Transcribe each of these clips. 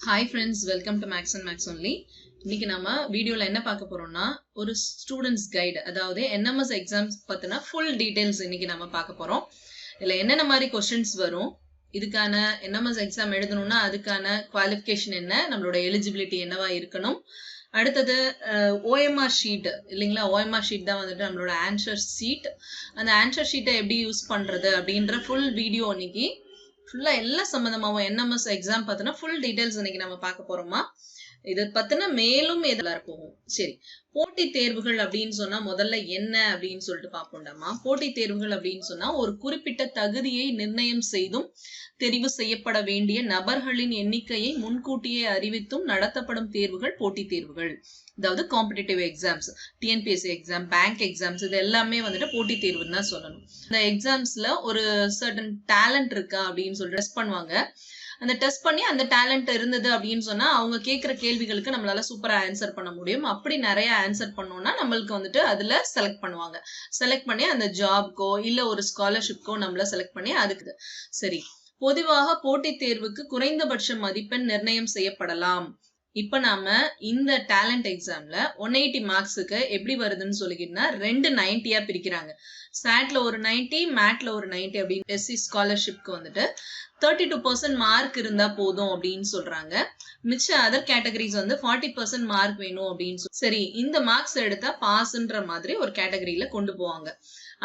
Hi friends, welcome to Max and Max Only. இன்னைக்கு நம்ம வீடியோல என்ன பார்க்க போறோம்னா ஒரு ஸ்டூடண்ட்ஸ் கைடு, அதாவது NMS எக்ஸாம்ஸ் பத்தின ஃபுல் டீடைல்ஸ் இன்னைக்கு நம்ம பார்க்க போறோம். இதுல என்னென்ன மாதிரி கொஸ்டின்ஸ் வரும், இதுக்கான NMS எக்ஸாம் எழுதணும்னா அதுக்கான குவாலிஃபிகேஷன் என்ன, நம்மளோட எலிஜிபிலிட்டி என்னவா இருக்கணும், அடுத்தது ஓஎம்ஆர் ஷீட் இல்லைங்களா, ஓஎம்ஆர் ஷீட் தான் வந்துட்டு நம்மளோட ஆன்சர் ஷீட். அந்த ஆன்சர் ஷீட்டை எப்படி யூஸ் பண்றது அப்படின்ற ஃபுல் வீடியோ இன்னைக்கு ஃபுல்லா எல்லா சம்பந்தமாவும் NMS எக்ஸாம் பார்த்தோன்னா ஃபுல் டீடைல்ஸ் இன்னைக்கு நம்ம பார்க்க போறோமா. இதை பத்தின மேலும் எதெல்லாம் போகும். சரி, போட்டி தேர்வுகள் அப்படின்னு சொன்னா முதல்ல என்ன அப்படின்னு சொல்லிட்டு பார்ப்போம்டாமா. போட்டி தேர்வுகள் அப்படின்னு சொன்னா ஒரு குறிப்பிட்ட தகுதியை நிர்ணயம் செய்தும் தெரிவு செய்யப்பட வேண்டிய நபர்களின் எண்ணிக்கையை முன்கூட்டியே அறிவித்தும் நடத்தப்படும் தேர்வுகள் போட்டி தேர்வுகள். அதாவது competitive exams, TNPSC exam, bank exams, இது எல்லாமே வந்துட்டு போட்டி தேர்வுன்னு தான் சொல்லணும். இந்த எக்ஸாம்ஸ்ல ஒரு சர்டன் டேலண்ட் இருக்கா அப்படின்னு சொல்லிட்டு டெஸ்ட் பண்ணுவாங்க. அந்த டெஸ்ட் பண்ணி அந்த டேலண்ட் இருந்தது அப்படின்னு சொன்னா அவங்க கேட்கிற கேள்விகளுக்கு நம்மளால சூப்பரா ஆன்சர் பண்ண முடியும். அப்படி நிறைய ஆன்சர் பண்ணோம்னா நம்மளுக்கு வந்துட்டு அதுல செலக்ட் பண்ணுவாங்க. செலக்ட் பண்ணி அந்த ஜாப்க்கோ இல்ல ஒரு ஸ்காலர்ஷிப்க்கோ நம்மள செலக்ட் பண்ணி அதுக்கு. சரி, பொதுவாக போட்டித் தேர்வுக்கு குறைந்தபட்ச மதிப்பெண் நிர்ணயம் செய்யப்படலாம். இப்ப நாம இந்த டேலண்ட் எக்ஸாம்ல 180 மார்க்ஸுக்கு எப்படி வருதுன்னு சொல்லிக்கிட்டா 2 90யா பிரிக்கிறாங்க. ஸ்டாட்ல ஒரு 90, மேட்ல ஒரு 90 அப்படின்னு. எஸ்சி ஸ்காலர்ஷிப்க்கு வந்துட்டு 32% மார்க் இருந்தா போதும் அப்படின்னு சொல்றாங்க. மிச்ச அதர் கேட்டகரிஸ் வந்து 40% மார்க் வேணும் அப்படின்னு சரி, இந்த மார்க்ஸ் எடுத்தா பாஸ்ன்ற மாதிரி ஒரு கேட்டகரியில கொண்டு போவாங்க.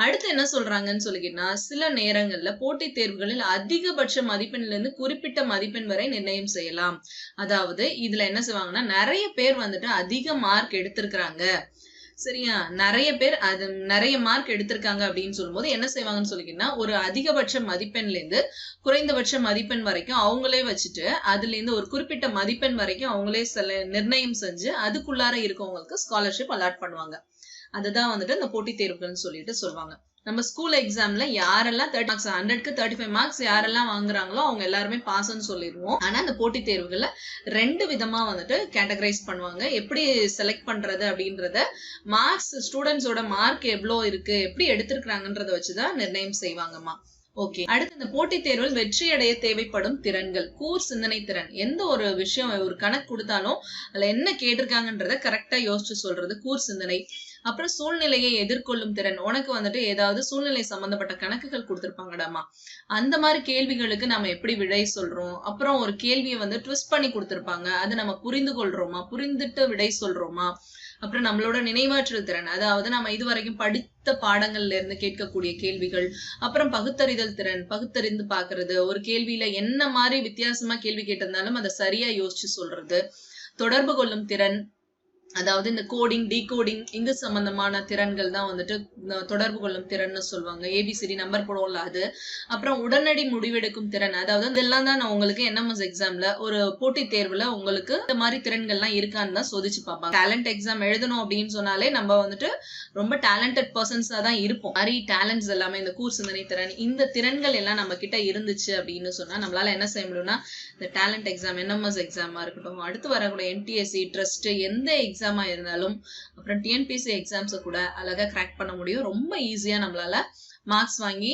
அடுத்து என்ன சொல்றாங்கன்னு சொல்லிக்கிட்டா, சில நேரங்கள்ல போட்டித் தேர்வுகளில் அதிகபட்ச மதிப்பெண்ல இருந்து குறிப்பிட்ட மதிப்பெண் வரை நிர்ணயம் செய்யலாம். அதாவது இதுல என்ன செய்வாங்கன்னா, நிறைய பேர் வந்துட்டு அதிக மார்க் எடுத்திருக்கிறாங்க, சரியா, நிறைய பேர் அது நிறைய மார்க் எடுத்திருக்காங்க அப்படின்னு சொல்லும்போது என்ன செய்வாங்கன்னு சொல்லிக்கிட்டா, ஒரு அதிகபட்ச மதிப்பெண்ல இருந்து குறைந்தபட்ச மதிப்பெண் வரைக்கும் அவங்களே வச்சுட்டு அதுல இருந்து ஒரு குறிப்பிட்ட மதிப்பெண் வரைக்கும் அவங்களே நிர்ணயம் செஞ்சு அதுக்குள்ளார இருக்கவங்களுக்கு ஸ்காலர்ஷிப் அலாட் பண்ணுவாங்க. அதுதான் வந்துட்டு இந்த போட்டித் தேர்வுகள்னு சொல்லிட்டு சொல்லுவாங்க. நம்ம ஸ்கூல் எக்ஸாம்ல யாரெல்லாம் 30 மார்க்ஸ் 100க்கு 35 மார்க்ஸ் யாரெல்லாம் வாங்குறாங்களோ அவங்க எல்லாருமே பாஸ்ன்னு சொல்லிடுவோம். ஆனா இந்த போட்டித் தேர்வுகள்ல 2 விதமா வந்துட்டு கேட்டகரைஸ் பண்ணுவாங்க. எப்படி செலக்ட் பண்றது அப்படின்றத மார்க்ஸ், ஸ்டூடெண்ட்ஸோட மார்க் எவ்வளவு இருக்கு, எப்படி எடுத்திருக்கிறாங்கன்றத வச்சுதான் நிர்ணயம் செய்வாங்கம்மா. ஓகே, அடுத்து இந்த போட்டித் தேர்வில் வெற்றி அடைய தேவைப்படும் திறன்கள். கூர் சிந்தனை திறன். எந்த ஒரு விஷயம் ஒரு கணக்கு கொடுத்தாலும் அதுல என்ன கேட்டிருக்காங்கன்றத கரெக்டா யோசிச்சு சொல்றது கூர் சிந்தனை. அப்புறம் சூழ்நிலையை எதிர்கொள்ளும் திறன். உனக்கு வந்துட்டு ஏதாவது சூழ்நிலை சம்பந்தப்பட்ட கணக்குகள் கொடுத்திருப்பாங்கடாமா, அந்த மாதிரி கேள்விகளுக்கு நம்ம எப்படி விடை சொல்றோம். அப்புறம் ஒரு கேள்வியை வந்து ட்விஸ்ட் பண்ணி கொடுத்திருப்பாங்க, அதை நம்ம புரிந்து கொள்றோமா, புரிந்துட்டு விடை சொல்றோமா. அப்புறம் நம்மளோட நினைவாற்றல் திறன், அதாவது நம்ம இதுவரைக்கும் படித்த பாடங்கள்ல இருந்து கேட்கக்கூடிய கேள்விகள். அப்புறம் பகுத்தறிதல் திறன், பகுத்தறிந்து பாக்குறது, ஒரு கேள்வியில என்ன மாதிரி வித்தியாசமா கேள்வி கேட்டிருந்தாலும் அதை சரியா யோசிச்சு சொல்றது. தொடர்பு கொள்ளும் திறன், அதாவது இந்த கோடிங், டீகோடிங், இந்த சம்பந்தமான திறன்கள் தான் வந்துட்டு தொடர்பு கொள்ளும் திறன்னு சொல்லுவாங்க. ஏபிசிடி நம்பர் போடுவோம்ல அது. அப்புறம் உடனடி முடிவெடுக்கும் திறன், அதாவது இதெல்லாம் தான் நான் உங்களுக்கு NMS எக்ஸாம்ல ஒரு போட்டித் தேர்வுல உங்களுக்கு இந்த மாதிரி திறன்கள்லாம் இருக்கான்னு தான் சோதிச்சு பார்ப்பாங்க. டேலண்ட் எக்ஸாம் எழுதணும் அப்படின்னு சொன்னாலே நம்ம வந்துட்டு ரொம்ப டேலண்டட் பர்சன்ஸா தான் இருப்போம். மாதிரி டேலண்ட்ஸ் எல்லாமே இந்த கூர் சிந்தனை திறன், இந்த திறன்கள் எல்லாம் நம்ம கிட்ட இருந்துச்சு அப்படின்னு சொன்னா நம்மளால என்ன செய்ய முடியும்னா, இந்த டேலண்ட் எக்ஸாம், NMS எக்ஸாமா இருக்கட்டும், அடுத்து வரக்கூடிய NTSC, ட்ரஸ்ட், எந்த எக்ஸாமா இருந்தாலும், அப்புறம் டிஎன்பிஎஸ்சி எக்ஸாம்ஸ கூட அழகா கிராக் பண்ண முடியும். ரொம்ப ஈஸியா நம்மளால மார்க்ஸ் வாங்கி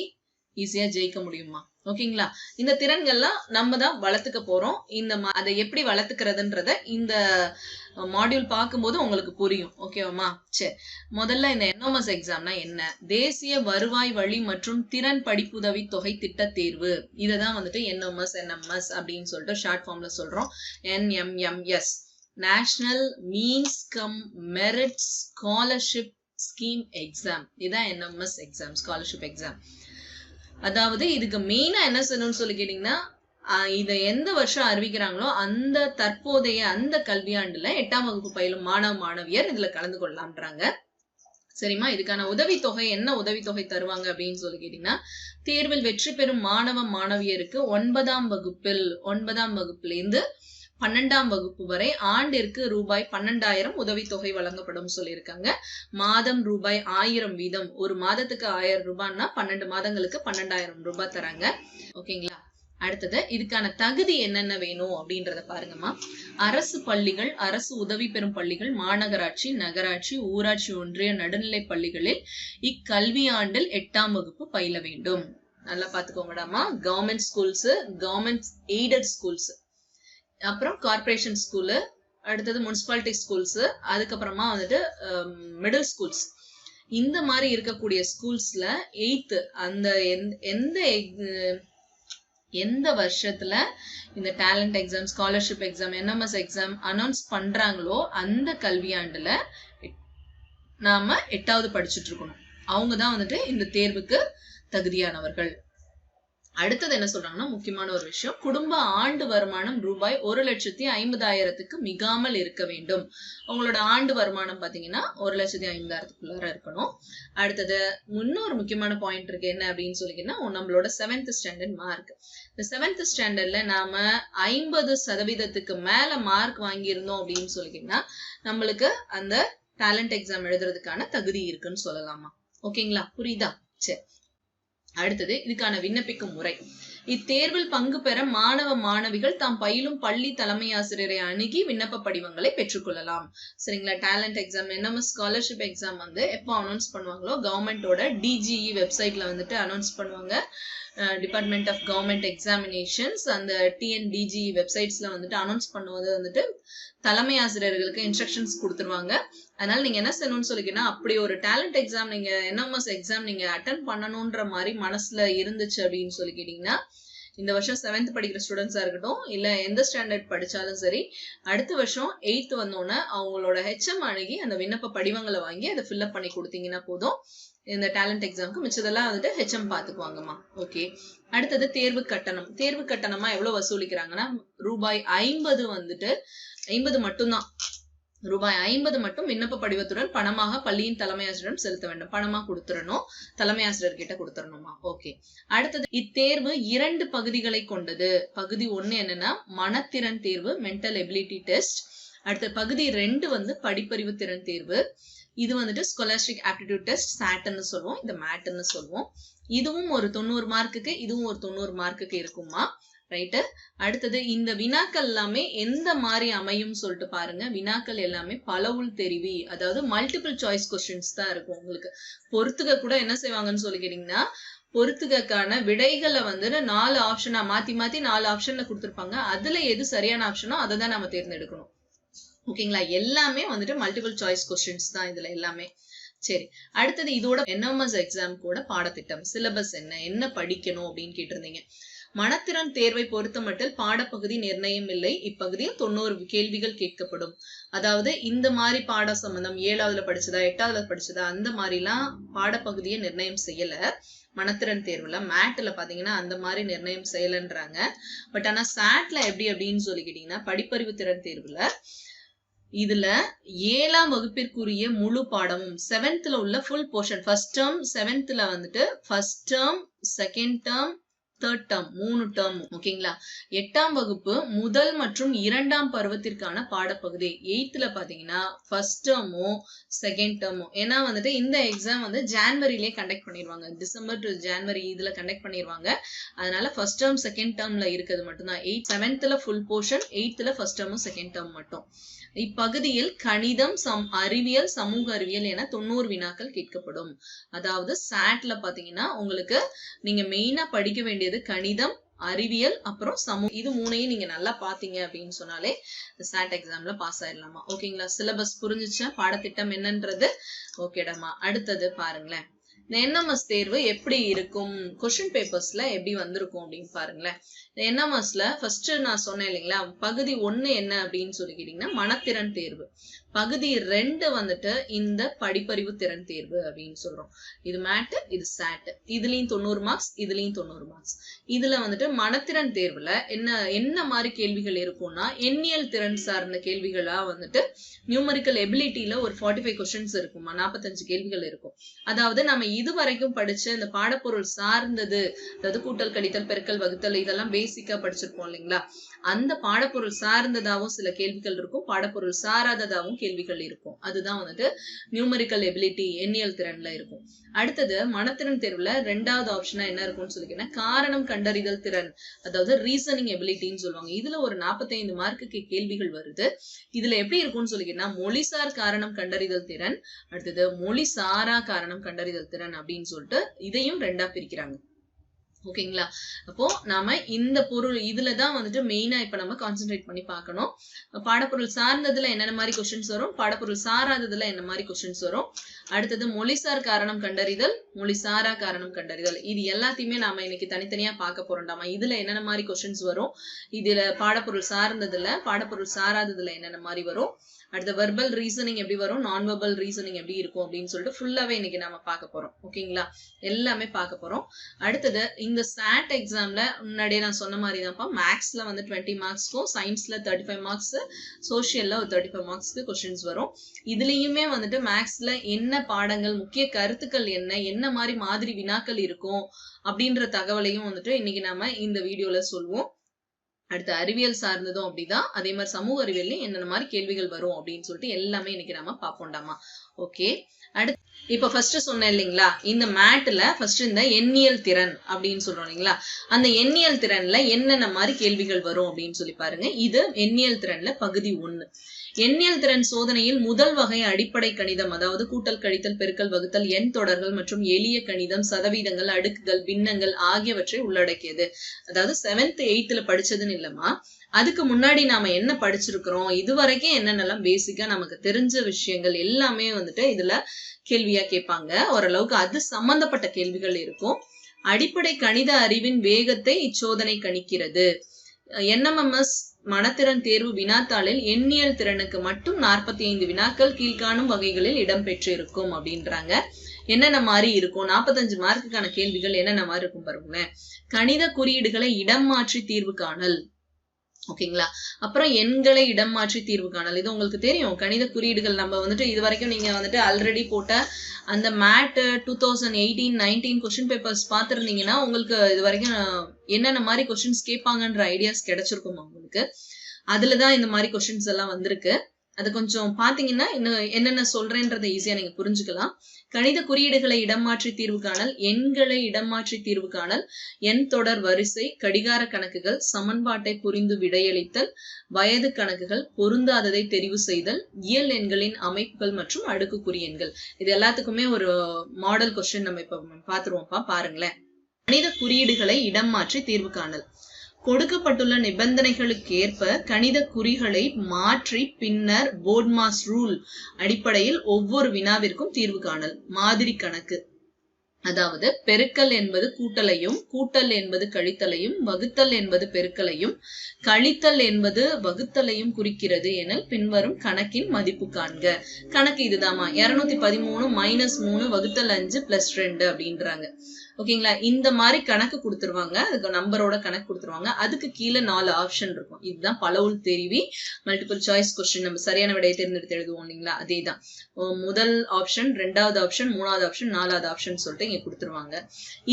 ஈஸியா ஜெயிக்க முடியுமா. ஓகேங்களா. இந்த திறன்கள்லாம் நம்ம தான் வளர்த்துக்க போறோம். அதை எப்படி வளர்த்துக்கிறதுன்றத இந்த மாடியூல் பார்க்கும்போது உங்களுக்கு புரியும். ஓகேவாமா. சரி, முதல்ல இந்த NMS எக்ஸாம்னா என்ன, தேசிய வருவாய் வழி மற்றும் திறன் படிப்புதவி தொகை திட்ட தேர்வு. இததான் வந்துட்டு NMS அப்படின்னு சொல்லிட்டு ஷார்ட் ஃபார்ம்ல சொல்றோம். NMMS, national means come merit scholarship scheme exam. இதான் NMS எக்ஸாம், ஸ்காலர்ஷிப் எக்ஸாம். அதாவது இதுக்கு மெயினா என்ன செய்யணும்னு சொல்லி கேட்டீங்கன்னா, இதை எந்த வருஷம் அறிவிக்கிறாங்களோ அந்த தற்போதைய அந்த கல்வியாண்டுல 8ஆம் வகுப்பு பயிலும் மாணவ மாணவியர் இதுல கலந்து கொள்ளலாம்ன்றாங்க. சரிம்மா. இதுக்கான உதவித்தொகை, என்ன உதவித்தொகை தருவாங்க அப்படின்னு சொல்லி கேட்டீங்கன்னா, தேர்வில் வெற்றி பெறும் மாணவ மாணவியருக்கு 9ஆம் வகுப்புல இருந்து 12ஆம் வகுப்பு வரை ஆண்டிற்கு ரூபாய் 12,000 உதவித்தொகை வழங்கப்படும் சொல்லியிருக்காங்க. மாதம் ரூபாய் 1000 வீதம். ஒரு மாதத்துக்கு 1000 ரூபாய்னா 12 மாதங்களுக்கு 12,000 ரூபாய் தராங்க. ஓகேங்களா. அடுத்தது இதுக்கான தகுதி என்னென்ன வேணும் அப்படின்றத பாருங்கம்மா. அரசு பள்ளிகள், அரசு உதவி பெறும் பள்ளிகள், மாநகராட்சி, நகராட்சி, ஊராட்சி ஒன்றிய நடுநிலை பள்ளிகளில் இக்கல்வி ஆண்டில் 8ஆம் வகுப்பு பயில வேண்டும். நல்லா பாத்துக்கோங்கடாமா. Government schools, government aided schools, அப்புறம் கார்ப்பரேஷன் ஸ்கூலு, அடுத்தது முனிசிபாலிட்டி ஸ்கூல்ஸ், அதுக்கப்புறமா வந்துட்டு மிடில் ஸ்கூல்ஸ். இந்த மாதிரி இருக்கக்கூடிய ஸ்கூல்ஸ்ல 8th அந்த எந்த வருஷத்துல இந்த talent exam, scholarship exam, NMS exam announce பண்றாங்களோ அந்த கல்வியாண்டுல நாம 8வது படிச்சுட்டு இருக்கணும். அவங்கதான் வந்துட்டு இந்த தேர்வுக்கு தகுதியானவர்கள். அடுத்தது என்ன சொல்றாங்கன்னா, முக்கியமான ஒரு விஷயம், குடும்ப ஆண்டு வருமானம் ரூபாய் 1,50,000க்கு மிகாமல் இருக்க வேண்டும். உங்களோட ஆண்டு வருமானம் பாத்தீங்கன்னா 1,50,000க்குள்ளார இருக்கணும். அடுத்தது இன்னொரு முக்கியமான பாயிண்ட் இருக்கு, என்ன அப்படின்னு சொல்லிக்கின்னா, நம்மளோட 7th ஸ்டாண்டர்ட் மார்க். இந்த 7th ஸ்டாண்டர்ட்ல நாம 50% மேல மார்க் வாங்கியிருந்தோம் அப்படின்னு சொல்லிக்கின்னா நம்மளுக்கு அந்த டேலண்ட் எக்ஸாம் எழுதுறதுக்கான தகுதி இருக்குன்னு சொல்லலாமா? ஓகேங்களா, புரியுதா? சரி, அடுத்தது இதுக்கான விண்ணப்பிக்கும் முறை. இத்தேர்வில் பங்கு பெற மாணவ மாணவிகள் தாம் பயிலும் பள்ளி தலைமை ஆசிரியரை அணுகி விண்ணப்ப படிவங்களை பெற்றுக்கொள்ளலாம். சரிங்களா? Talent exam, NMS scholarship exam வந்து எப்போ அனௌன்ஸ் பண்ணுவாங்களோ, கவர்மெண்டோட டிஜிஇ வெப்சைட்ல வந்துட்டு அனௌன்ஸ் பண்ணுவாங்க. டிபார்ட்மெண்ட் ஆஃப் கவர்மெண்ட் எக்ஸாமினேஷன்ஸ் அந்த டிஎன்டிஜி வெப்சைட்ஸ்ல வந்துட்டு அனௌன்ஸ் பண்ணுவது வந்துட்டு தலைமை ஆசிரியர்களுக்கு இன்ஸ்ட்ரக்ஷன்ஸ் கொடுத்துருவாங்க. அதனால நீங்க என்ன செய்யணும்னு சொல்லிக்கின்னா, அப்படி ஒரு டேலண்ட் எக்ஸாம் நீங்க என்எம்எஸ் எக்ஸாம் நீங்க அட்டன் பண்ணணும்ன்ற மாதிரி மனசுல இருந்துச்சு அப்படின்னு சொல்லி கேட்டீங்கன்னா, இந்த வருஷம் 7th படிக்கிற ஸ்டூடெண்ட்ஸா இருக்கட்டும், இல்ல எந்த ஸ்டாண்டர்ட் படிச்சாலும் சரி, அடுத்த வருஷம் 8th வந்தோன்னே அவங்களோட ஹெச்எம் அணுகி அந்த விண்ணப்ப படிவங்களை வாங்கி அதை ஃபில்அப் பண்ணி கொடுத்தீங்கன்னா போதும். இந்த டேலண்ட் எக்ஸாமுக்கு மிச்சதெல்லாம் வந்துட்டு ஹெச்எம் பாத்துக்குவாங்கம்மா. ஓகே, அடுத்தது தேர்வு கட்டணம். தேர்வு கட்டணமா எவ்வளவு வசூலிக்கிறாங்கன்னா, ரூபாய் 50 வந்துட்டு 50 மட்டும்தான். ரூபாய் 50 மட்டும் விண்ணப்ப படிவத்துடன் பணமாக பள்ளியின் தலைமை ஆசிரியரிடம் செலுத்த வேண்டும். பணமா கொடுத்துடணும், தலைமை ஆசிரியர் கிட்ட கொடுத்துடணுமா? ஓகே. அடுத்தது இத்தேர்வு 2 பகுதிகளை கொண்டது. பகுதி 1 என்னன்னா மனத்திறன் தேர்வு, மென்டல் எபிலிட்டி டெஸ்ட். அடுத்த பகுதி 2 வந்து படிப்பறிவு திறன் தேர்வு. இது வந்துட்டு ஸ்காலர்ஷிப் ஆப்டிடியூட் டெஸ்ட், சாட்ன்னு சொல்லுவோம், இந்த மேட்ன்னு சொல்லுவோம். இதுவும் ஒரு 90 மார்க்குக்கு, இதுவும் ஒரு 90 மார்க்குக்கு இருக்குமா? ரைட்டு. அடுத்தது இந்த வினாக்கள் எல்லாமே எந்த மாதிரி அமையும் சொல்லிட்டு பாருங்க. வினாக்கள் எல்லாமே பலவுள் தெரிவி, அதாவது மல்டிபிள் சாய்ஸ் கொஸ்டின்ஸ் தான் இருக்கும். உங்களுக்கு பொறுத்துக்க கூட என்ன செய்வாங்கன்னு சொல்லி கேட்டீங்கன்னா, பொறுத்துக்கான விடைகளை வந்துட்டு 4 ஆப்ஷனா மாத்தி 4 ஆப்ஷன்ல கொடுத்துருப்பாங்க. அதுல எது சரியான ஆப்ஷனோ அதை தான் நம்ம தேர்ந்தெடுக்கணும். ஓகேங்களா? எல்லாமே வந்துட்டு மல்டிபிள் சாய்ஸ் கொஸ்டின்ஸ் தான் இதுல எல்லாமே. சரி, அடுத்தது இதோட என்எம்எஸ் எக்ஸாம் கூட பாடத்திட்டம், சிலபஸ் என்ன படிக்கணும் அப்படின்னு கேட்டிருந்தீங்க. மனத்திறன் தேர்வை பொறுத்த மட்டில் பாடப்பகுதி நிர்ணயம் இல்லை. இப்பகுதியில் 90 கேள்விகள் கேட்கப்படும். அதாவது இந்த மாதிரி பாட சம்பந்தம் 7வதுல படிச்சதா 8வதுல படிச்சதா அந்த மாதிரிலாம் பாடப்பகுதியை நிர்ணயம் செய்யல. மனத்திறன் தேர்வுல மேட்ல பாத்தீங்கன்னா அந்த மாதிரி நிர்ணயம் செய்யலன்றாங்க. பட் ஆனா சாட்ல எப்படி அப்படின்னு சொல்லிக்கிட்டீங்கன்னா, படிப்பறிவு திறன் தேர்வுல இதுல 7ஆம் வகுப்பிற்குரிய முழு பாடமும் 7th உள்ள full portion, first term 7th வந்துட்டு first term, second term, third term 3 term. ஓகேங்களா? 8ஆம் வகுப்பு முதல் மற்றும் 2ஆம் பருவத்திற்கான பாடப்பகுதி 8th பாத்தீங்கன்னா ஃபர்ஸ்ட் டேர்மும் செகண்ட் டேர்மும். ஏன்னா வந்துட்டு இந்த எக்ஸாம் வந்து ஜான்வரியிலே கண்டக்ட் பண்ணிடுவாங்க, டிசம்பர் டு ஜான்வரி இதுல கண்டக்ட் பண்ணிடுவாங்க. அதனால ஃபர்ஸ்ட் டேர்ம் செகண்ட் டேர்ம்ல இருக்கிறது மட்டும்தான். 7th full portion, 8th first டேர்மும் செகண்ட் டேர்ம் மட்டும். இப்பகுதியில் கணிதம், அறிவியல், சமூக அறிவியல் என 90 வினாக்கள் கேட்கப்படும். அதாவது சாட்ல பாத்தீங்கன்னா உங்களுக்கு நீங்க மெயினா படிக்க வேண்டியது கணிதம், அறிவியல், அப்புறம் சமூகம். இது 3ஐயும் நீங்க நல்லா பாத்தீங்க அப்படின்னு சொன்னாலே சாட் எக்ஸாம்ல பாஸ் ஆயிடலாமா? ஓகேங்களா? சிலபஸ் புரிஞ்சுச்சா? பாடத்திட்டம் என்னன்றது ஓகேடாமா. அடுத்தது பாருங்களேன், இந்த என்எம்எஸ் தேர்வு எப்படி இருக்கும், கொஸ்டின் பேப்பர்ஸ்ல எப்படி வந்திருக்கும் அப்படின்னு பாருங்களேன். இந்த என்எம்எஸ்ல ஃபர்ஸ்ட் நான் சொன்னேன் இல்லைங்களா, பகுதி 1 என்ன அப்படின்னு சொல்லிக்கிட்டீங்கன்னா மனத்திறன் தேர்வு. பகுதி 2 வந்துட்டு இந்த படிப்பறிவு திறன் தேர்வு அப்படின்னு சொல்றோம். இது மேட், இது சாட். இதுலயும் 90 மார்க்ஸ், இதுலயும் 90 மார்க்ஸ். இதுல வந்துட்டு மனத்திறன் தேர்வுல என்ன மாதிரி கேள்விகள் இருக்கும்னா, எண்ணியல் திறன் சார்ந்த கேள்விகளா வந்துட்டு நியூமரிக்கல் எபிலிட்டியில ஒரு 45 கொஸ்டின்ஸ் இருக்குமா, 45 கேள்விகள் இருக்கும். அதாவது நம்ம இதுவரைக்கும் படிச்ச இந்த பாடப்பொருள் சார்ந்தது, அதாவது கூட்டல், கழித்தல், பெருக்கல், வகுத்தல் இதெல்லாம் பேசிக்கா படிச்சிருப்போம் இல்லைங்களா, அந்த பாடப்பொருள் சார்ந்ததாகவும் சில கேள்விகள் இருக்கும், பாடப்பொருள் சாராததாகவும் கேள்விகள் இருக்கும். அதுதான் வந்துட்டு நியூமரிக்கல் எபிலிட்டி, எண்ணியல் திறன்ல இருக்கும். அடுத்தது மனத்திறன் தேர்வுல 2வது ஆப்ஷனா என்ன இருக்கும்னு சொல்லிக்கிட்டா காரணம் கண்டறிதல் திறன், அதாவது ரீசனிங் எபிலிட்டின்னு சொல்லுவாங்க. இதுல ஒரு 45 மார்க்குக்கு கேள்விகள் வருது. இதுல எப்படி இருக்கும்னு சொல்லிக்கிட்டா மொழிசார் காரணம் கண்டறிதல் திறன், அடுத்தது மொழி சாரா காரணம் கண்டறிதல் திறன் அப்படின்னு சொல்லிட்டு இதையும் 2ஆ பிரிக்கிறாங்க. ஓகேங்களா? அப்போ நாம இந்த பொருள் இதுலதான் வந்துட்டு மெயினா இப்ப நம்ம கான்சென்ட்ரேட் பண்ணி பார்க்கணும். பாடப்பொருள் சார்ந்ததுல என்னென்ன மாதிரி கொஸ்டின்ஸ் வரும், பாடப்பொருள் சாராததுல என்ன மாதிரி கொஸ்டின்ஸ் வரும், அடுத்தது மொழிசார் காரணம் கண்டறிதல், மொழிசாரா காரணம் கண்டறிதல், இது எல்லாத்தையுமே நாம இன்னைக்கு தனித்தனியா பார்க்க போறோம்டாமா. இதுல என்னென்ன மாதிரி கொஸ்டின்ஸ் வரும், இதுல பாடப்பொருள் சார்ந்ததுல பாடப்பொருள் சாராததுல என்னென்ன மாதிரி வரும், அடுத்த வெர்பல் ரீசனிங் எப்படி வரும், நான் வெர்பல் ரீசனிங் எப்படி இருக்கும் அப்படின்னு சொல்லிட்டு ஃபுல்லாவே இன்னைக்கு நாம பார்க்க போறோம். ஓகேங்களா? எல்லாமே பார்க்க போறோம். அடுத்தது இந்த SAT எக்ஸாம்ல முன்னாடியே நான் சொன்ன மாதிரி தான்ப்பா, மேக்ஸ்ல வந்து 20 மார்க்ஸ்க்கும், சயின்ஸ்ல 35 மார்க்ஸ், சோசியல்ல ஒரு 35 மார்க்ஸ்க்கு கொஸ்டின்ஸ் வரும். இதுலயுமே வந்துட்டு மேக்ஸ்ல என்ன பாடங்கள், முக்கிய கருத்துக்கள் என்ன மாதிரி வினாக்கள் இருக்கும் அப்படின்ற தகவலையும் வந்துட்டு இன்னைக்கு நாம இந்த வீடியோல சொல்லுவோம். அடுத்து அறிவியல் சார்ந்ததும் அப்படிதான், அதே மாதிரி சமூக அறிவியல்லையும் என்னென்ன மாதிரி கேள்விகள் வரும் அப்படின்னு சொல்லிட்டு எல்லாமே இன்னைக்கு நாம பார்ப்போம்டாமா. ஓகே, அடுத்து இப்ப ஃபர்ஸ்ட் சொன்னேன் இல்லைங்களா, இந்த மேட்ல ஃபர்ஸ்ட் இந்த எண்ணியல் திறன் அப்படின்னு சொல்றோம் இல்லைங்களா, அந்த எண்ணியல் திறன்ல என்னென்ன மாதிரி கேள்விகள் வரும் அப்படின்னு சொல்லி பாருங்க. இது எண்ணியல் திறன்ல பகுதி 1. எண்ணியல் திறன் சோதனையில் முதல் வகை அடிப்படை கணிதம், அதாவது கூட்டல், கழித்தல், பெருக்கல், வகுத்தல், எண் தொடர்கள் மற்றும் எளிய கணிதம், சதவீதங்கள், அடுக்குகள், பின்னங்கள் ஆகியவற்றை உள்ளடக்கியது. அதாவது 7th 8th படிச்சதுன்னு இல்லம்மா, அதுக்கு முன்னாடி நாம என்ன படிச்சிருக்கிறோம், இதுவரைக்கும் என்னென்னலாம் பேசிக்கா நமக்கு தெரிஞ்ச விஷயங்கள் எல்லாமே வந்துட்டு இதுல கேள்வியா கேட்பாங்க. ஓரளவுக்கு அது சம்பந்தப்பட்ட கேள்விகள் இருக்கும். அடிப்படை கணித அறிவின் வேகத்தை இச்சோதனை கணிக்கிறது. NMMS மனத்திறன் தேர்வு வினாத்தாளில் எண்ணியல் திறனுக்கு மட்டும் 45 வினாக்கள் கீழ்காணும் வகைகளில் இடம்பெற்றிருக்கும் அப்படின்றாங்க. என்னென்ன மாதிரி இருக்கும், 45 மார்க்குக்கான கேள்விகள் என்னென்ன மாதிரி இருக்கும் பாருங்களேன். கணித குறியீடுகளை இடம் மாற்றி தீர்வு காணல். ஓகேங்களா? அப்புறம் எண்களை இடம் மாற்றி தீர்வு காணல். இது உங்களுக்கு தெரியும், கணித குறியீடுகள் நம்ம வந்துட்டு இது வரைக்கும் நீங்க வந்துட்டு ஆல்ரெடி போட்ட அந்த மேட் 2018-19 கொஸ்டின் பேப்பர்ஸ் பார்த்திருந்தீங்கன்னா உங்களுக்கு இது வரைக்கும் என்னென்ன மாதிரி கொஸ்டின்ஸ் கேட்பாங்கன்ற ஐடியாஸ் கிடைச்சிருக்கும் உங்களுக்கு. அதுலதான் இந்த மாதிரி கொஸ்டின்ஸ் எல்லாம் வந்திருக்கு. அது கொஞ்சம் பாத்தீங்கன்னா இன்னும் என்னென்ன சொல்றேன்றதை ஈஸியா நீங்க புரிஞ்சுக்கலாம். கணித குறியீடுகளை இடமாற்றி தீர்வு காணல், எண்களை இடமாற்றி தீர்வு காணல், எண் தொடர் வரிசை, கடிகார கணக்குகள், சமன்பாட்டை புரிந்து விடையளித்தல், வயது கணக்குகள், பொருந்தாததை தெரிவு செய்தல், இயல் எண்களின் அமைப்புகள் மற்றும் அடுக்குக்குறி எண்கள். இது எல்லாத்துக்குமே ஒரு மாடல் கொஸ்டின் நம்ம இப்ப பாத்துருவோம்ப்பா, பாருங்களேன். கணித குறியீடுகளை இடம் மாற்றி தீர்வு காணல். கொடுக்கப்பட்டுள்ள நிபந்தனைகளுக்கு ஏற்ப கணித குறிகளை மாற்றி பின்னர் போர்ட்மாஸ் ரூல் அடிப்படையில் ஒவ்வொரு வினாவிற்கும் தீர்வு காணல். மாதிரி கணக்கு, அதாவது பெருக்கல் என்பது கூட்டலையும், கூட்டல் என்பது கழித்தலையும், வகுத்தல் என்பது பெருக்கலையும், கழித்தல் என்பது வகுத்தலையும் குறிக்கிறது எனில் பின்வரும் கணக்கின் மதிப்பு காண்க. கணக்கு இதுதாமா, 213 - 3 வகுத்தல் 5 + 2 அப்படின்றாங்க. ஓகேங்களா? இந்த மாதிரி கணக்கு கொடுத்துருவாங்க, அதுக்கு நம்பரோட கணக்கு கொடுத்துருவாங்க. அதுக்கு கீழே 4 ஆப்ஷன் இருக்கும். இதுதான் பலவுள் தெரிவி மல்டிபிள் சாய்ஸ் கொஸ்டின். நம்ம சரியான விடையை தேர்ந்தெடுத்து எழுதுவோம் இல்லைங்களா, அதேதான். முதல் ஆப்ஷன், 2வது ஆப்ஷன், 3வது ஆப்ஷன், 4வது ஆப்ஷன் சொல்லிட்டு இங்க கொடுத்துருவாங்க.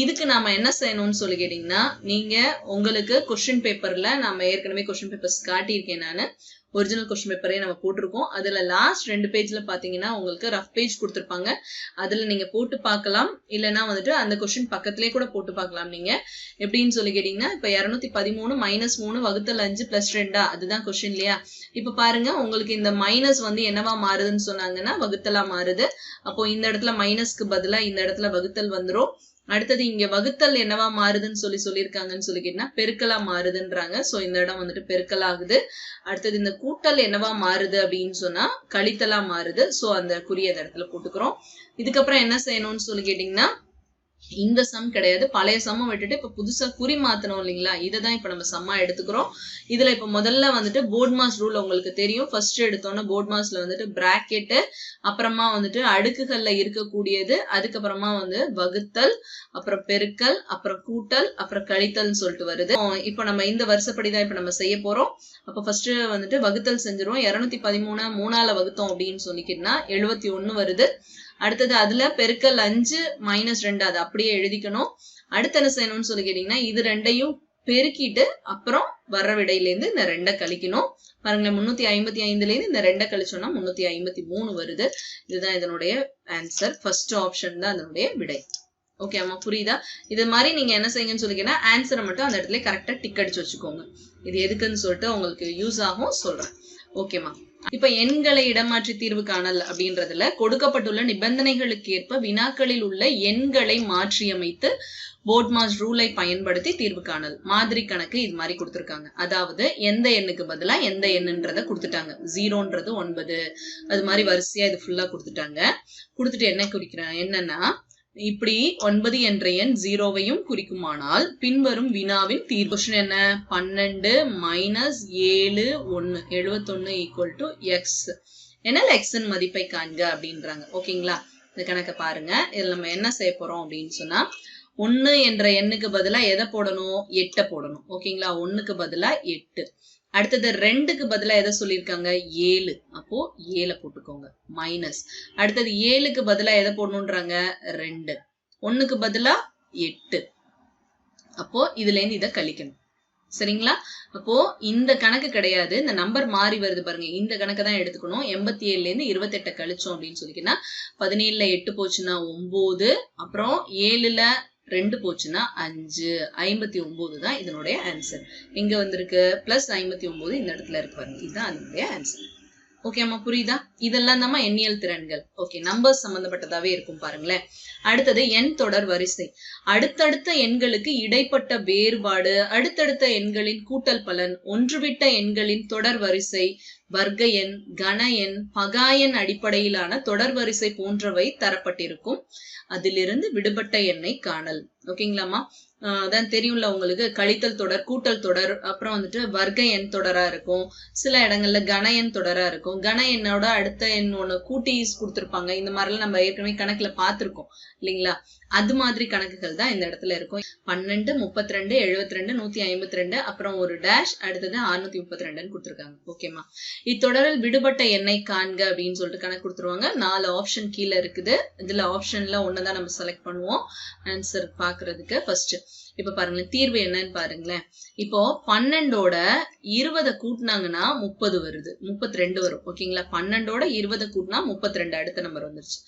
இதுக்கு நாம என்ன செய்யணும்னு சொல்லி கேட்டீங்கன்னா, நீங்க உங்களுக்கு கொஸ்டின் பேப்பர்ல நாம ஏற்கனவே கொஸ்டின் பேப்பர்ஸ் காட்டியிருக்கேன் நானு. ஒரிஜினல் கொஸ்டின் பேப்பரே நம்ம போட்டிருக்கோம். அதுல லாஸ்ட் 2 பேஜ்ல பாத்தீங்கன்னா உங்களுக்கு ரஃப் பேஜ் கொடுத்திருப்பாங்க. அதுல நீங்க போட்டு பார்க்கலாம், இல்லைன்னா வந்துட்டு அந்த கொஸ்டின் பக்கத்திலே கூட போட்டு பார்க்கலாம். நீங்க எப்படின்னு சொல்லி கேட்டீங்கன்னா, இப்ப 213 - 3 வகுத்தல் 5 + 2 அதுதான் கொஸ்டின் இல்லையா? இப்ப பாருங்க, உங்களுக்கு இந்த மைனஸ் வந்து என்னவா மாறுதுன்னு சொன்னாங்கன்னா வகுத்தலா மாறுது. அப்போ இந்த இடத்துல மைனஸ்க்கு பதிலா இந்த இடத்துல வகுத்தல் வந்துரும். அடுத்தது இங்க வகுத்தல் என்னவா மாறுதுன்னு சொல்லியிருக்காங்கன்னு சொல்லி கேட்டீங்கன்னா பெருக்கலா மாறுதுன்றாங்க. சோ இந்த இடம் வந்துட்டு பெருக்கல் ஆகுது. அடுத்தது இந்த கூட்டல் என்னவா மாறுது அப்படின்னு சொன்னா கழித்தலா மாறுது. சோ அந்த குறிய இடத்துல போட்டுக்கிறோம். இதுக்கப்புறம் என்ன செய்யணும்னு சொல்லி கேட்டீங்கன்னா, இந்த சம் கிடையாது, பழைய சம்ம விட்டுட்டு இப்ப புதுசா குறி மாத்தணும் இல்லைங்களா, இததான் இப்ப நம்ம சம்மா எடுத்துக்கிறோம். இதுல இப்ப முதல்ல வந்துட்டு போர்ட்மாஸ் ரூல் உங்களுக்கு தெரியும். ஃபர்ஸ்ட் எடுத்தோன்னா போர்ட்மாஸ்ல வந்துட்டு பிராக்கெட், அப்புறமா வந்துட்டு அடுக்குகள்ல இருக்கக்கூடியது, அதுக்கப்புறமா வந்து வகுத்தல், அப்புறம் பெருக்கல், அப்புறம் கூட்டல், அப்புறம் கழித்தல் சொல்லிட்டு வருது. இப்ப நம்ம இந்த வருஷப்படிதான் இப்ப நம்ம செய்ய போறோம். அப்ப ஃபர்ஸ்ட் வந்துட்டு வகுத்தல் செஞ்சிருவோம். 213 3ஆல வகுத்தோம் அப்படின்னு சொல்லிக்கிட்டா 71 வருது. அடுத்தது அதுல பெருக்கல் 5 - 2 அது அப்படியே எழுதிக்கணும். அடுத்து என்ன செய்யணும்னு சொல்லி கேட்டீங்கன்னா, இது ரெண்டையும் பெருக்கிட்டு அப்புறம் வர்ற விடையில இருந்து இந்த 2 கழிக்கணும். பாருங்களேன், 355ல இருந்து இந்த 2 கழிச்சோம்னா 353 வருது. இதுதான் இதனுடைய ஆன்சர். ஃபர்ஸ்ட் ஆப்ஷன் தான் அதனுடைய விடை. ஓகே அம்மா, புரியுதா? இது மாதிரி நீங்க என்ன செய்யுங்கன்னு சொல்லிங்கன்னா, ஆன்சரை மட்டும் அந்த இடத்துல கரெக்டா டிக் அடிச்சு வச்சுக்கோங்க. இது எதுக்குன்னு சொல்லிட்டு உங்களுக்கு யூஸ் ஆகும் சொல்றேன். ஓகேம்மா. இப்ப எண்களை இடமாற்றி தீர்வு காணல் அப்படின்றதுல கொடுக்கப்பட்டுள்ள நிபந்தனைகளுக்கு ஏற்ப வினாக்களில் உள்ள எண்களை மாற்றியமைத்து போட்மாஸ் ரூலை பயன்படுத்தி தீர்வு காணல். மாதிரி கணக்கு இது மாதிரி கொடுத்திருக்காங்க. அதாவது எந்த எண்ணுக்கு பதிலா எந்த எண்ணுன்றத கொடுத்துட்டாங்க. 0ன்றது 9, அது மாதிரி வரிசையா இது ஃபுல்லா கொடுத்துட்டாங்க. கொடுத்துட்டு என்ன குறிக்கிறாங்க என்னன்னா, இப்படி 9 என்ற எண் 0வையும் குறிக்குமானால் பின்வரும் வினாவின் தீர்வு என்ன? 12 - 7 1 71 = x. என்னால் x இன் மதிப்பை காண்க அப்படின்றாங்க. ஓகேங்களா? இந்த கணக்கை பாருங்க. இதுல நம்ம என்ன செய்ய போறோம் அப்படின்னு சொன்னா, 1 என்ற எண்ணுக்கு பதிலா எதை போடணும்? 8 போடணும். ஓகேங்களா? 1க்கு பதிலா 8. அடுத்தது 2க்கு பதிலா எதை சொல்லியிருக்காங்க? 7. அப்போ 7 போட்டுக்கோங்க. மைனஸ். அடுத்தது 7க்கு பதிலா எதை போடணும்ன்றாங்க? 2. 1க்கு பதிலா 8. அப்போ இதுல இருந்து இதை கழிக்கணும். சரிங்களா? அப்போ இந்த கணக்கு கிடையாது. இந்த நம்பர் மாறி வருது பாருங்க. இந்த கணக்கு தான் எடுத்துக்கணும். 87ல இருந்து 28 கழிச்சோம் அப்படின்னு சொல்லிக்கினா 17ல 8 போச்சுன்னா 9, அப்புறம் 7ல 2 போச்சுன்னா 5, 59 தான் இதனுடைய ஆன்சர். எங்க வந்திருக்கு? +59 இந்த இடத்துல இருக்கு பாருங்க. இதுதான் அதனுடைய ஆன்சர். ஓகே அம்மா, புரியுதா? இதெல்லாம் தான் எண்ணியல் திறன்கள். ஓகே, நம்பர்ஸ் சம்பந்தப்பட்டதாவே இருக்கும் பாருங்களேன். அடுத்தது எண் தொடர் வரிசை. அடுத்தடுத்த எண்களுக்கு இடைப்பட்ட வேறுபாடு, அடுத்தடுத்த எண்களின் கூட்டல் பலன், ஒன்றுவிட்ட எண்களின் தொடர் வரிசை, வர்க்க எண், கன எண், பகா எண் அடிப்படையிலான தொடர் வரிசை போன்றவை தரப்பட்டிருக்கும். அதிலிருந்து விடுபட்ட எண்ணை காணல். ஓகேங்களாமா? அதான் தெரியும்ல உங்களுக்கு. கழித்தல் தொடர், கூட்டல் தொடர், அப்புறம் வந்துட்டு வர்க்க எண் தொடரா இருக்கும். சில இடங்கள்ல கன எண் தொடரா இருக்கும். கன எண்ணோட அடுத்த எண் ஒண்ணு கூட்டி கொடுத்திருப்பாங்க. இந்த மாதிரிலாம் நம்ம ஏற்கனவே கணக்குல பார்த்திருக்கோம் இல்லைங்களா? அது மாதிரி கணக்குகள் தான் இந்த இடத்துல இருக்கும். 12, 32, 72, 152, அப்புறம் ஒரு டேஷ், அடுத்தது 632 கொடுத்திருக்காங்க. ஓகேமா? இத்தொடரில் விடுபட்ட எண்ணை காண்க அப்படின்னு சொல்லிட்டு கணக்கு கொடுத்துருவாங்க. 4 ஆப்ஷன் கீழே இருக்குது. இதுல ஆப்ஷன்ல ஒண்ணுதான் நம்ம செலக்ட் பண்ணுவோம் ஆன்சர் பாக்குறதுக்கு. ஃபர்ஸ்ட் இப்ப பாருங்களேன், தீர்வு என்னன்னு பாருங்களேன். இப்போ 12ஓட 20 கூட்டினாங்கன்னா 30 வருது, 32 வரும். ஓகேங்களா? 12ஓட 20 கூட்டினா 32, அடுத்த நம்பர் வந்துருச்சு.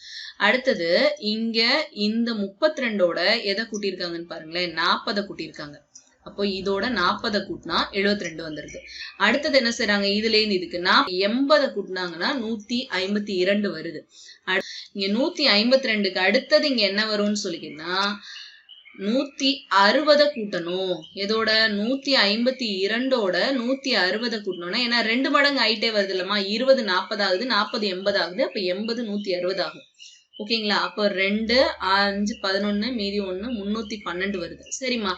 அடுத்தது இங்க இந்த 32ஓட எதை கூட்டியிருக்காங்கன்னு பாருங்களேன், 40 கூட்டியிருக்காங்க. அப்போ இதோட 40 கூட்டினா 72 வந்துருது. அடுத்தது என்ன செய்யறாங்க? இதுல இருந்து இதுக்கு 80 கூட்டினாங்கன்னா 152 வருது. இங்க 152க்கு அடுத்தது இங்க என்ன வரும்னு சொல்லிக்கின்னா 160 கூட்டணும். இதோட 152ஓட 160 கூட்டணும்னா, ஏன்னா 2 மடங்கு ஆயிட்டே வருது இல்லம்மா. 20 40 ஆகுது, 40 80 ஆகுது. அப்ப 80 160 ஆகும். ஓகேங்களா? அப்ப 2 5 11 மீதி 1 312 வருது. சரிம்மா,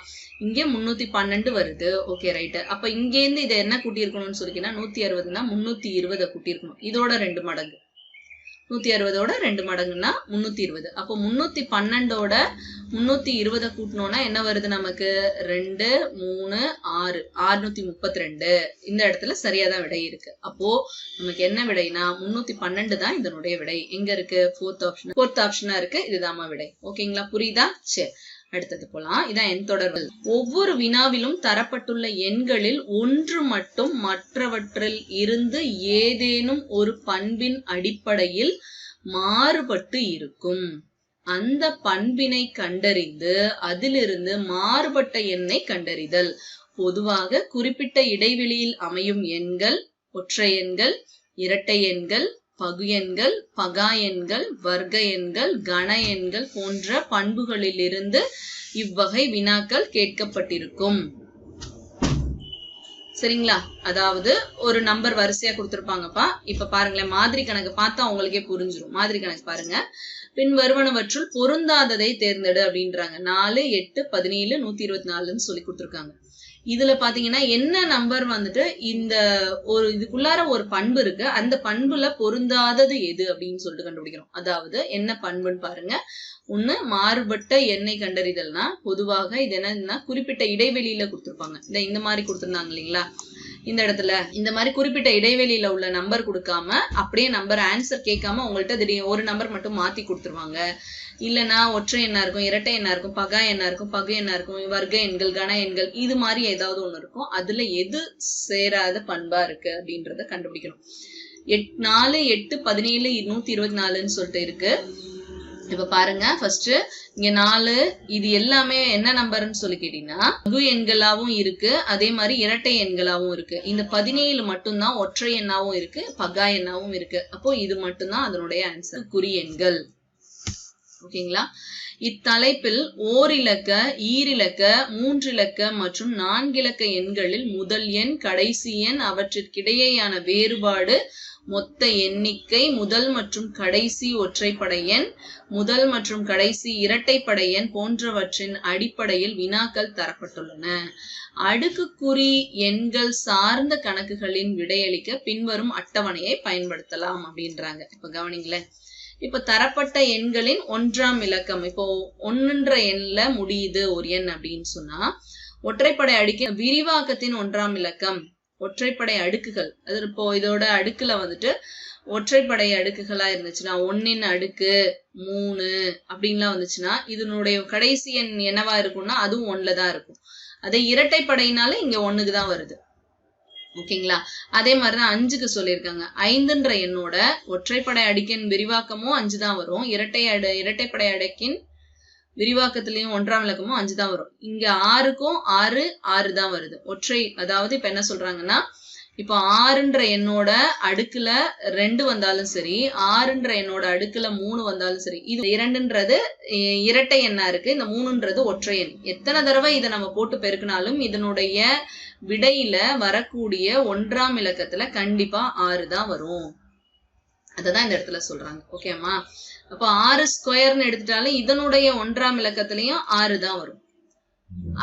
இங்க 312 வருது. Okay right. அப்ப இங்க இருந்து இதை என்ன கூட்டியிருக்கணும்னு சொல்லிக்கினா 160னா 320 கூட்டியிருக்கணும். இதோட 2 மடங்கு. 160ஓட 2 மடங்குன்னா 320. அப்போ 312ஓட 320 கூட்டணும்னா என்ன வருது நமக்கு? 2 3 6 632. இந்த இடத்துல சரியாதான் விடை இருக்கு. அப்போ நமக்கு என்ன விடைனா 312 தான் இதனுடைய விடை. எங்க இருக்கு? ஃபோர்த் ஆப்ஷனா இருக்கு. இதுதாம்மா விடை. ஓகேங்களா? புரியுதா? சரி, அடுத்தது போலாம். இதான் எண் தொடர்கள். ஒவ்வொரு வினாவிலும் தரப்பட்டுள்ள எண்களில் ஒன்று மட்டும் மற்றவற்றில் இருந்து ஏதேனும் ஒரு பண்பின் அடிப்படையில் மாறுபட்டு இருக்கும். அந்த பண்பினை கண்டறிந்து அதிலிருந்து மாறுபட்ட எண்ணை கண்டறிதல். பொதுவாக குறிப்பிட்ட இடைவெளியில் அமையும் எண்கள் ஒற்றை எண்கள், இரட்டை எண்கள், பகு எண்கள், பகா எண்கள், வர்க்க எண்கள், கன எண்கள் போன்ற பண்புகளிலிருந்து இவ்வகை வினாக்கள் கேட்கப்பட்டிருக்கும். சரிங்களா? அதாவது ஒரு நம்பர் வரிசையா கொடுத்திருப்பாங்கப்பா. இப்ப பாருங்களேன், மாதிரி கணக்கு பார்த்தா உங்களுக்கே புரிஞ்சிடும். மாதிரி கணக்கு பாருங்க. பின் வருவனவற்றுள் பொருந்தாததை தேர்ந்தெடு அப்படின்றாங்க. 4 8 17 124ன்னு சொல்லி கொடுத்திருக்காங்க. இதுல பாத்தீங்கன்னா என்ன நம்பர் வந்துட்டு இந்த ஒரு இதுக்குள்ளார ஒரு பண்பு இருக்கு, அந்த பண்புல பொருந்தாதது எது அப்படின்னு சொல்லிட்டு கண்டுபிடிக்கணும். அதாவது என்ன பண்புன்னு பாருங்க. ஒண்ணு மாறுபட்ட எண்ணை கண்டறிதல்னா, பொதுவாக இது என்னன்னா குறிப்பிட்ட இடைவெளியில கொடுத்திருப்பாங்க. இந்த மாதிரி கொடுத்திருந்தாங்க இல்லைங்களா? இந்த இடத்துல இந்த மாதிரி குறிப்பிட்ட இடைவெளியில உள்ள நம்பர் கொடுக்காம அப்படியே நம்பர் ஆன்சர் கேட்காம உங்கள்கிட்ட திடீர்னு ஒரு நம்பர் மட்டும் மாத்தி கொடுத்துருவாங்க. இல்லைன்னா ஒற்றை எண்ணா இருக்கும், இரட்டை எண்ணா இருக்கும், பகா எண்ணா இருக்கும், பகு எண்ணா இருக்கும், வர்க்க எண்கள், கன எண்கள், இது மாதிரி ஏதாவது ஒண்ணு இருக்கும். அதுல எது சேராத பண்பா இருக்கு அப்படின்றத கண்டுபிடிக்கணும். 4 8 17 124ன்னு சொல்லிட்டு இருக்கு. இப்ப பாருங்க ஃபர்ஸ்ட் இங்க 4 இது எல்லாமே என்ன நம்பர்னு சொல்லி கேட்டீங்கன்னா பகு எண்களாவும் இருக்கு, அதே மாதிரி இரட்டை எண்களாவும் இருக்கு. இந்த 17 மட்டும்தான் ஒற்றை எண்ணாவும் இருக்கு, பகா எண்ணாவும் இருக்கு. அப்போ இது மட்டும்தான் அதனுடைய ஆன்சர், குறி எண்கள். ஓகேங்களா? இத்தலைப்பில் ஓரிலக்க, ஈரிலக்க, மூன்றிலக்க மற்றும் 4 இலக்க எண்களில் முதல் எண், கடைசி எண், அவற்றிற்கிடையேயான வேறுபாடு, மொத்த எண்ணிக்கை, முதல் மற்றும் கடைசி ஒற்றைப்படை எண், முதல் மற்றும் கடைசி இரட்டைப்படை எண் போன்றவற்றின் அடிப்படையில் வினாக்கள் தரப்பட்டுள்ளன. அடுக்குக்குறி எண்கள் சார்ந்த கணக்குகளின் விடையளிக்க பின்வரும் அட்டவணையை பயன்படுத்தலாம் அப்படின்றாங்க. இப்ப கவனிங்களேன். இப்ப தரப்பட்ட எண்களின் 1ஆம் இலக்கம், இப்போ 1ன்ற எண்ல முடியுது ஒரு எண் அப்படின்னு சொன்னா, ஒற்றைப்படை அடுக்கு விரிவாக்கத்தின் 1ஆம் இலக்கம், ஒற்றைப்படை அடுக்குகள், அது இப்போ இதோட அடுக்குல வந்துட்டு ஒற்றைப்படை அடுக்குகளா இருந்துச்சுன்னா 1ன் அடுக்கு 3 அப்படின்லாம் வந்துச்சுன்னா இதனுடைய கடைசி எண் என்னவா இருக்கும்னா அதுவும் 1ல தான் இருக்கும். அதே இரட்டைப்படையினால இங்க 1க்கு தான் வருது. ஓகேங்களா? அதே மாதிரிதான் 5க்கு சொல்லியிருக்காங்க. 5ன்ற எண்ணோட ஒற்றைப்படை அடுக்கின் விரிவாக்கமும் 5 தான் வரும், இரட்டைப்படை அடுக்கின் விரிவாக்கத்திலையும் 1ஆம் இலக்கமும் 5 தான் வரும். இங்க 6க்கும் 6 தான் வருது. ஒற்றை, அதாவது இப்ப என்ன சொல்றாங்கன்னா, இப்போ 6ன்ற எண்ணோட அடுக்குல 2 வந்தாலும் சரி, 6ன்ற எண்ணோட அடுக்குல 3 வந்தாலும் சரி, இது 2ன்றது இரட்டை எண்ணா இருக்கு, இந்த 3ன்றது ஒற்றை எண். எத்தனை தடவை இதை நம்ம போட்டு பெருக்கினாலும் இதனுடைய விடையில வரக்கூடிய 1ஆம் இலக்கத்துல கண்டிப்பா 6 தான் வரும். அததான் இந்த இடத்துல சொல்றாங்க. ஓகேமா? அப்ப 6 ஸ்கொயர்னு எடுத்துட்டாலும் இதனுடைய 1ஆம் இலக்கத்திலையும் 6 தான் வரும்.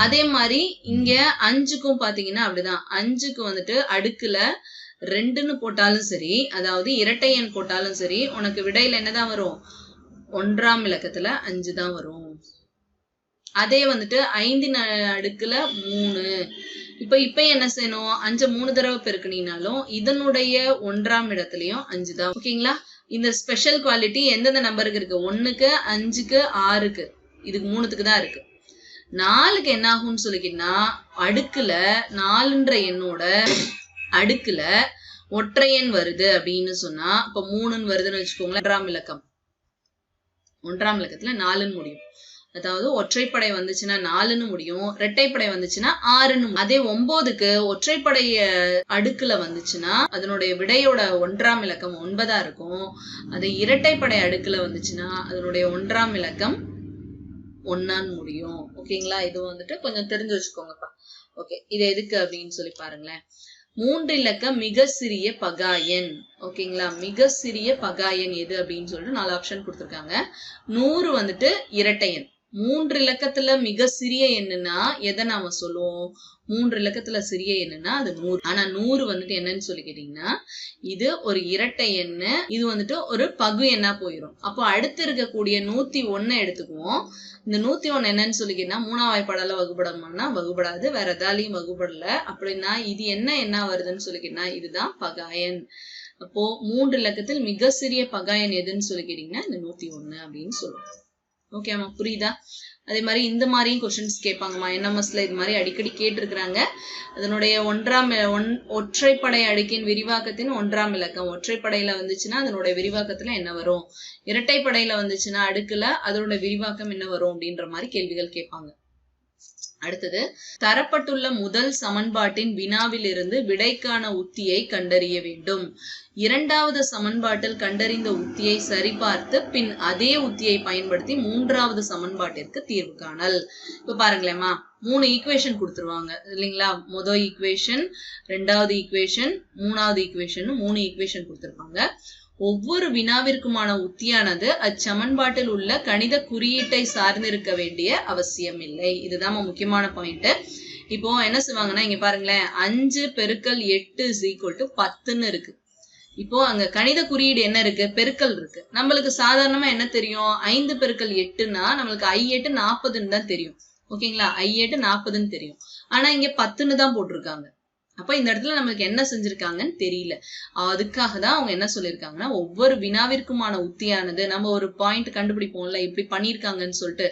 அதே மாதிரி இங்க 5க்கும் பாத்தீங்கன்னா அப்படிதான். 5க்கு வந்துட்டு அடுக்குல 2ன்னு போட்டாலும் சரி, அதாவது இரட்டை எண் போட்டாலும் சரி, உனக்கு விடையில என்னதான் வரும்? 1ஆம் இலக்கத்துல 5 தான் வரும். அதே வந்துட்டு 5ன் அடுக்குல 3. இப்ப என்ன செய்யணும்? 5 3 தடவை பெருக்கினாலும் இதனுடைய 1ஆம் இடத்துலயும் 5 தான். ஓகேங்களா? இந்த ஸ்பெஷல் குவாலிட்டி எந்தெந்த நம்பருக்கு இருக்கு? 1க்கு, 5க்கு, 6க்கு, இதுக்கு 3க்கு தான் இருக்கு. 4க்கு என்ன ஆகும்னு சொல்லிக்கிட்டா, அடுக்குல 4ன்ற எண்ணோட அடுக்குல ஒற்றை எண் வருது அப்படின்னு சொன்னா, இப்ப 3ன்னு வருதுன்னு வச்சுக்கோங்களேன். 1ஆம் இலக்கம், 1ஆம் இலக்கத்துல 4ன்னு முடியும். அதாவது ஒற்றைப்படை வந்துச்சுன்னா 4ன்னு முடியும், இரட்டைப்படை வந்துச்சுன்னா 6ன்னு. அதே 9க்கு ஒற்றைப்படை அடுக்குல வந்துச்சுன்னா அதனுடைய விடையோட 1ஆம் இலக்கம் 9ஆ இருக்கும். அதே இரட்டைப்படை அடுக்குல வந்துச்சுன்னா அதனுடைய 1ஆம் இலக்கம் 1ஆன்னு முடியும். ஓகேங்களா? இது வந்துட்டு கொஞ்சம் தெரிஞ்சு வச்சுக்கோங்கப்பா. ஓகே, இது எதுக்கு அப்படின்னு சொல்லி பாருங்களேன். 3 இலக்க மிக சிறிய பகா எண். ஓகேங்களா? மிக சிறிய பகா எண் எது அப்படின்னு சொல்லிட்டு 4 ஆப்ஷன் கொடுத்துருக்காங்க. 100 வந்துட்டு இரட்டை எண். 3 இலக்கத்துல மிக சிறிய எண்ணுன்னா எதை நாம சொல்லுவோம்? 3 இலக்கத்துல சிறிய எண்ணுன்னா அது 100. ஆனா 100 வந்துட்டு என்னன்னு சொல்லி கேட்டீங்கன்னா இது ஒரு இரட்டை எண்ணு, இது வந்துட்டு ஒரு பகு எண்ணா போயிடும். அப்போ அடுத்து இருக்கக்கூடிய 101 எடுத்துக்குவோம். இந்த 101 என்னன்னு சொல்லிக்கிட்டா 3ஆம் வாய்ப்பாடால வகுப்படணும்னா வகுப்படாது, வேற எதாலையும் வகுப்படல. அப்படின்னா இது என்ன வருதுன்னு சொல்லிக்கிட்டா இதுதான் பகாயன். அப்போ 3 இலக்கத்தில் மிக சிறிய பகாயன் எதுன்னு சொல்லிக்கிட்டீங்கன்னா இந்த 101 அப்படின்னு சொல்லுவோம். ஓகேமா? புரியுதா? அதே மாதிரி இந்த மாதிரியும் கொஸ்டின்ஸ் கேட்பாங்கம்மா. NMSல இது மாதிரி அடிக்கடி கேட்டிருக்கிறாங்க. அதனுடைய ஒற்றைப்படை அடுக்கின் விரிவாக்கத்தின் 1ஆம் இலக்கம், ஒற்றைப்படையில வந்துச்சுன்னா அதனுடைய விரிவாக்கத்துல என்ன வரும், இரட்டைப்படையில வந்துச்சுன்னா அடுக்குல அதோட விரிவாக்கம் என்ன வரும் அப்படின்ற மாதிரி கேள்விகள் கேட்பாங்க. அடுத்தது, தரப்பட்டுள்ள முதல் சமன்பாட்டின் வினாவில் இருந்து விடைக்கான உத்தியை கண்டறிய வேண்டும். 2வது சமன்பாட்டில் கண்டறிந்த உத்தியை சரிபார்த்து பின் அதே உத்தியை பயன்படுத்தி 3வது சமன்பாட்டிற்கு தீர்வு காணல். இப்ப பாருங்களேம்மா, 3 ஈக்குவேஷன் கொடுத்துருவாங்க இல்லைங்களா? முதல் ஈக்குவேஷன், 2வது ஈக்குவேஷன், 3வது ஈக்குவேஷன், 3 ஈக்குவேஷன் கொடுத்திருப்பாங்க. ஒவ்வொரு வினாவிற்குமான உத்தியானது அச்சமன்பாட்டில் உள்ள கணித குறியீட்டை சார்ந்திருக்க வேண்டிய அவசியம் இல்லை. இதுதான் முக்கியமான பாயிண்ட். இப்போ என்ன செய்வாங்கன்னா, இங்க பாருங்களேன், 5 பெருக்கல் 8 = 10ன்னு இருக்கு. இப்போ அங்க கணித குறியீடு என்ன இருக்கு? பெருக்கல் இருக்கு. நம்மளுக்கு சாதாரணமா என்ன தெரியும்? 5 பெருக்கல் 8னா நம்மளுக்கு I8 40ன்னு தான் தெரியும். ஓகேங்களா? I8 40ன்னு தெரியும். ஆனா இங்க 10ன்னு தான் போட்டிருக்காங்க. அப்ப இந்த இடத்துல நம்மளுக்கு என்ன செஞ்சிருக்காங்கன்னு தெரியல. அதுக்காக தான் அவங்க என்ன சொல்லியிருக்காங்கன்னா, ஒவ்வொரு வினாவிற்குமான உத்தியானது, நம்ம ஒரு பாயிண்ட் கண்டுபிடிப்போம்ல இப்படி பண்ணிருக்காங்கன்னு சொல்லிட்டு,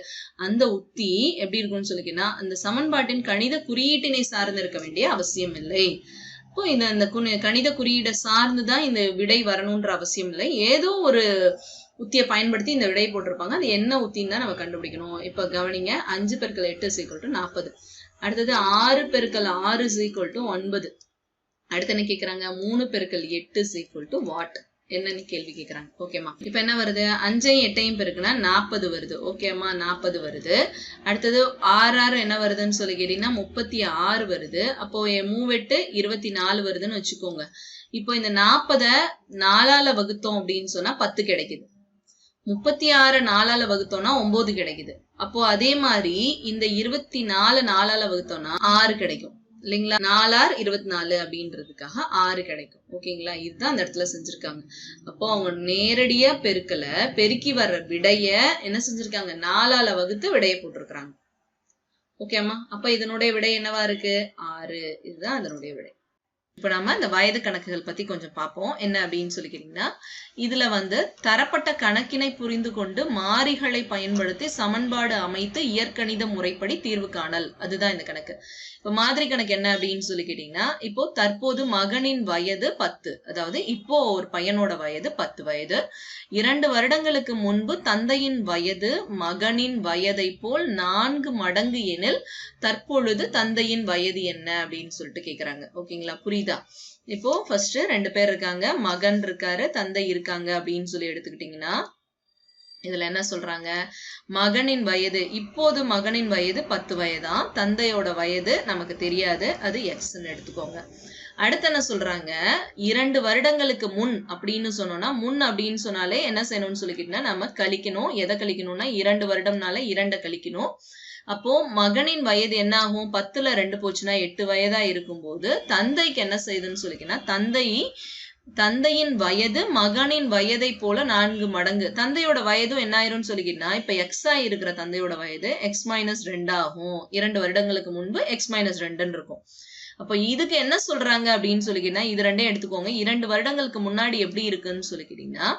அந்த உத்தி எப்படி இருக்கும்னு சொல்லிக்கினா அந்த சமன்பாட்டின் கணித குறியீட்டினை சார்ந்து இருக்க வேண்டிய அவசியம் இல்லை. இப்போ இந்த கணித குறியீடை சார்ந்துதான் இந்த விடை வரணும்ன்ற அவசியம் இல்லை. ஏதோ ஒரு உத்தியை பயன்படுத்தி இந்த விடையை போட்டிருப்பாங்க. அது என்ன உத்தின்னு தான் நம்ம கண்டுபிடிக்கணும். இப்ப கவனிங்க, 5 × 8 = 40. அடுத்தது 6 × 6 = 9. அடுத்து என்ன கேக்குறாங்க, 3 × 8 = வாட் என்னன்னு கேள்வி கேக்குறாங்க. ஓகேமா, இப்ப என்ன வருது, 5ஐயும் 8ஐயும் பெருக்குனா 40 வருது. ஓகேமா, 40 வருது. அடுத்தது 6 என்ன வருதுன்னு சொல்லி கேட்டீங்கன்னா 36 வருது. அப்போ 3 8 24 வருதுன்னு வச்சுக்கோங்க. இப்போ இந்த 40 4ஆல வகுத்தோம் அப்படின்னு சொன்னா 10 கிடைக்குது. 36 4ஆல வகுத்தோம்னா 9 கிடைக்குது. அப்போ அதே மாதிரி இந்த 24 4ஆல வகுத்தோம்னா 6 கிடைக்கும் இல்லைங்களா. 4 24 அப்படின்றதுக்காக 6 கிடைக்கும். ஓகேங்களா, இதுதான் அந்த இடத்துல செஞ்சிருக்காங்க. அப்போ அவங்க நேரடியா பெருக்கல, பெருக்கி வர்ற விடைய என்ன செஞ்சிருக்காங்க, 4ஆல வகுத்து விடைய போட்டிருக்காங்க. ஓகேமா, அப்ப இதனுடைய விடை என்னவா இருக்கு, 6. இதுதான் அதனுடைய விடை. இப்ப நம்ம இந்த வயது கணக்குகள் பத்தி கொஞ்சம் பார்ப்போம். என்ன அப்படின்னு சொல்லிக்கிட்டீங்கன்னா, இதுல தரப்பட்ட கணக்கினை புரிந்து கொண்டு மாறிகளை பயன்படுத்தி சமன்பாடு அமைத்து இயற்கணித முறைப்படி தீர்வு காணல். அதுதான் இந்த கணக்கு. இப்ப மாதிரி கணக்கு என்ன அப்படின்னு சொல்லி கேட்டீங்கன்னா, இப்போ தற்போது மகனின் வயது 10. அதாவது இப்போ ஒரு பையனோட வயது 10 வயது. 2 வருடங்களுக்கு முன்பு தந்தையின் வயது மகனின் வயதை போல் 4 மடங்கு எனில் தற்பொழுது தந்தையின் வயது என்ன அப்படின்னு சொல்லிட்டு கேக்குறாங்க. ஓகேங்களா, புரியுதா? இப்போ ஃபர்ஸ்ட் 2 பேர் இருக்காங்க, மகன் இருக்காரு, தந்தை இருக்காங்க அப்படின்னு சொல்லி எடுத்துக்கிட்டீங்கன்னா, இதுல என்ன சொல்றாங்க, மகனின் வயது, இப்போது மகனின் வயது 10 வயதான், தந்தையோட வயது நமக்கு தெரியாது, அது எக்ஸ்ன்னு எடுத்துக்கோங்க. அடுத்து என்ன சொல்றாங்க, 2 வருடங்களுக்கு முன் அப்படின்னு சொன்னோம்னா, முன் அப்படின்னு சொன்னாலே என்ன செய்யணும்னு சொல்லிக்கிட்டீங்கன்னா, நம்ம கழிக்கணும். எதை கழிக்கணும்னா 2 வருடம்னால 2 கழிக்கணும். அப்போ மகனின் வயது என்ன ஆகும், 10ல 2 போச்சுன்னா 8 வயதா இருக்கும்போது தந்தைக்கு என்ன செய்யுதுன்னு சொல்லிக்கினா, தந்தையின் வயது மகனின் வயதை போல 4 மடங்கு. தந்தையோட வயதும் என்ன ஆயிரும்னு சொல்லிக்கிட்டா, இப்ப எக்ஸா இருக்கிற தந்தையோட வயது x - 2 ஆகும். 2 வருடங்களுக்கு முன்பு x - 2 இருக்கும். அப்ப இதுக்கு என்ன சொல்றாங்க அப்படின்னு சொல்லிக்கிட்டா, இது ரெண்டையும் எடுத்துக்கோங்க. 2 வருடங்களுக்கு முன்னாடி எப்படி இருக்குன்னு சொல்லிக்கிட்டீங்கன்னா,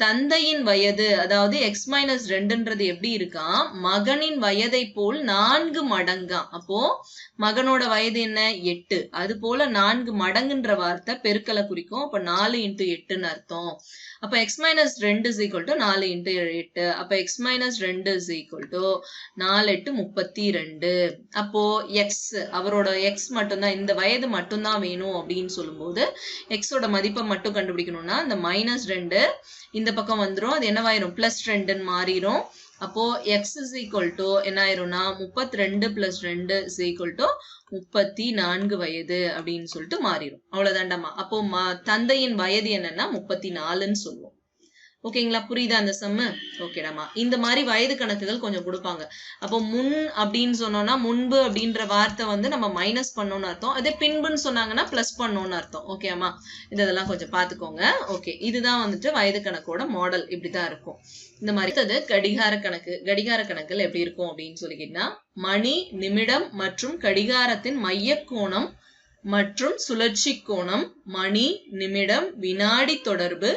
தந்தையின் வயது அதாவது x - 2ன்றது எப்படி இருக்கான், மகனின் வயதை போல் 4 மடங்கா. அப்போ மகனோட வயது என்ன, 8. அது போல 4 மடங்குன்ற வார்த்தை பெருக்கலை குறிக்கும். அப்ப 4 × 8ன்னு அர்த்தம். அப்ப x - 2 = 4 × 8. அப்ப x - 2 = 4 8 32. அப்போ x, அவரோட x மட்டும்தான், இந்த வயது மட்டும்தான் வேணும் அப்படின்னு சொல்லும்போது x ஓட மதிப்பை மட்டும் கண்டுபிடிக்கணும்னா இந்த -2 இந்த பக்கம் வந்துரும். அது என்னவாயிரும், +2ன்னு மாறிடும். அப்போ x என்ன ஆயிரும்னா 32 + 2 = 34 வயது அப்படின்னு சொல்லிட்டு மாறிடும். அவ்வளவுதான்டாமா. அப்போ தந்தையின் வயது என்னன்னா 34ன்னு சொல்லுவோம். ஓகேங்களா, புரியுதா அந்த சம்மு? ஓகேடாமா. இந்த மாதிரி வயது கணக்குகள் கொஞ்சம் கொடுப்பாங்க. அப்போ முன் அப்படின்னு சொன்னோம்னா, முன்பு அப்படின்ற வார்த்தை நம்ம மைனஸ் பண்ணணும்னு அர்த்தம். அதே பின்புன்னு சொன்னாங்கன்னா பிளஸ் பண்ணணும்னு அர்த்தம். ஓகேமா, இதெல்லாம் கொஞ்சம் பாத்துக்கோங்க. ஓகே, இதுதான் வயது கணக்கோட மாடல். இப்படிதான் இருக்கும். இந்த மாதிரி கடிகார கணக்கு. கடிகார கணக்குகள் எப்படி இருக்கும் அப்படின்னு சொல்லிக்கிட்டா, மணி, நிமிடம் மற்றும் கடிகாரத்தின் மைய கோணம் மற்றும் சுழற்சி கோணம், மணி, நிமிடம், வினாடி தொடர்பு,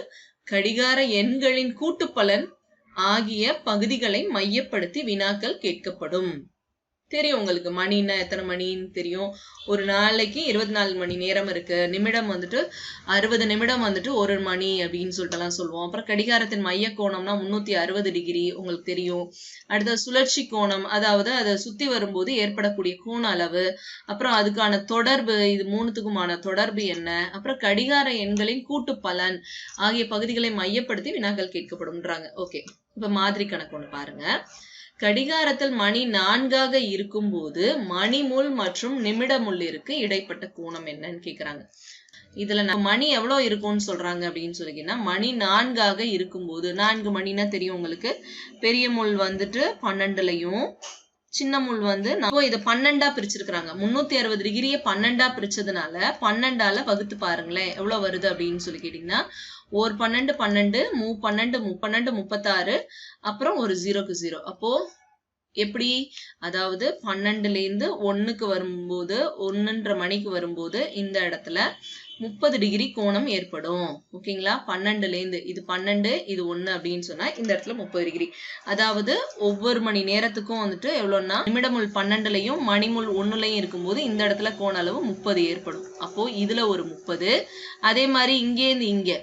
கடிகார எண்களின் கூட்டுப்பலன் ஆகிய பகுதிகளை மையப்படுத்தி வினாக்கள் கேட்கப்படும். தெரியும் உங்களுக்கு, மணின்னா எத்தனை மணின்னு தெரியும். ஒரு நாளைக்கு 24 மணி நேரம் இருக்கு. நிமிடம் 60 நிமிடம் 1 மணி அப்படின்னு சொல்லிட்டுலாம் சொல்லுவோம். அப்புறம் கடிகாரத்தின் மைய கோணம்னா 360 டிகிரி உங்களுக்கு தெரியும். அடுத்த சுழற்சி கோணம், அதாவது அதை சுத்தி வரும்போது ஏற்படக்கூடிய கோண அளவு, அப்புறம் அதுக்கான தொடர்பு, இது மூணுத்துக்குமான தொடர்பு என்ன, அப்புறம் கடிகார எண்களின் கூட்டு பலன் ஆகிய பகுதிகளை மையப்படுத்தி வினாக்கள் கேட்கப்படும்ன்றாங்க. ஓகே, இப்ப மாதிரி கணக்கு ஒண்ணு பாருங்க. கடிகாரத்தில் மணி 4ஆக இருக்கும்போது மணிமுள் மற்றும் நிமிட முள்ளிற்கு இடைப்பட்ட கோணம் என்னன்னு கேக்குறாங்க. இதுல மணி எவ்வளவு இருக்கும்னு சொல்றாங்க அப்படின்னு சொல்லிக்கின்னா, மணி 4ஆக இருக்கும்போது, 4 மணினா தெரியும் உங்களுக்கு, பெரிய முள் 12லயும் சின்ன முள் இதை 12ஆ பிரிச்சிருக்கிறாங்க. 360 டிகிரிய 12ஆ பிரிச்சதுனால 12ஆல வகுத்து பாருங்களேன் எவ்வளவு வருது அப்படின்னு சொல்லி கேட்டீங்கன்னா, ஒரு 12 12 12 12 36, அப்புறம் ஒரு 0க்கு 0. அப்போ எப்படி, அதாவது 12ல இருந்து 1க்கு வரும்போது, 1ன்ற மணிக்கு வரும்போது இந்த இடத்துல 30 டிகிரி கோணம் ஏற்படும். ஓகேங்களா, 12ல இருந்து இது 12 இது 1 அப்படின்னு சொன்னா இந்த இடத்துல 30 டிகிரி. அதாவது ஒவ்வொரு மணி நேரத்துக்கும் எவ்வளவுன்னா, நிமிடமுள் 12லயும் மணிமுள் 1லயும் இருக்கும்போது இந்த இடத்துல கோண அளவு 30 ஏற்படும். அப்போ இதுல ஒரு 30, அதே மாதிரி இங்கே இருந்து இங்க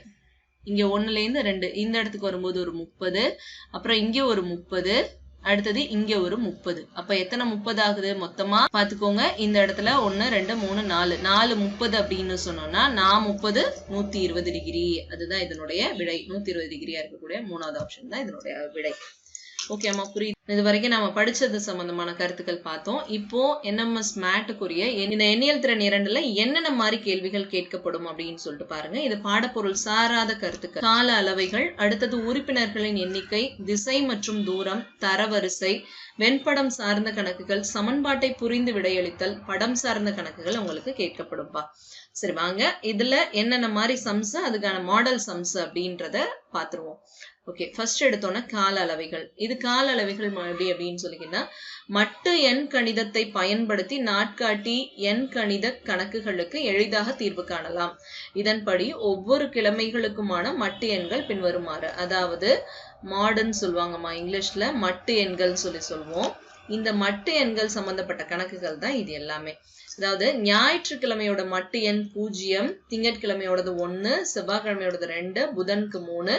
இங்க 1ல இருந்து 2 இந்த இடத்துக்கு வரும்போது ஒரு 30, அப்புறம் இங்க ஒரு 30, அடுத்தது இங்க ஒரு 30. அப்ப எத்தனை 30 ஆகுது மொத்தமா பாத்துக்கோங்க. இந்த இடத்துல 1 2 3 4 4 30 அப்படின்னு சொன்னோம்னா நான் 30 120 டிகிரி. அதுதான் இதனுடைய விடை. 120 டிகிரியா இருக்கக்கூடிய 3வது ஆப்ஷன் தான் இதனுடைய விடை. ஓகே அம்மா, புரியுது? இது வரைக்கும் நம்ம படிச்சது சம்பந்தமான கருத்துக்கள் பார்த்தோம். இப்போ NMS மேட்டுக்குரிய இந்த எண்ணியல் திறன் 2ல என்னென்ன மாதிரி கேள்விகள் கேட்கப்படும் அப்படின்னு சொல்லிட்டு பாருங்க. இது பாடப்பொருள் சாராத கருத்துக்கள், கால அளவைகள், அடுத்தது உறுப்பினர்களின் எண்ணிக்கை, திசை மற்றும் தூரம், தரவரிசை, வெண்படம் சார்ந்த கணக்குகள், சமன்பாட்டை புரிந்து விடையளித்தல், படம் சார்ந்த கணக்குகள் உங்களுக்கு கேட்கப்படும்பா. சரி வாங்க, இதுல என்னென்ன மாதிரி சம்ஸ், அதுக்கான மாடல் சம்ஸ் அப்படின்றத பாத்துருவோம். ஓகே, ஃபர்ஸ்ட் எடுத்தோன்னா கால அளவைகள். இது கால அளவைகள் எப்படி அப்படின்னு சொல்லிக்கிட்டா, மட்டு எண் கணிதத்தை பயன்படுத்தி நாட்காட்டி எண் கணித கணக்குகளுக்கு எளிதாக தீர்வு காணலாம். இதன்படி ஒவ்வொரு கிழமைகளுக்குமான மட்டு எண்கள் பின்வருமாறு, அதாவது மாடர்ன் சொல்லுவாங்கம்மா இங்கிலீஷ்ல, மட்டு எண்கள் சொல்லுவோம். இந்த மட்டு எண்கள் சம்பந்தப்பட்ட கணக்குகள் தான் இது எல்லாமே. அதாவது ஞாயிற்றுக்கிழமையோட மட்டு எண் 0, திங்கட்கிழமையோடது 1, செவ்வாய்க்கிழமையோடது 2, புதனுக்கு 3,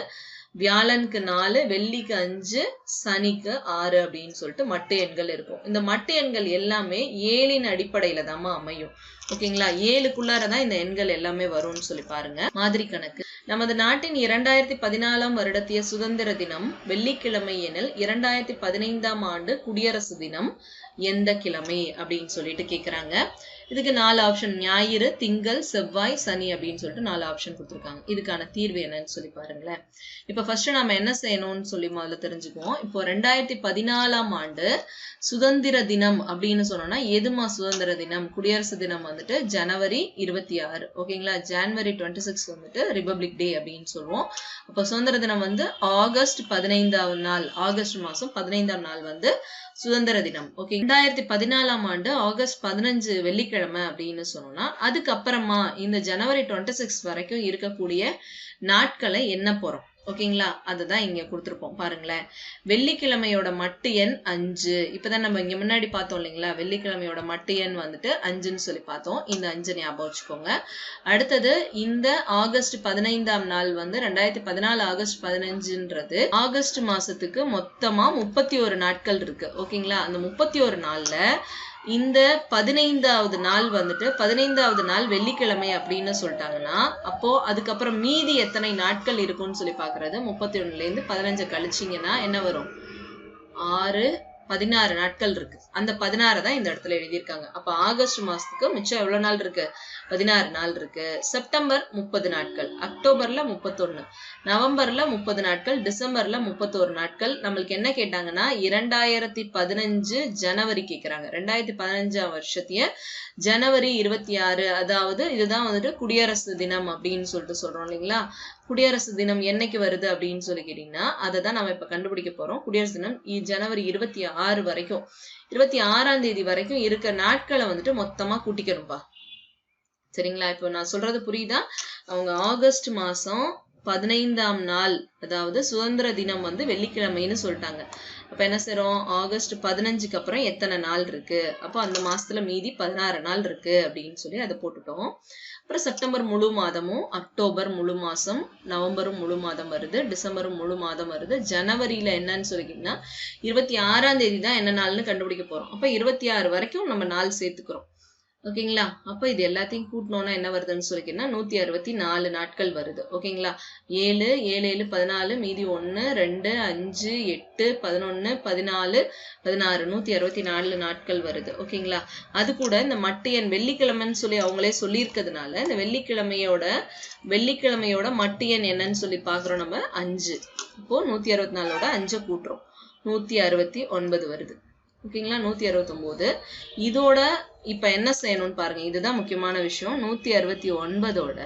வியாழனுக்கு 4, வெள்ளிக்கு 5, சனிக்கு 6 அப்படின்னு சொல்லிட்டு மட்டு எண்கள் இருக்கும். இந்த மட்டு எண்கள் எல்லாமே 7ன் அடிப்படையில தாமா அமையும். ஓகேங்களா? 7க்குள்ளாரதான் இந்த எண்கள் எல்லாமே வரும்னு சொல்லி பாருங்க. மாதிரி கணக்கு. நமது நாட்டின் 2014 வருடத்திய சுதந்திர தினம் வெள்ளிக்கிழமை எனில் 2015 ஆண்டு குடியரசு தினம் எந்த கிழமை அப்படின்னு சொல்லிட்டு கேக்குறாங்க. இதுக்கு 4 ஆப்ஷன், ஞாயிறு, திங்கள், செவ்வாய், சனி அப்படின்னு சொல்லிட்டு 4 ஆப்ஷன் கொடுத்துருக்காங்க. இதுக்கான தீர்வு என்னன்னு சொல்லி பாருங்களேன். இப்ப ஃபர்ஸ்ட் நாம என்ன செய்யணும்னு சொல்லி முதல்ல தெரிஞ்சுக்குவோம். இப்போ 2014 ஆண்டு சுதந்திர தினம் அப்படின்னு சொன்னோம்னா எதுமா சுதந்திர தினம்? குடியரசு தினம் வந்துட்டு ஜனவரி 26. ஓகேங்களா? ஜனவரி 26 வந்துட்டு ரிபப்ளிக் டே அப்படின்னு சொல்லுவோம். அப்போ சுதந்திர தினம் வந்து ஆகஸ்ட் 15ஆம் நாள், ஆகஸ்ட் மாசம் 15ஆம் நாள் வந்து சுதந்திர தினம். ஓகே, 2014 ஆண்டு ஆகஸ்ட் 15 வெள்ளிக்கிழமை அப்படின்னு சொன்னோம்னா அதுக்கப்புறமா இந்த ஜனவரி 26 வரைக்கும் இருக்கக்கூடிய நாட்களை எண்ண போறோம். ஓகேங்களா? அதுதான் இங்க கொடுத்துருப்போம் பாருங்களேன். வெள்ளிக்கிழமையோட மட்டு எண் 5. இப்பதான் நம்ம இங்க முன்னாடி பார்த்தோம் இல்லைங்களா? வெள்ளிக்கிழமையோட மட்டு எண் வந்துட்டு 5ன்னு சொல்லி பார்த்தோம். இந்த 5 ஞாபகம் வச்சுக்கோங்க. அடுத்தது இந்த ஆகஸ்ட் 15ஆம் நாள் வந்து 2014 ஆகஸ்ட் 15ன்றது ஆகஸ்ட் மாசத்துக்கு மொத்தமா 31 நாட்கள் இருக்கு. ஓகேங்களா? அந்த 31 நாள்ல இந்த 15வது நாள் வந்துட்டு 15வது நாள் வெள்ளிக்கிழமை அப்படின்னு சொல்லிட்டாங்கன்னா அப்போ அதுக்கப்புறம் மீதி எத்தனை நாட்கள் இருக்கும்னு சொல்லி பாக்குறது. 31ல இருந்து 15 கழிச்சிங்கன்னா என்ன வரும்? 6, 16 நாட்கள் இருக்கு. அந்த 16 தான் இந்த இடத்துல எழுதியிருக்காங்க. அப்ப ஆகஸ்ட் மாசத்துக்கு மிச்சம் எவ்வளவு நாள் இருக்கு? 16 நாள் இருக்கு. செப்டம்பர் 30 நாட்கள், அக்டோபர்ல 31, நவம்பர்ல 30 நாட்கள், டிசம்பர்ல 31 நாட்கள். நம்மளுக்கு என்ன கேட்டாங்கன்னா 2015 ஜனவரி கேக்குறாங்க. 2015 வருஷத்திய ஜனவரி 26, அதாவது இதுதான் வந்துட்டு குடியரசு தினம் அப்படின்னு சொல்லிட்டு சொல்றோம் இல்லைங்களா? குடியரசு தினம் என்னைக்கு வருது அப்படின்னு சொல்லி கேட்டீங்கன்னா அதை தான் நம்ம இப்ப கண்டுபிடிக்க போறோம். குடியரசு தினம் ஜனவரி 26 வரைக்கும், 26ஆம் தேதி வரைக்கும் இருக்க நாட்களை வந்துட்டு மொத்தமா கூட்டிக்கணும்பா. சரிங்களா? இப்போ நான் சொல்றது புரியுதா? அவங்க ஆகஸ்ட் மாசம் 15ஆம் நாள், அதாவது சுதந்திர தினம் வந்து வெள்ளிக்கிழமைன்னு சொல்லிட்டாங்க. அப்ப என்ன செய்றோம்? ஆகஸ்ட் 15க்கு அப்புறம் எத்தனை நாள் இருக்கு? அப்போ அந்த மாசத்துல மீதி 16 நாள் இருக்கு அப்படின்னு சொல்லி அதை போட்டுட்டோம். அப்புறம் செப்டம்பர் முழு மாதமும், அக்டோபர் முழு மாசம், நவம்பரும் முழு மாதம் வருது, டிசம்பரும் முழு மாதம் வருது. ஜனவரியில என்னன்னு சொல்லிக்கிட்டீங்கன்னா 26ஆம் தேதி தான் என்ன நாள்னு கண்டுபிடிக்க போறோம். அப்ப 26 வரைக்கும் நம்ம நாள் சேர்த்துக்கிறோம். ஓகேங்களா? அப்ப இது எல்லாத்தையும் கூட்டணும்னா என்ன வருதுன்னு சொல்லிக்கிட்டா 164 நாட்கள் வருது. ஓகேங்களா? 7 7 7 14, மீதி 1 2 5 8 11 14 16, 164 நாட்கள் வருது. ஓகேங்களா? அது கூட இந்த மட்டு எண் வெள்ளிக்கிழமைன்னு சொல்லி அவங்களே சொல்லியிருக்கிறதுனால இந்த வெள்ளிக்கிழமையோட மட்டு எண் என்னன்னு சொல்லி பாக்குறோம் நம்ம 5. இப்போ 164ஓட 5 கூட்டுறோம், 169 வருது. ஓகேங்களா? 169. இதோட இப்ப என்ன செய்யணும்னு பாருங்க. இதுதான் முக்கியமான விஷயம். 169ஓட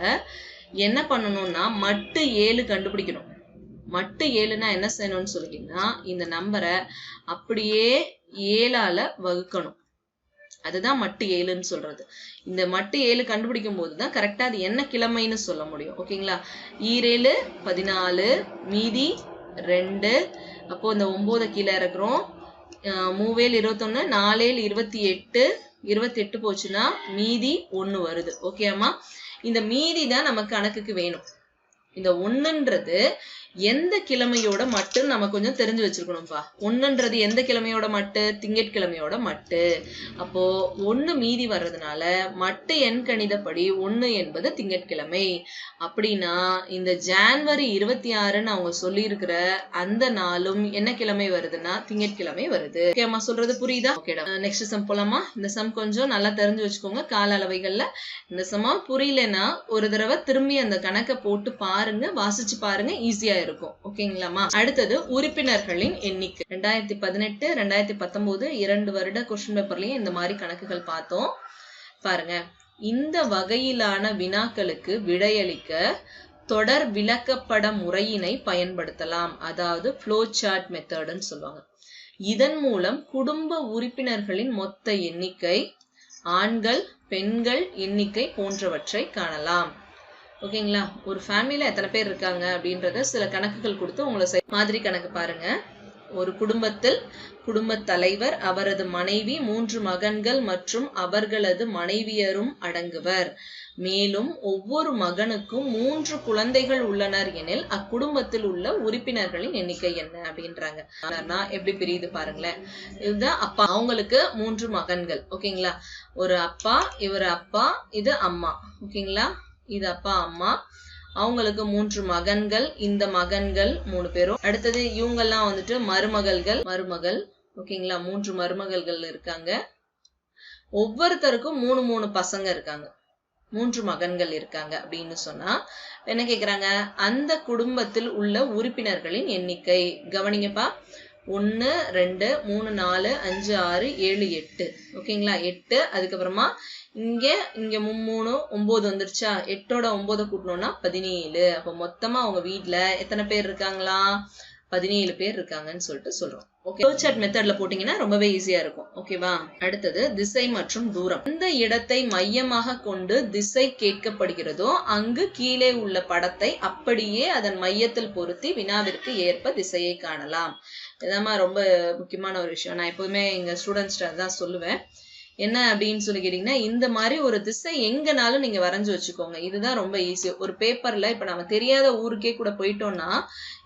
என்ன பண்ணணும்னா மட்டு 7 கண்டுபிடிக்கணும். மட்டு 7னா என்ன செய்யணும்னு சொல்லிட்டீங்கன்னா இந்த நம்பரை அப்படியே 7ஆல வகுக்கணும். அதுதான் மட்டு 7ன்னு சொல்றது. இந்த மட்டு 7 கண்டுபிடிக்கும் போதுதான் கரெக்டா அது என்ன கிழமைன்னு சொல்ல முடியும். ஓகேங்களா? 7 14, மீதி 2. அப்போ இந்த 9 கீழே இறக்குறோம். 3 21, 4 28, 28 போச்சுன்னா மீதி 1 வருது. ஓகேம்மா? இந்த மீதி தான் நமக்கு கணக்குக்கு வேணும். இந்த 1ன்றது எந்த கிழமையோட மட்டு நம்ம கொஞ்சம் தெரிஞ்சு வச்சிருக்கணும்ப்பா. 1ன்றது எந்த கிழமையோட மட்டு? திங்கட்கிழமையோட மட்டு. அப்போ 1 மீதி வர்றதுனால மட்டு எண் கணிதப்படி 1 என்பது திங்கட்கிழமை. அப்படின்னா இந்த ஜான்வரி 26ன்னு அவங்க சொல்லியிருக்கிற அந்த நாளும் என்ன கிழமை வருதுன்னா திங்கட்கிழமை வருது. ஓகேம்மா, சொல்றது புரியுதா? ஓகேடா, நெக்ஸ்ட் சம் போலாமா? இந்த சம் கொஞ்சம் நல்லா தெரிஞ்சு வச்சுக்கோங்க கால அளவைகள்ல. இந்த சமம் புரியலன்னா ஒரு தடவை திரும்பி அந்த கணக்கை போட்டு பாருங்க, வாசிச்சு பாருங்க, ஈஸியா இருக்கும். ஓகேங்களாமா? அடுத்தது உறுப்பினர்களின் எண்ணிக்கை. 2018 2019 2 வருட கொஸ்டின் பேப்பர்லயும் இந்த மாதிரி கணக்குகள் பார்த்தோம். பாருங்க, இந்த வகையிலான வினாக்களுக்கு விடையளிக்க தொடர் விளக்கப்பட முறையினை பயன்படுத்தலாம். அதாவது ஃப்ளோ சார்ட் மெத்தட்னு சொல்லுவாங்க. இதன் மூலம் குடும்ப உறுப்பினர்களின் மொத்த எண்ணிக்கை, ஆண்கள் பெண்கள் எண்ணிக்கை போன்றவற்றை காணலாம். ஓகேங்களா? ஒரு ஃபேமிலியில எத்தனை பேர் இருக்காங்க அப்படின்றத சில கணக்குகள் கொடுத்து உங்களை மாதிரி கணக்கு பாருங்க. ஒரு குடும்பத்தில் குடும்ப தலைவர், அவரது மனைவி, 3 மகன்கள் மற்றும் அவர்களது மனைவியரும் அடங்குவர். மேலும் ஒவ்வொரு மகனுக்கும் 3 குழந்தைகள் உள்ளனர் எனில் அக்குடும்பத்தில் உள்ள உறுப்பினர்களின் எண்ணிக்கை என்ன அப்படின்றாங்க. எப்படி பிரியுது பாருங்களேன். இதுதான் அப்பா, அவங்களுக்கு 3 மகன்கள். ஓகேங்களா? ஒரு அப்பா, இவர் அப்பா, இது அம்மா. ஓகேங்களா? இது அப்பா அம்மா, அவங்களுக்கு 3 மகன்கள், இந்த மகன்கள் 3 பேரும். அடுத்தது இவங்கெல்லாம் வந்துட்டு மருமகள். ஓகேங்களா? 3 மருமகள்கள் இருக்காங்க. ஒவ்வொருத்தருக்கும் 3 பசங்க இருக்காங்க, 3 மகன்கள் இருக்காங்க. அப்படின்னு சொன்னா என்ன கேக்குறாங்க? அந்த குடும்பத்தில் உள்ள உறுப்பினர்களின் எண்ணிக்கை. கவனிங்கப்பா, 1 2 3 4 5 6 7 8. ஓகேங்களா? 8. அதுக்கப்புறமா இங்க 3 9 வந்துருச்சா? 8ஓட 9 கூட்டணும்னா 17. அப்ப மொத்தமா அவங்க வீட்டுல எத்தனை பேர் இருக்காங்களா? 17 பேர் இருக்காங்கன்னு சொல்லிட்டு சொல்றோம். ஓகே, ஃப்ளோ சார்ட் மெத்தட்ல போட்டீங்கன்னா ரொம்பவே ஈஸியா இருக்கும். ஓகேவா? அடுத்தது திசை மற்றும் தூரம். எந்த இடத்தை மையமாக கொண்டு திசை கேட்கப்படுகிறதோ அங்கு கீழே உள்ள படத்தை அப்படியே அதன் மையத்தில் பொருத்தி வினாவிற்கு ஏற்ப திசையை காணலாம். இதாம்மா ரொம்ப முக்கியமான ஒரு விஷயம். நான் எப்பவுமே எங்க ஸ்டூடெண்ட்ஸ்ட தான் சொல்லுவேன். என்ன அப்படின்னு சொல்லி கேட்டீங்கன்னா, இந்த மாதிரி ஒரு திசை எங்கனாலும் நீங்க வரைஞ்சு வச்சுக்கோங்க. இதுதான் ரொம்ப ஈஸி. ஒரு பேப்பர்ல இப்ப நம்ம தெரியாத ஊருக்கே கூட போயிட்டோம்னா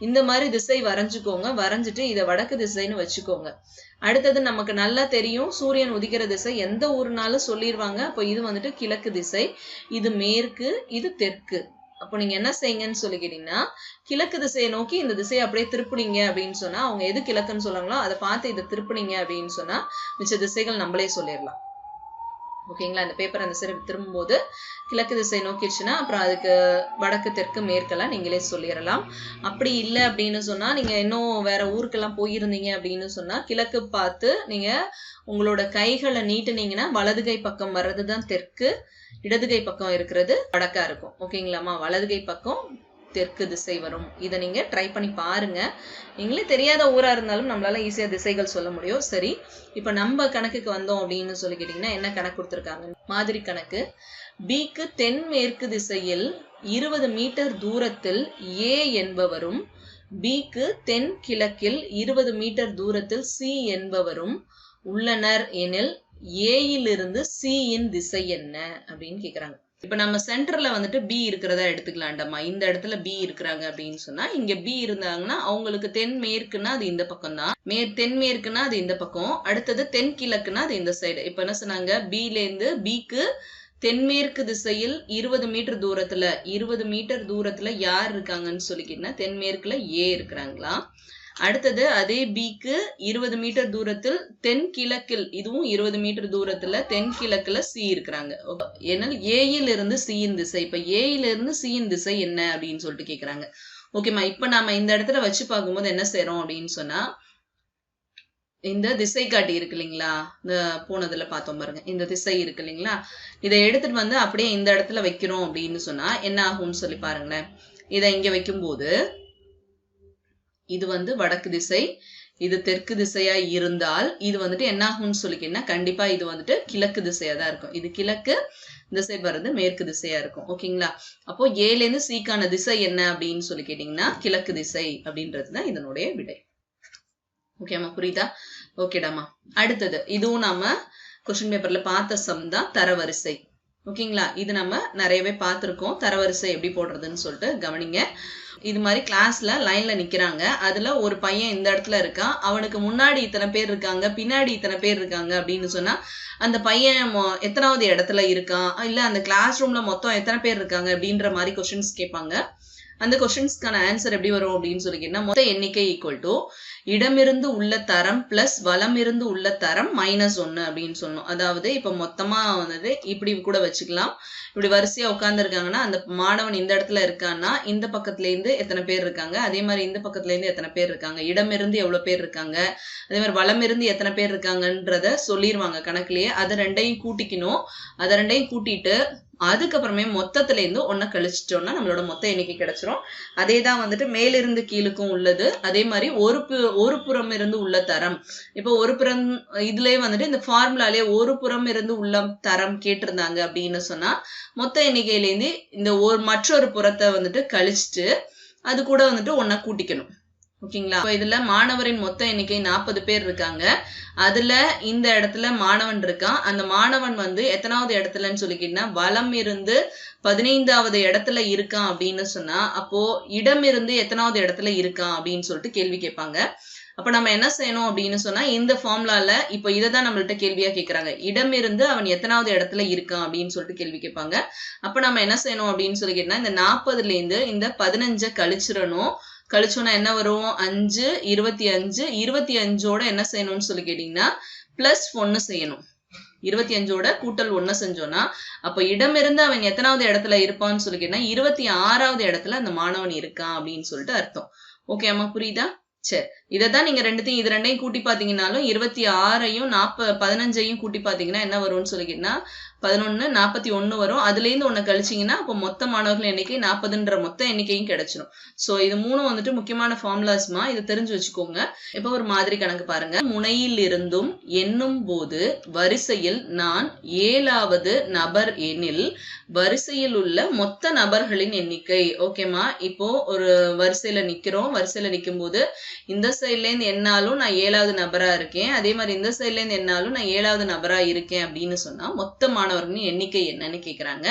இந்த மாதிரி திசை வரைஞ்சுக்கோங்க. வரைஞ்சிட்டு இதை வடக்கு திசைன்னு வச்சுக்கோங்க. அடுத்தது நமக்கு நல்லா தெரியும் சூரியன் உதிக்கிற திசை எந்த ஊருனாலும் சொல்லிடுவாங்க. அப்போ இது வந்துட்டு கிழக்கு திசை, இது மேற்கு, இது தெற்கு. அப்போ நீங்க என்ன செய்யுங்கன்னு சொல்லி கேட்டீங்கன்னா, கிழக்கு திசையை நோக்கி இந்த திசையை அப்படியே திருப்புனீங்க அப்படின்னு சொன்னா, அவங்க எது கிழக்குன்னு சொல்றாங்களோ அதை பார்த்து இதை திருப்புனீங்க அப்படின்னு சொன்னா மிச்ச திசைகள் நம்மளே சொல்லிடலாம். ஓகேங்களா? இந்த பேப்பர் அந்த சைடு திரும்பும் போது கிழக்கு திசை நோக்கிடுச்சுன்னா அப்புறம் அதுக்கு வடக்கு தெற்கு மேற்கெல்லாம் நீங்களே சொல்லிடலாம். அப்படி இல்லை அப்படின்னு சொன்னா, நீங்க இன்னும் வேற ஊருக்கெல்லாம் போயிருந்தீங்க அப்படின்னு சொன்னா கிழக்கு பார்த்து நீங்க உங்களோட கைகளை நீட்டுனீங்கன்னா வலது கை பக்கம் வர்றதுதான் தெற்கு, இடது கை பக்கம் இருக்கிறது வடக்கா இருக்கும். ஓகேங்களாமா? வலது கை பக்கம் தெற்கு திசை வரும். இதை நீங்க ட்ரை பண்ணி பாருங்க. நீங்களே தெரியாத ஊரா இருந்தாலும் நம்மளால ஈஸியா திசைகள் சொல்ல முடியும். சரி, இப்ப நம்ம கணக்குக்கு வந்தோம் அப்படின்னு சொல்லி கேட்டீங்கன்னா என்ன கணக்கு கொடுத்திருக்காங்க? மாதிரி கணக்கு. பிக்கு தென்மேற்கு திசையில் 20 மீட்டர் தூரத்தில் ஏ என்பவரும், பிக்கு தென் கிழக்கில் 20 மீட்டர் தூரத்தில் சி என்பவரும் உள்ளனர் எனில் ஏயிலிருந்து சியின் திசை என்ன அப்படின்னு கேக்குறாங்க. இப்ப நம்ம சென்டர்ல வந்துட்டு பி இருக்கிறதா எடுத்துக்கலாம்டம்மா. இந்த இடத்துல பி இருக்கிறாங்க அப்படின்னு சொன்னா, இங்க பி இருந்தாங்கன்னா அவங்களுக்கு தென்மேற்குன்னா அது இந்த பக்கம் தான், தென்மேற்குன்னா அது இந்த பக்கம், அடுத்தது தென்கிழக்குன்னா அது இந்த சைடு. இப்ப என்ன சொன்னாங்க? பில இருந்து பிக்கு தென்மேற்கு திசையில் 20 மீட்டர் தூரத்துல யார் இருக்காங்கன்னு சொல்லிக்கிட்டா தென்மேற்குல ஏ இருக்கிறாங்களா. அடுத்தது அதே பிக்கு 20 மீட்டர் தூரத்தில் தென்கிழக்கில், இதுவும் 20 மீட்டர் தூரத்துல தென்கிழக்குல சி இருக்கிறாங்க. ஏன்னா ஏயில் இருந்து சியின் திசை. இப்ப ஏயில இருந்து சியின் திசை என்ன அப்படின்னு சொல்லிட்டு கேக்குறாங்க. ஓகேமா? இப்ப நாம இந்த இடத்துல வச்சு பார்க்கும்போது என்ன செய்யறோம் அப்படின்னு சொன்னா, இந்த திசை காட்டி இருக்கு இல்லைங்களா? இந்த போனதுல பார்த்தோம் பாருங்க, இந்த திசை இருக்கு இல்லைங்களா? இதை எடுத்துட்டு வந்து அப்படியே இந்த இடத்துல வைக்கிறோம் அப்படின்னு சொன்னா என்ன ஆகும்னு சொல்லி பாருங்களேன். இதை இங்க வைக்கும் போது இது வந்து வடக்கு திசை, இது தெற்கு திசையா இருந்தால் இது வந்துட்டு என்ன ஆகும்னு சொல்லிக்கிட்டா கண்டிப்பா இது வந்துட்டு கிழக்கு திசையா தான் இருக்கும். இது கிழக்கு திசை வர்றது மேற்கு திசையா இருக்கும். ஓகேங்களா? அப்போ ஏல இருந்து சீக்கான திசை என்ன அப்படின்னு சொல்லி கேட்டீங்கன்னா கிழக்கு திசை அப்படின்றதுதான் இதனுடைய விடை. ஓகேமா? புரியுதா? ஓகேடாமா. அடுத்தது இதுவும் நாம கொஸ்டின் பேப்பர்ல பார்த்த சம் தான், தரவரிசை. ஓகேங்களா? இது நம்ம நிறையவே பார்த்திருக்கோம். தரவரிசை எப்படி போடுறதுன்னு சொல்லிட்டு கவனிங்க. இது மாதிரி கிளாஸ்ல லைன்ல நிக்கிறாங்க. அதுல ஒரு பையன் இந்த இடத்துல இருக்கான். அவனுக்கு முன்னாடி இத்தனை பேர் இருக்காங்க, பின்னாடி இத்தனை பேர் இருக்காங்க அப்படின்னு சொன்னா அந்த பையன் எத்தனாவது இடத்துல இருக்கான், இல்ல அந்த கிளாஸ் ரூம்ல மொத்தம் எத்தனை பேர் இருக்காங்க அப்படின்ற மாதிரி கொஸ்டின்ஸ் கேட்பாங்க. அந்த கொஸ்டின்ஸ்க்கான ஆன்சர் எப்படி வரும் அப்படின்னு சொல்லி கேட்டா, மொத்த எண்ணிக்கை ஈக்குவல் டு இடமிருந்து உள்ள தரம் பிளஸ் வலமிருந்து உள்ள தரம் -1 அப்படின்னு சொல்லணும். அதாவது இப்ப மொத்தமா வந்துட்டு இப்படி கூட வச்சுக்கலாம். இப்படி வரிசையா உட்கார்ந்துருக்காங்கன்னா அந்த மாணவன் இந்த இடத்துல இருக்கான்னா இந்த பக்கத்துல இருந்து எத்தனை பேர் இருக்காங்க, அதே மாதிரி இந்த பக்கத்துல இருந்து எத்தனை பேர் இருக்காங்க, இடமிருந்து எவ்வளவு பேர் இருக்காங்க, அதே மாதிரி வலமிருந்து எத்தனை பேர் இருக்காங்கன்றத சொல்லிடுவாங்க கணக்குலயே. அது ரெண்டையும் கூட்டிக்கணும். அதை ரெண்டையும் கூட்டிட்டு அதுக்கப்புறமே மொத்தத்துல இருந்து ஒன்ன கழிச்சிட்டோம்னா நம்மளோட மொத்த எண்ணிக்கை கிடைச்சிரும். அதே தான் வந்துட்டு மேலிருந்து கீழுக்கும் உள்ளது. அதே மாதிரி ஒரு புறம் இருந்து உள்ள தரம். இப்போ ஒரு புறம் இதுலயே வந்துட்டு இந்த ஃபார்முலாலே ஒரு புறம் இருந்து உள்ள தரம் கேட்டிருந்தாங்க அப்படின்னு சொன்னா மொத்த எண்ணிக்கையிலேருந்து இந்த மற்றொரு புறத்தை வந்துட்டு கழிச்சிட்டு அது கூட வந்துட்டு ஒன்ன கூட்டிக்கணும். ஓகேங்களா? இதுல மாணவரின் மொத்த எண்ணிக்கை 40 பேர் இருக்காங்க. அதுல இந்த இடத்துல மாணவன் இருக்கான். அந்த மாணவன் வந்து எத்தனாவது இடத்துலன்னு சொல்லிக்கிட்டா வலம் இருந்து 15வது இடத்துல இருக்கான் அப்படின்னு சொன்னா அப்போ இடம் இருந்து எத்தனாவது இடத்துல இருக்கான் அப்படின்னு சொல்லிட்டு கேள்வி கேட்பாங்க. அப்ப நம்ம என்ன செய்யணும் அப்படின்னு சொன்னா இந்த ஃபார்முலால இப்ப இததான் நம்மள்ட்ட கேள்வியா கேட்கறாங்க. இடம் இருந்து அவன் எத்தனாவது இடத்துல இருக்கான் அப்படின்னு சொல்லிட்டு கேள்வி கேட்பாங்க. அப்ப நம்ம என்ன செய்யணும் அப்படின்னு சொல்லி கேட்டா இந்த 40ல இருந்து இந்த 15 கழிச்சிடணும். கழிச்சோன்னா என்ன வரும்? 5, 25. 25ஓட என்ன செய்யணும்னு சொல்லி கேட்டீங்கன்னா +1 செய்யணும். 25ஓட கூட்டல் 1 செஞ்சோம்னா அப்ப இடமிருந்து அவன் எத்தனாவது இடத்துல இருப்பான்னு சொல்லி கேட்டா 26வது இடத்துல அந்த மாணவன் இருக்கான் அப்படின்னு சொல்லிட்டு அர்த்தம். ஓகே அம்மா, புரியுதா? சரி, இதைதான் நீங்க இது ரெண்டையும் கூட்டி பாத்தீங்கன்னாலும் 26ஐயும் 15ஐயும் கூட்டி பாத்தீங்கன்னா என்ன வரும்னு சொல்லிக்கிட்டா 11, 41 வரும். அதுல இருந்து ஒண்ணு கழிச்சீங்கன்னா அப்போ மொத்த மாணவர்கள் எண்ணிக்கை 40ன்ற மொத்த எண்ணிக்கையும் கிடைச்சிடும். சோ இது மூணும் வந்துட்டு முக்கியமான ஃபார்முலாஸ்மா, இதை தெரிஞ்சு வச்சுக்கோங்க. இப்போ ஒரு மாதிரி கணக்கு பாருங்க. முனையில் இருந்தும் எண்ணும் போது வரிசையில் நான் 7வது நபர் எனில் வரிசையில் உள்ள மொத்த நபர்களின் எண்ணிக்கை. ஓகேமா? இப்போ ஒரு வரிசையில நிக்கிறோம். வரிசையில நிக்கும் போது இந்த சைட்ல இருந்து என்னாலும் நான் 7வது நபரா இருக்கேன், அதே மாதிரி இந்த சைட்ல இருந்து என்னாலும் நான் 7வது நபரா இருக்கேன் அப்படின்னு சொன்னா மொத்த மாணவர்களின் எண்ணிக்கை என்னன்னு கேக்குறாங்க.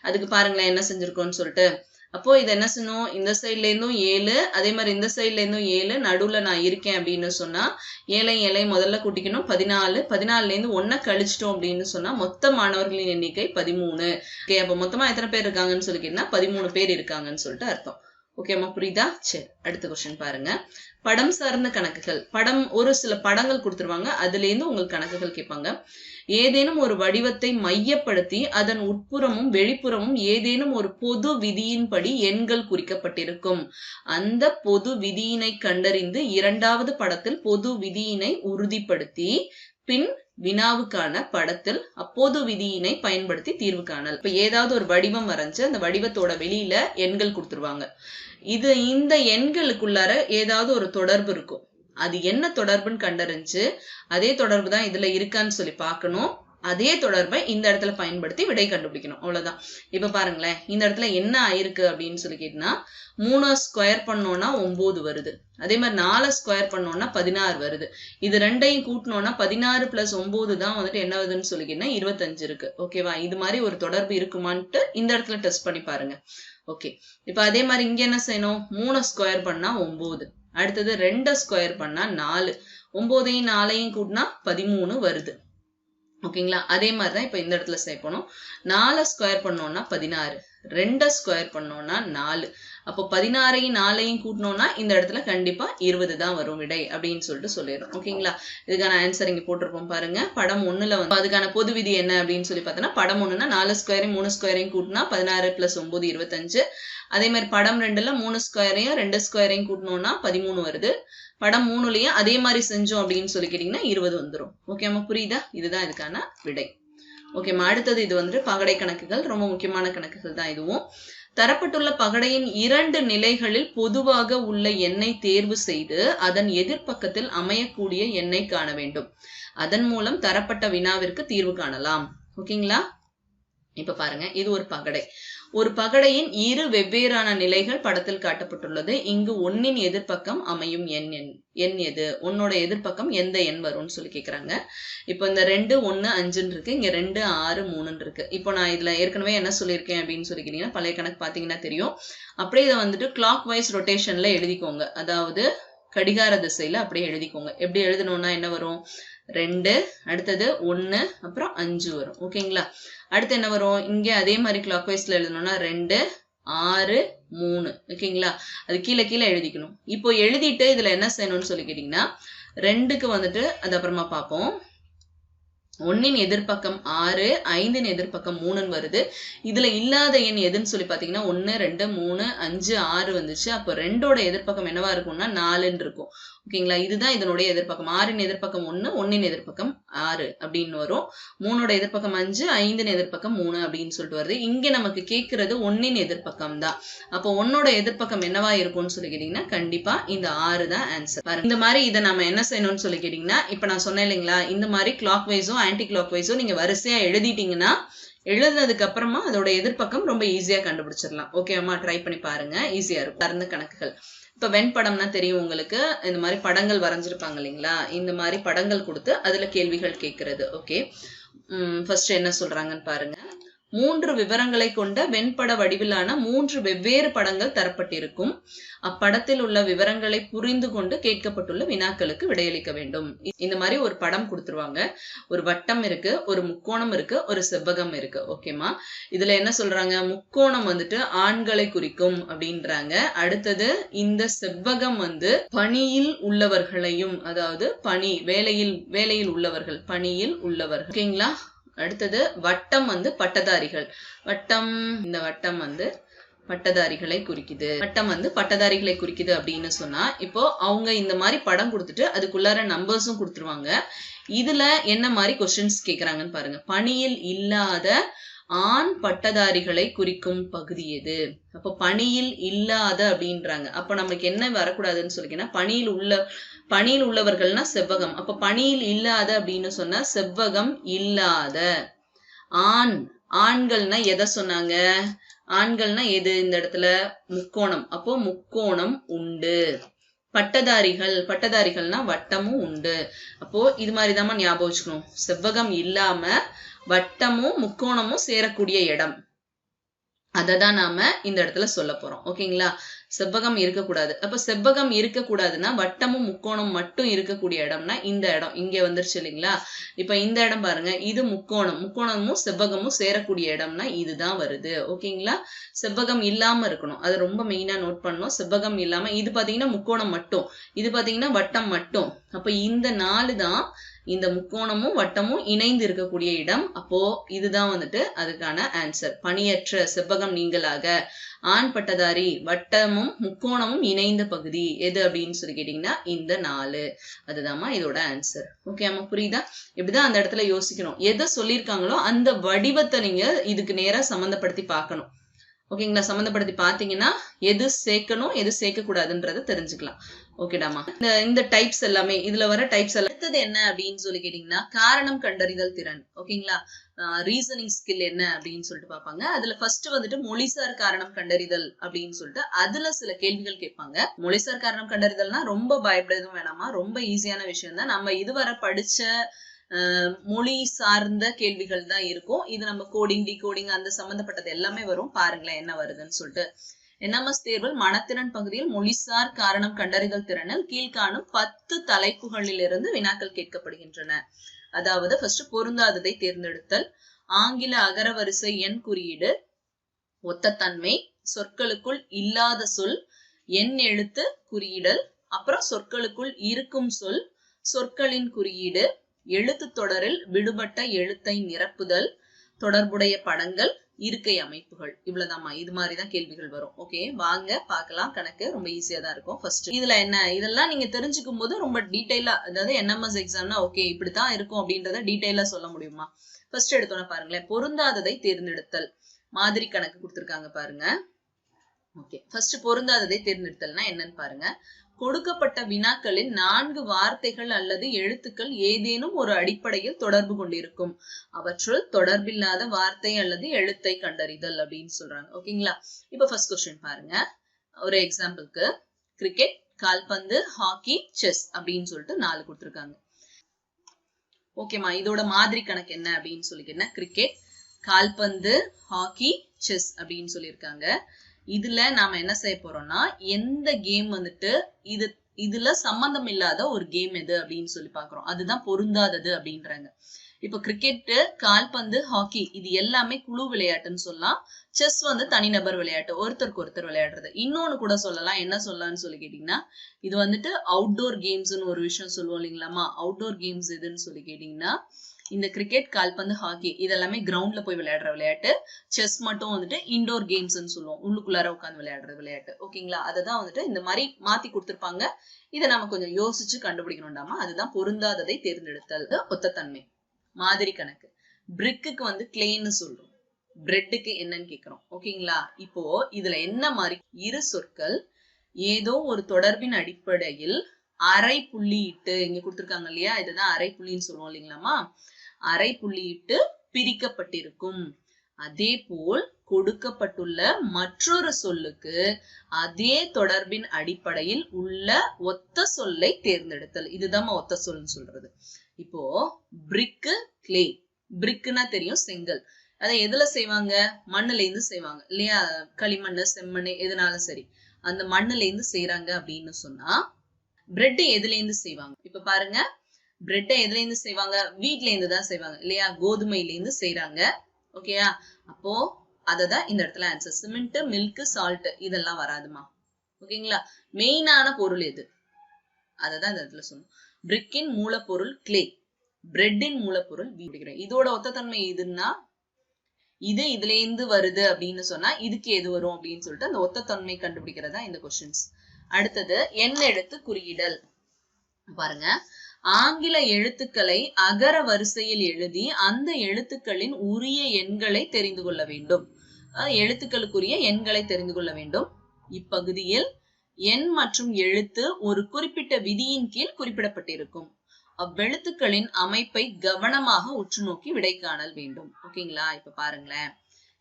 அதுக்கு பாருங்களேன் என்ன செஞ்சிருக்கோம்னு சொல்லிட்டு. அப்போ இது என்ன செய்யணும்? இந்த சைட்ல இருந்தும் 7, அதே மாதிரி இந்த சைட்ல இருந்தும் 7, நடுவுல நான் இருக்கேன் அப்படின்னு சொன்னா 7 முதல்ல கூட்டிக்கணும் 14. 14ல இருந்து 1 கழிச்சிட்டோம் அப்படின்னு சொன்னா மொத்த மாணவர்களின் எண்ணிக்கை 13. ஓகே, அப்ப மொத்தமா எத்தனை பேர் இருக்காங்கன்னு சொல்லிக்கிட்டா 13 பேர் இருக்காங்கன்னு சொல்லிட்டு அர்த்தம். ஓகேம்மா, புரியுதா? சரி, அடுத்த கொஸ்டின் பாருங்க. படம் சார்ந்த கணக்குகள். ஒரு சில படங்கள் கொடுத்துருவாங்க, அதுல இருந்து உங்களுக்கு கணக்குகள் கேட்பாங்க. ஏதேனும் ஒரு வடிவத்தை மையப்படுத்தி அதன் உட்புறமும் வெளிப்புறமும் ஏதேனும் ஒரு பொது விதியின்படி எண்கள் குறிக்கப்பட்டிருக்கும். அந்த பொது விதியினை கண்டறிந்து 2வது படத்தில் பொது விதியினை உறுதிப்படுத்தி பின் வினாவுக்கான படத்தில் அப்போது விதியினை பயன்படுத்தி தீர்வு காணல். இப்ப ஏதாவது ஒரு வடிவம் வரைஞ்சு அந்த வடிவத்தோட வெளியில எண்கள் கொடுத்துருவாங்க. இந்த எண்களுக்குள்ளார ஏதாவது ஒரு தொடர்பு இருக்கும். அது என்ன தொடர்புன்னு கண்டறிஞ்சு அதே தொடர்பு தான் இதுல இருக்கான்னு சொல்லி பார்க்கணும். அதே தொடர்பை இந்த இடத்துல பயன்படுத்தி விடை கண்டுபிடிக்கணும். அவ்வளவுதான். இப்ப பாருங்களேன், இந்த இடத்துல என்ன ஆயிருக்கு அப்படின்னு சொல்லி கேட்டீங்கன்னா 3 ஸ்கொயர் பண்ணோம்னா 9 வருது. அதே மாதிரி 4 ஸ்கொயர் பண்ணோம்னா 16 வருது. இது ரெண்டையும் கூட்டினோம்னா 16 + 9 தான் வந்துட்டு என்ன வருதுன்னு சொல்லிக்கிட்டா 25 இருக்கு. ஓகேவா? இது மாதிரி ஒரு தொடர்பு இருக்குமான்ட்டு இந்த இடத்துல டெஸ்ட் பண்ணி பாருங்க. ஓகே, இப்ப அதே மாதிரி இங்க என்ன செய்யணும்? 3 ஸ்கொயர் பண்ணா 9, அடுத்தது 2 ஸ்கொயர் பண்ணா 4, 9ஐயும் 4ஐயும் கூட்டினா 13 வருது. ஓகேங்களா? அதே மாதிரிதான் இப்ப இந்த இடத்துல சேர்க்கணும். 4 ஸ்கொயர் பண்ணோம்னா 16, 2 ஸ்கொயர் பண்ணோம்னா 4. அப்போ 16ஐயும் 4ஐயும் கூட்டினோம்னா இந்த இடத்துல கண்டிப்பா 20 தான் வரும் விடை அப்படின்னு சொல்லிட்டு சொல்லிடுறோம். ஓகேங்களா? இதுக்கான ஆன்சர் இங்க போட்டிருப்போம் பாருங்க. படம் 1ல வந்து அதுக்கான பொது விதி என்ன அப்படின்னு சொல்லி பார்த்தோன்னா, படம் 1னா 4 ஸ்கொயரையும் 3 ஸ்கொயரையும் கூட்டினா 16 + 9 25. அதே மாதிரி படம் 2ல 3 ஸ்கொயரையும் 2 ஸ்கொயரையும் கூட்டினோம்னா 13 வருது. படம் 3லயும் அதே மாதிரி செஞ்சோம் அப்படின்னு சொல்லி கேட்டீங்கன்னா 20 வந்துடும். ஓகேம்மா, புரியுதா? இதுதான் இதுக்கான விடை. ஓகேம்மா, அடுத்தது இது வந்துட்டு பகடை கணக்குகள். ரொம்ப முக்கியமான கணக்குகள் தான் இதுவும். தரப்பட்டுள்ள பகடையின் 2 நிலைகளில் பொதுவாக உள்ள எண்ணை தேர்வு செய்து அதன் எதிர்பக்கத்தில் அமையக்கூடிய எண்ணை காண வேண்டும். அதன் மூலம் தரப்பட்ட வினாவிற்கு தீர்வு காணலாம். ஓகேங்களா? இப்ப பாருங்க, இது ஒரு பகடை. ஒரு பகடையின் இரு வெவ்வேறான நிலைகள் படத்தில் காட்டப்பட்டுள்ளது. இங்கு 1 எதிர்பக்கம் அமையும் எண் எது? 1 எதிர்பக்கம் எந்த எண் வரும்னு சொல்லி கேக்குறாங்க. இப்போ இந்த 2 1 5 இருக்கு, இங்க 2 6 3 இருக்கு. இப்போ நான் இதுல ஏற்கனவே என்ன சொல்லியிருக்கேன் அப்படின்னு சொல்லி கேட்டீங்கன்னா, பழைய கணக்கு பாத்தீங்கன்னா தெரியும். அப்படியே இதை வந்துட்டு கிளாக் வைஸ் ரொட்டேஷன்ல எழுதிக்கோங்க. அதாவது கடிகார திசையில அப்படியே எழுதிக்கோங்க. எப்படி எழுதணும்னா என்ன வரும்? 2, அடுத்தது 1, அப்புறம் 5 வரும். ஓகேங்களா? அடுத்து என்ன வரும்? இங்க அதே மாதிரி கிளாக் வைஸ்ல எழுதணும்னா 2 6 3. ஓகேங்களா? அது கீழே எழுதிக்கணும். இப்போ எழுதிட்டு இதுல என்ன செய்யணும்னு சொல்லி கேட்டீங்கன்னா, 2க்கு வந்துட்டு அது அப்புறமா பார்ப்போம். 1 எதிர்பக்கம் 6, 5 எதிர்பக்கம் 3 வருது. இதுல இல்லாத எண் எதுன்னு சொல்லி பாத்தீங்கன்னா 1 2 3 5 6 வந்துச்சு. அப்போ 2ஓட எதிர்பக்கம் என்னவா இருக்கும்னா 4 இருக்கும். ஓகேங்களா? இதுதான் இதனுடைய எதிர்பக்கம். 6 எதிர்பக்கம் 1, 1 எதிர்பக்கம் 6 அப்படின்னு வரும். 3ஓட எதிர்பக்கம் 5, 5 எதிர்பக்கம் 3 அப்படின்னு சொல்லிட்டு வருது. இங்க நமக்கு கேட்கறது 1 எதிர்பக்கம் தான். அப்போ 1ஓட எதிர்பக்கம் என்னவா இருக்கும்னு சொல்லி கேட்டீங்கன்னா கண்டிப்பா இந்த 6 தான் ஆன்சர். பாருங்க, இந்த மாதிரி இதை நம்ம என்ன செய்யணும்னு சொல்லி கேட்டீங்கன்னா, இப்ப நான் சொன்னேன் இல்லைங்களா, இந்த மாதிரி கிளாக் வைஸும் ஆன்டி கிளாக் வைஸும் நீங்க வரிசையா எழுதிட்டீங்கன்னா எழுதுனதுக்கு அப்புறமா அதோட எதிர்பக்கம் ரொம்ப ஈஸியா கண்டுபிடிச்சிடலாம். ஓகேமா? ட்ரை பண்ணி பாருங்க, ஈஸியா இருக்கும். பரந்த கணக்குகள். இப்ப வெண்படம்னா தெரியும் உங்களுக்கு, இந்த மாதிரி படங்கள் வரைஞ்சிருப்பாங்க இல்லைங்களா, இந்த மாதிரி படங்கள் கொடுத்து அதுல கேள்விகள் கேட்கறது. ஓகே, ஃபர்ஸ்ட் என்ன சொல்றாங்கன்னு பாருங்க. 3 விவரங்களை கொண்ட வெண்பட வடிவிலான 3 வெவ்வேறு படங்கள் தரப்பட்டிருக்கும். அப்படத்தில் உள்ள விவரங்களை புரிந்து கொண்டு கேட்கப்பட்டுள்ள வினாக்களுக்கு விடையளிக்க வேண்டும். இந்த மாதிரி ஒரு படம் கொடுத்துருவாங்க. ஒரு வட்டம் இருக்கு, ஒரு முக்கோணம் இருக்கு, ஒரு செவ்வகம் இருக்கு. ஓகேமா? இதுல என்ன சொல்றாங்க? முக்கோணம் வந்துட்டு ஆண்களை குறிக்கும் அப்படின்றாங்க. அடுத்தது இந்த செவ்வகம் வந்து பணியில் உள்ளவர்களையும், அதாவது வேலையில் உள்ளவர்கள், பணியில் உள்ளவர்கள். ஓகேங்களா? அடுத்தது வட்டம் வந்து பட்டதாரிகள். இந்த வட்டம் வந்து பட்டதாரிகளை குறிக்குது. வட்டம் வந்து பட்டதாரிகளை குறிக்குது அப்படின்னு சொன்னா, இப்போ அவங்க இந்த மாதிரி படம் கொடுத்துட்டு அதுக்குள்ளார நம்பர்ஸும் கொடுத்துருவாங்க. இதுல என்ன மாதிரி கொஸ்டின்ஸ் கேக்குறாங்கன்னு பாருங்க. பணியில் இல்லாத ஆண் பட்டதாரிகளை குறிக்கும் பகுதி எது? அப்போ பணியில் இல்லாத அப்படின்றாங்க. அப்ப நமக்கு என்ன வரக்கூடாதுன்னு சொல்லிக்கினா, பணியில் உள்ளவர்கள்னா செவ்வகம். அப்ப பணியில் இல்லாத அப்படின்னு சொன்னா செவ்வகம் இல்லாத. ஆண்கள்னா எதை சொன்னாங்க? ஆண்கள்னா எது இந்த இடத்துல? முக்கோணம். அப்போ முக்கோணம் உண்டு. பட்டதாரிகள்னா வட்டமும் உண்டு. அப்போ இது மாதிரிதான் ஞாபகம் வச்சுக்கணும். செவ்வகம் இல்லாம வட்டமும் முக்கோணமும் சேரக்கூடிய இடம், அததான் நாம இந்த இடத்துல சொல்ல போறோம். ஓகேங்களா? செவ்வகம் இருக்கக்கூடாது. அப்ப செவ்வகம் இருக்கக்கூடாதுன்னா வட்டமும் முக்கோணம் மட்டும் இருக்கக்கூடிய இடம்னா இந்த இடம் இங்க வந்துருச்சு இல்லைங்களா? இப்ப இந்த இடம் பாருங்க, இது முக்கோணமும் செவ்வகமும் சேரக்கூடிய இடம்னா இதுதான் வருது. ஓகேங்களா? செவ்வகம் இல்லாம இருக்கணும், அது ரொம்ப மெயினா நோட் பண்ணணும். செவ்வகம் இல்லாம, இது பாத்தீங்கன்னா முக்கோணம் மட்டும், இது பாத்தீங்கன்னா வட்டம் மட்டும். அப்ப இந்த 4 தான் இந்த முக்கோணமும் வட்டமும் இணைந்து இருக்கக்கூடிய இடம். அப்போ இதுதான் வந்துட்டு அதுக்கான ஆன்சர். பணியற்ற செவ்வகம் நீங்களாக ஆண் பட்டதாரி வட்டமும் முக்கோணமும் இணைந்த பகுதி எது அப்படின்னு சொல்லி கேட்டீங்கன்னா இந்த 4. அதுதான்மா இதோட ஆன்சர். ஓகே அம்மா, புரியுதா? இப்படிதான் அந்த இடத்துல யோசிக்கணும். எதை சொல்லியிருக்காங்களோ அந்த வடிவத்தை நீங்க இதுக்கு நேரா சம்பந்தப்படுத்தி பார்க்கணும். ஓகேங்களா? சம்பந்தப்படுத்தி பாத்தீங்கன்னா எது சேர்க்கணும் எது சேர்க்க கூடாதுன்றத தெரிஞ்சுக்கலாம். ஓகேடாமா? இந்த டைப்ஸ் எல்லாமே, இதுல வர டைப்ஸ் எல்லாம். அடுத்தது என்ன அப்படின்னு சொல்லி கேட்டீங்கன்னா காரணம் கண்டறிதல் திறன். ஓகேங்களா? ரீசனிங் ஸ்கில் என்ன அப்படின்னு சொல்லிட்டு பார்ப்பாங்க. அதுல ஃபர்ஸ்ட் வந்துட்டு மொழிசார் காரணம் கண்டறிதல் அப்படின்னு சொல்லிட்டு அதுல சில கேள்விகள் கேட்பாங்க. மொழிசார் காரணம் கண்டறிதல்னா ரொம்ப பயப்படவும் வேணாமா, ரொம்ப ஈஸியான விஷயம் தான். நம்ம இதுவரை படிச்ச மொழி சார்ந்த கேள்விகள் தான் இருக்கும். இது நம்ம கோடிங் டிகோடிங் அந்த சம்பந்தப்பட்டது எல்லாமே வரும். பாருங்களேன் என்ன வருதுன்னு சொல்லிட்டு. என்எம்எஸ் தேர்வில் மனத்திறன் பகுதியில் மொழிசார் காரணம் கண்டறிதல் திறனில் கீழ்காணும் 10 தலைப்புகளிலிருந்து வினாக்கள் கேட்கப்படுகின்றன. அதாவது ஃபர்ஸ்ட் பொருந்தாததை தேர்ந்தெடுத்தல், ஆங்கில அகரவரிசை எண் குறியீடு, ஒத்த தன்மை, சொற்களுக்குள் இல்லாத சொல், எண் எழுத்து குறியீடல், அப்புறம் சொற்களுக்குள் இருக்கும் சொல், சொற்களின் குறியீடு, எழுத்து தொடரில் விடுபட்ட எழுத்தை நிரப்புதல், தொடர்புடைய படங்கள், இருக்கை அமைப்புகள். இவ்வளவுதான்மா. இது மாதிரிதான் கேள்விகள் வரும். ஓகே, வாங்க பார்க்கலாம். கணக்கு ரொம்ப ஈஸியா தான் இருக்கும். ஃபர்ஸ்ட் இதுல என்ன, இதெல்லாம் நீங்க தெரிஞ்சுக்கும் போது ரொம்ப டீடைலா, அதாவது என்எம்எஸ் எக்ஸாம்னா ஓகே இப்படித்தான் இருக்கும் அப்படின்றத டீடைலா சொல்ல முடியுமா? ஃபர்ஸ்ட் எடுத்தோன்னா பாருங்களேன், பொருந்தாததை தேர்ந்தெடுத்தல் மாதிரி கணக்கு கொடுத்திருக்காங்க பாருங்க. ஓகே, ஃபர்ஸ்ட் பொருந்தாததை தேர்ந்தெடுத்தல்னா என்னன்னு பாருங்க. கொடுக்கப்பட்ட வினாக்களில் 4 வார்த்தைகள் அல்லது எழுத்துக்கள் ஏதேனும் ஒரு அடிப்படையில் தொடர்பு கொண்டிருக்கும். அவற்றுள் தொடர்பில்லாத வார்த்தை அல்லது எழுத்தை கண்டறிதல் அப்படின்னு சொல்றாங்க. ஓகேங்களா? இப்ப ஃபர்ஸ்ட் கொஸ்டின் பாருங்க. ஒரு எக்ஸாம்பிளுக்கு கிரிக்கெட், கால்பந்து, ஹாக்கி, செஸ் அப்படின்னு சொல்லிட்டு 4 கொடுத்திருக்காங்க. ஓகேமா, இதோட மாதிரி கணக்கு என்ன அப்படின்னு சொல்லிக்கிட்டேன். கிரிக்கெட், கால்பந்து, ஹாக்கி, செஸ் அப்படின்னு சொல்லியிருக்காங்க. இதுல நாம என்ன செய்ய போறோம்னா, எந்த கேம் வந்துட்டு இதுல சம்பந்தம் இல்லாத ஒரு கேம் எது அப்படின்னு சொல்லி பாக்குறோம். அதுதான் பொருந்தாதது அப்படின்றாங்க. இப்ப கிரிக்கெட், கால்பந்து, ஹாக்கி இது எல்லாமே குழு விளையாட்டுன்னு சொல்லலாம். செஸ் வந்து தனிநபர் விளையாட்டு, ஒருத்தருக்கு ஒருத்தர் விளையாடுறது. இன்னொன்னு கூட சொல்லலாம். என்ன சொல்லலாம்னு சொல்லி கேட்டீங்கன்னா, இது வந்துட்டு அவுட்டோர் கேம்ஸ்ன்னு ஒரு விஷயம் சொல்லுவோம் இல்லைங்களாமா. அவுட்டோர் கேம்ஸ் எதுன்னு சொல்லி கேட்டீங்கன்னா, இந்த கிரிக்கெட், கால்பந்து, ஹாக்கி இதெல்லாமே கிரவுண்ட்ல போய் விளையாடுற விளையாட்டு. செஸ் மட்டும் வந்துட்டு இன்டோர் கேம்ஸ்ன்னு சொல்லுவோம், உள்ளுக்குள்ளார உட்காந்து விளையாடுற விளையாட்டு. ஓகேங்களா? அததான் வந்துட்டு இந்த மாதிரி மாத்தி கொடுத்திருப்பாங்க. இதை நம்ம கொஞ்சம் யோசிச்சு கண்டுபிடிக்கணும்டாமா. அதுதான் பொருந்தாததை தேர்ந்தெடுத்தல். ஒத்த தன்மை மாதிரி கணக்கு. பிரிக்கு வந்து கிளேன்னு சொல்றோம், பிரெட்டுக்கு என்னன்னு கேக்குறோம். ஓகேங்களா? இப்போ இதுல என்ன மாதிரி இரு சொற்கள் ஏதோ ஒரு தொடர்பின் அடிப்படையில் அரை புள்ளியிட்டு, இங்க கொடுத்திருக்காங்க இல்லையா, இதுதான் அரை புள்ளின்னு சொல்லுவோம் இல்லைங்களாமா. அரை புள்ளியிட்டு பிரிக்கப்பட்டிருக்கும். அதே போல் கொடுக்கப்பட்டுள்ள மற்றொரு சொல்லுக்கு அதே தொடர்பின் அடிப்படையில் உள்ள ஒத்த சொல்லை தேர்ந்தெடுத்தல். இதுதான் ஒத்த சொல்னு சொல்றது. இப்போ பிரிக்கு, கிளே. பிரிக்குன்னா தெரியும், செங்கல். அதை எதுல செய்வாங்க? மண்ணுல இருந்து செய்வாங்க இல்லையா. களிமண்ணு, செம்மண்ணு எதுனாலும் சரி அந்த மண்ணுல இருந்து செய்யறாங்க அப்படின்னு சொன்னா, பிரெட் எதுல இருந்து செய்வாங்க? இப்ப பாருங்க, பிரெட்டை எதுல இருந்து செய்வாங்க? வீட்ல இருந்து தான் செய்வாங்க இல்லையா. கோதுமையில இருந்து செய்யறாங்க. ஓகேயா? அப்போ அததான் இந்த இடத்துல ஆன்சர். சிமெண்ட், மில்க், சால்ட் இதெல்லாம் வராதுமா. ஓகேங்களா? மெயினான பொருள் எது? அததான் இந்த இடத்துல சொல்லணும். பிரிக்கின் மூலப்பொருள் கிளே, பிரெட்டின் மூலப்பொருள் வீடு. இதோட ஒத்த தன்மை இதுன்னா, இது இதுல இருந்து வருது அப்படின்னு சொன்னா இதுக்கு எது வரும் அப்படின்னு சொல்லிட்டு அந்த ஒத்த தன்மை கண்டுபிடிக்கிறதா இந்த கொஸ்டின்ஸ். அடுத்தது எண் எழுத்து குறியிடல். பாருங்க, ஆங்கில எழுத்துக்களை அகர வரிசையில் எழுதி அந்த எழுத்துக்களின் உரிய எண்களை தெரிந்து கொள்ள வேண்டும். எழுத்துக்களுக்குரிய எண்களை தெரிந்து கொள்ள வேண்டும். இப்பகுதியில் எண் மற்றும் எழுத்து ஒரு குறிப்பிட்ட விதியின் கீழ் குறிப்பிடப்பட்டிருக்கும். அவ்வெழுத்துக்களின் அமைப்பை கவனமாக உற்று நோக்கி விடை காணல் வேண்டும். ஓகேங்களா? இப்ப பாருங்களேன்,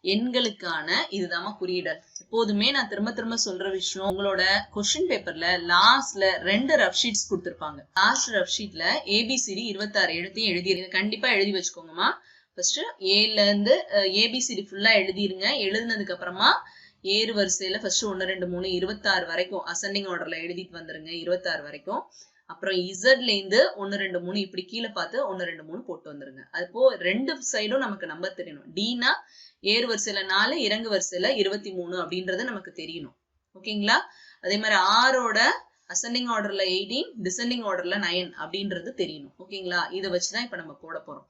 எண்களுக்கான இதுதான் குறியிடல். எப்போதுமே நான் திரும்ப திரும்ப சொல்ற விஷயம், உங்களோட கொஸ்டின் பேப்பர்ல லாஸ்ட்ல 2 ரஃப் ஷீட்ஸ் கொடுத்திருப்பாங்க. லாஸ்ட் ரஃப் ஷீட்ல ABCD 26 எழுத்தையும் எழுதி கண்டிப்பா எழுதி வச்சுக்கோங்கம்மா. ஃபர்ஸ்ட் ஏல இருந்து ABCD ஃபுல்லா எழுதிருங்க. எழுதினதுக்கு அப்புறமா ஏறு வரிசையில ஃபர்ஸ்ட் 1 2 3 26 வரைக்கும் அசெண்டிங் ஆர்டர்ல எழுதிட்டு வந்துருங்க. 26 வரைக்கும். அப்புறம் இசட்ல இருந்து 1 2 3 இப்படி கீழே பார்த்து 1 2 3 போட்டு வந்துருங்க. அப்போ 2 சைடும் நமக்கு நம்பர் தெரியணும். டினா ஏறு வரிசையில 4, இறங்கு வரிசையில 23 அப்படின்றது நமக்கு தெரியணும். ஓகேங்களா? அதே மாதிரி ஆரோட அசெண்டிங் ஆர்டர்ல 18, டிசெண்டிங் ஆர்டர்ல 9 அப்படின்றது தெரியணும். ஓகேங்களா? இதை வச்சுதான் இப்ப நம்ம போட போறோம்.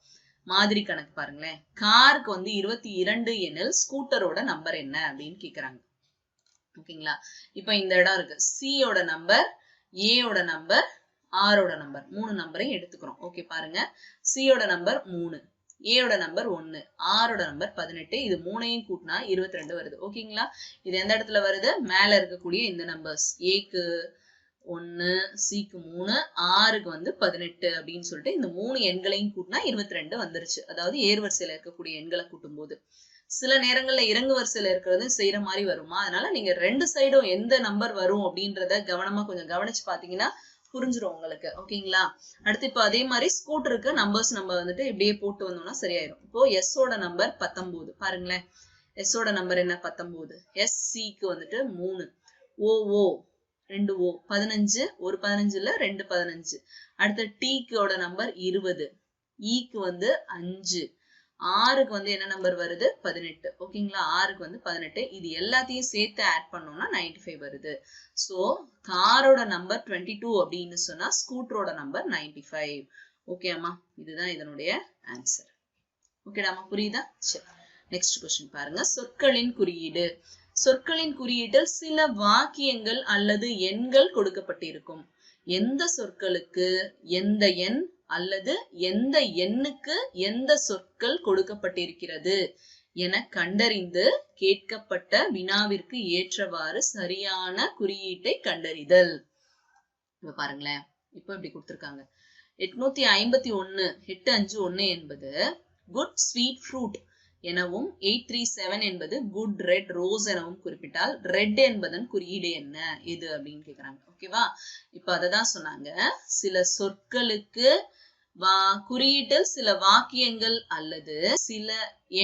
மாதிரி கணக்கு பாருங்களேன். காருக்கு வந்து 22 எனில் ஸ்கூட்டரோட நம்பர் என்ன அப்படின்னு கேக்குறாங்க. ஓகேங்களா? இப்ப இந்த இடம் இருக்கு. சியோட நம்பர், ஏயோட நம்பர், ஆரோட நம்பர், 3 நம்பரையும் எடுத்துக்கிறோம். ஓகே பாருங்க, சியோட நம்பர் 3, ஏயோட நம்பர் 1, ஆரோட நம்பர் 18. இது 3ஐயும் கூட்டினா 22 வருது. ஓகேங்களா? இது எந்த இடத்துல வருது? மேல இருக்கக்கூடிய இந்த நம்பர்ஸ். ஏக்கு 1, சிக்கு 3, ஆறுக்கு வந்து 18 அப்படின்னு சொல்லிட்டு இந்த 3 எண்களையும் கூட்டினா 22 வந்துருச்சு. அதாவது ஏறு வரிசையில இருக்கக்கூடிய எண்களை கூட்டும் போது சில நேரங்கள்ல இறங்கு வரிசையில இருக்கிறது செய்யற மாதிரி வருமா. அதனால நீங்க 2 சைடும் எந்த நம்பர் வரும் அப்படின்றத கவனமா கொஞ்சம் கவனிச்சு பாத்தீங்கன்னா புரிஞ்சிடும் உங்களுக்கு. ஓகேங்களா? அடுத்து இப்ப அதே மாதிரி ஸ்கூட்டருக்கு நம்பர்ஸ் நம்ம வந்துட்டு இப்படியே போட்டு வந்தோம்னா சரியாயிரும். இப்போ எஸ்ஓட நம்பர் 19 பாருங்களேன். எஸ்ஓட நம்பர் என்ன? 19. எஸ்சிக்கு வந்துட்டு 3, ஓ 2 ஓ 15, ஒரு 15 இல்ல 2 15. அடுத்த டீக்கோட நம்பர் 20, ஈக்கு வந்து 5, ஆறுக்கு வந்து என்ன நம்பர் வருது? 18. ஓகேங்களா? ஆறுக்கு வந்து 18. இது எல்லாத்தையும் சேர்த்து ஆட் பண்ணோம்னா 95 வருது. சோ காரோட நம்பர் 22 அப்படின்னு சொன்னா ஸ்கூட்டரோட நம்பர் 95. ஓகேம்மா, இதுதான் இதனுடைய ஆன்சர். ஓகேடாமா, புரியுதா? சரி, நெக்ஸ்ட் கொஸ்டின் பாருங்க. சொற்களின் குறியீடு. சொற்களின் குறியீட்டில் சில வாக்கியங்கள் அல்லது எண்கள் கொடுக்கப்பட்டிருக்கும். எந்த சொற்களுக்கு எந்த எண் அல்லது எந்த எண்ணுக்கு எந்த சொற்கள் கொடுக்கப்பட்டிருக்கிறது என கண்டறிந்து கேட்கப்பட்ட வினாவிற்கு ஏற்றவாறு சரியான குறியீட்டை கண்டறிதல். இப்ப பாருங்களேன், இப்ப இப்படி கொடுத்திருக்காங்க. 851 851 என்பது குட் ஸ்வீட் ஃப்ரூட் எனவும் 837 என்பது குட் ரெட் ரோஸ் எனவும் குறிப்பிட்டால் ரெட் என்பதன் குறியீடு என்ன எது அப்படின்னு கேக்குறாங்க. ஓகேவா? இப்ப அததான் சொன்னாங்க. சில சொற்களுக்கு குறியீட்டில் சில வாக்கியங்கள் அல்லது சில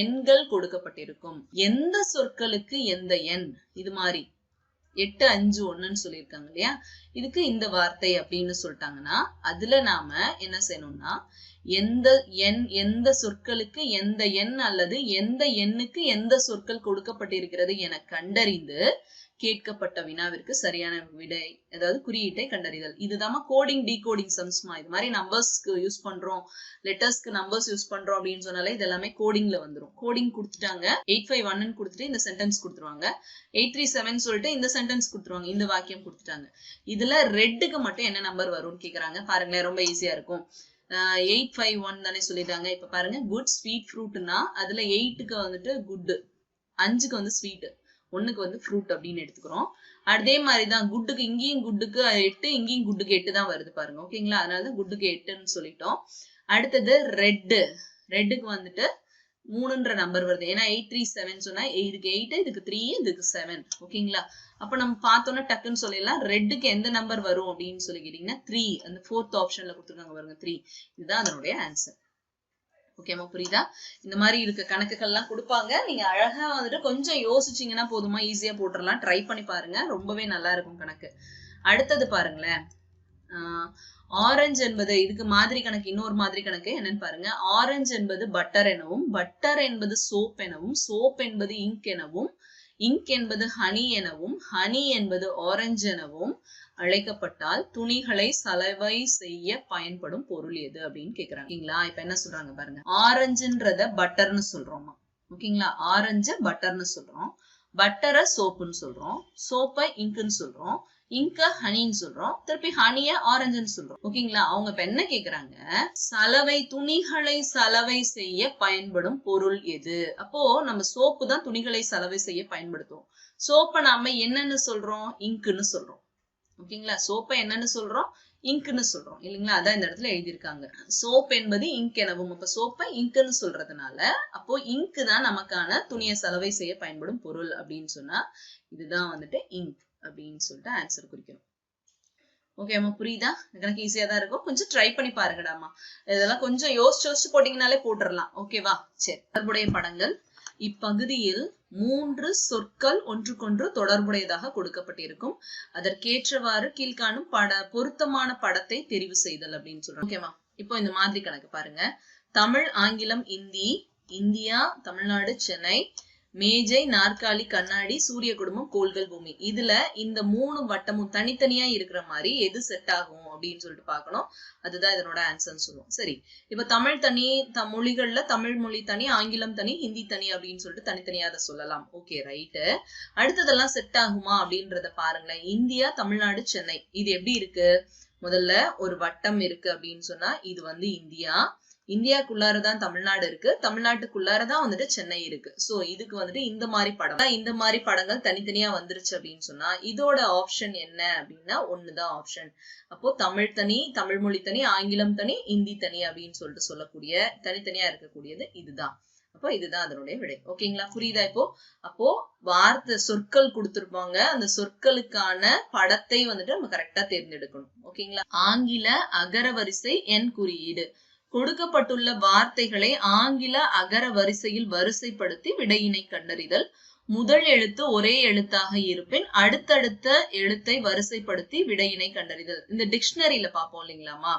எண்கள் கொடுக்கப்பட்டிருக்கும். எந்த சொற்களுக்கு எந்த எண், இது மாதிரி 851 சொல்லியிருக்காங்க இல்லையா, இதுக்கு இந்த வார்த்தை அப்படின்னு சொல்லிட்டாங்கன்னா அதுல நாம என்ன செய்யணும்னா எந்த சொற்களுக்கு எந்த எண் அல்லது எந்த எண்ணுக்கு எந்த சொற்கள் கொடுக்கப்பட்டிருக்கிறது என கண்டறிந்து கேட்கப்பட்ட வினாவிற்கு சரியான விடை, அதாவது குறியீட்டை கண்டறிதல். இதுதான் கோடிங் டீகோடிங் சம்ஸ்மா. இது மாதிரி நம்பர்ஸ்க்கு யூஸ் பண்றோம், லெட்டர்ஸ்க்கு நம்பர்ஸ் யூஸ் பண்றோம் அப்படின்னு சொன்னாலே இது எல்லாமே கோடிங்ல வந்துடும். கோடிங் கொடுத்துட்டாங்க, 851 கொடுத்துட்டு இந்த சென்டென்ஸ் கொடுத்துருவாங்க, 837 சொல்லிட்டு இந்த சென்டென்ஸ் கொடுத்துருவாங்க, இந்த வாக்கியம் கொடுத்துட்டாங்க. இதுல ரெட்டுக்கு மட்டும் என்ன நம்பர் வரும்னு கேக்குறாங்க. பாருங்களேன், ரொம்ப ஈஸியா இருக்கும். 851 தானே சொல்லிட்டாங்க. இப்ப பாருங்க, குட் ஸ்வீட் ஃப்ரூட்னா அதுல 8க்கு வந்துட்டு குட், 5க்கு வந்து ஸ்வீட், 1க்கு வந்து ஃப்ரூட் அப்படின்னு எடுத்துக்கிறோம். அதே மாதிரிதான் குட்டுக்கு இங்கேயும் குட்டுக்கு 8, இங்கேயும் குட்டுக்கு 8 தான் வருது பாருங்க. ஓகேங்களா? அதனாலதான் குட்டுக்கு 8ன்னு சொல்லிட்டோம். அடுத்தது ரெட்டுக்கு வந்துட்டு 3ன்ற நம்பர் வருது. ஏன்னா 837 சொன்னா இதுக்கு 8, இதுக்கு 3, இதுக்கு 7. ஓகேங்களா? அப்ப நம்ம பார்த்தோம்னா டக்குன்னு சொல்லிடலாம் ரெட்டுக்கு எந்த நம்பர் வரும் அப்படின்னு சொல்லி கேட்டீங்கன்னா 3. அந்த 4th ஆப்ஷன்ல கொடுத்துருக்காங்க பாருங்க, 3. இதுதான் அதனுடைய ஆன்சர். ஓகேமா? புரியுதா? இந்த மாதிரி இருக்க கணக்குகள் எல்லாம் கொடுப்பாங்க. நீங்க அழகா வந்துட்டு கொஞ்சம் யோசிச்சீங்கன்னா போதுமா, ஈஸியா போட்டுடலாம். ட்ரை பண்ணி பாருங்க, ரொம்பவே நல்லா இருக்கும் கணக்கு. அடுத்தது பாருங்களேன், ஆரஞ்சு என்பது இதுக்கு மாதிரி கணக்கு. இன்னொரு மாதிரி கணக்கு என்னன்னு பாருங்க. ஆரஞ்சு என்பது பட்டர் எனவும், பட்டர் என்பது சோப் எனவும், சோப் என்பது இங்க் எனவும், இங்க் என்பது ஹனி எனவும், ஹனி என்பது ஆரஞ்சு எனவும் அழைக்கப்பட்டால் துணிகளை சலவை செய்ய பயன்படும் பொருள் எது அப்படின்னு கேக்குறாங்க. ஓகேங்களா? இப்ப என்ன சொல்றாங்க பாருங்க. ஆரஞ்சுன்றத பட்டர்னு சொல்றோமா? ஓகேங்களா? ஆரஞ்சு பட்டர்னு சொல்றோம், பட்டரை சோப்புன்னு சொல்றோம், சோப்பை இங்க்னு சொல்றோம், இங்க ஹனின்னு சொல்றோம், திருப்பி ஹனிய ஆரஞ்சுன்னு சொல்றோம். ஓகேங்களா? அவங்க இப்ப என்ன கேக்குறாங்க, துணிகளை சலவை செய்ய பயன்படும் பொருள் எது? அப்போ நம்ம சோப்பு தான் துணிகளை சலவை செய்ய பயன்படுத்துவோம். சோப்பை நாம என்னன்னு சொல்றோம்? இங்க்னு சொல்றோம். ஓகேங்களா? சோப்பை என்னன்னு சொல்றோம்? இங்க்னு சொல்றோம் இல்லைங்களா? அதான் இந்த இடத்துல எழுதியிருக்காங்க. சோப் என்பது இங்க் எனவும், அப்ப சோப்பை இங்க்னு சொல்றதுனால அப்போ இங்க் தான் நமக்கான துணியை சலவை செய்ய பயன்படும் பொருள் அப்படின்னு சொன்னா இதுதான் வந்துட்டு இங்க் அப்படின்னு சொல்லிட்டு ஆன்சர் குறிக்கணும். ஓகேமா? புரியுதா? எனக்கு ஈஸியா தான் இருக்கும். கொஞ்சம் ட்ரை பண்ணி பாருங்கடாமா. இதெல்லாம் கொஞ்சம் யோசிச்சு போட்டீங்கன்னாலே போட்டுடலாம். ஓகேவா? சரி, தொடர்புடைய படங்கள். இப்பகுதியில் 3 சொற்கள் ஒன்றுக்கொன்று தொடர்புடையதாக கொடுக்கப்பட்டிருக்கும். அதற்கேற்றவாறு கீழ்காணும் பொருத்தமான படத்தை தெரிவு செய்தல் அப்படின்னு சொல்றோம். ஓகேவா? இப்போ இந்த மாதிரி கணக்கு பாருங்க. தமிழ், ஆங்கிலம், இந்தி, இந்தியா, தமிழ்நாடு, சென்னை, மேஜை, நாற்காலி, கண்ணாடி, சூரிய குடும்பம், கோள்கள், பூமி. இதுல இந்த 3 வட்டமும் தனித்தனியா இருக்கிற மாதிரி எது செட் ஆகும் அப்படின்னு சொல்லிட்டு பார்க்கணும். அதுதான் இதனோட ஆன்சர்ன்னு சொல்லுவோம். சரி, இப்ப தமிழ் தனி, மொழிகள்ல தமிழ் மொழி தனி, ஆங்கிலம் தனி, ஹிந்தி தனி அப்படின்னு சொல்லிட்டு தனித்தனியா அதை சொல்லலாம். Okay, right. அடுத்ததெல்லாம் செட் ஆகுமா அப்படின்றத பாருங்களேன். இந்தியா, தமிழ்நாடு, சென்னை, இது எப்படி இருக்கு? முதல்ல ஒரு வட்டம் இருக்கு அப்படின்னு சொன்னா இது வந்து இந்தியா, இந்தியாக்குள்ளாரதான் தமிழ்நாடு இருக்கு, தமிழ்நாட்டுக்குள்ளாரதான் வந்துட்டு சென்னை இருக்கு. சோ இதுக்கு வந்துட்டு இந்த மாதிரி படங்கள் தனித்தனியா வந்துருச்சு அப்படின்னு சொன்னா இதோட ஆப்ஷன் என்ன அப்படின்னா 1 தான் ஆப்ஷன். அப்போ தமிழ் தனி, தமிழ் மொழி தனி, ஆங்கிலம் தனி, இந்தி தனி அப்படின்னு சொல்லிட்டு சொல்லக்கூடிய தனித்தனியா இருக்கக்கூடியது இதுதான். அப்போ இதுதான் அதனுடைய விடை. ஓகேங்களா? புரியுதா? அப்போ வார்த்தை சொற்கள் கொடுத்திருப்பாங்க, அந்த சொற்களுக்கான படத்தை வந்துட்டு நம்ம கரெக்டா தேர்ந்தெடுக்கணும். ஓகேங்களா? ஆங்கில அகர வரிசை எண் குறியீடு. கொடுக்கப்பட்டுள்ள வார்த்தைகளை ஆங்கில அகர வரிசையில் வரிசைப்படுத்தி விடையினை கண்டறிதல். முதல் எழுத்து ஒரே எழுத்தாக இருப்பின் அடுத்தடுத்த எழுத்தை வரிசைப்படுத்தி விடையினை கண்டறிதல். இந்த டிக்ஷனரியில பார்ப்போம் இல்லைங்களாமா,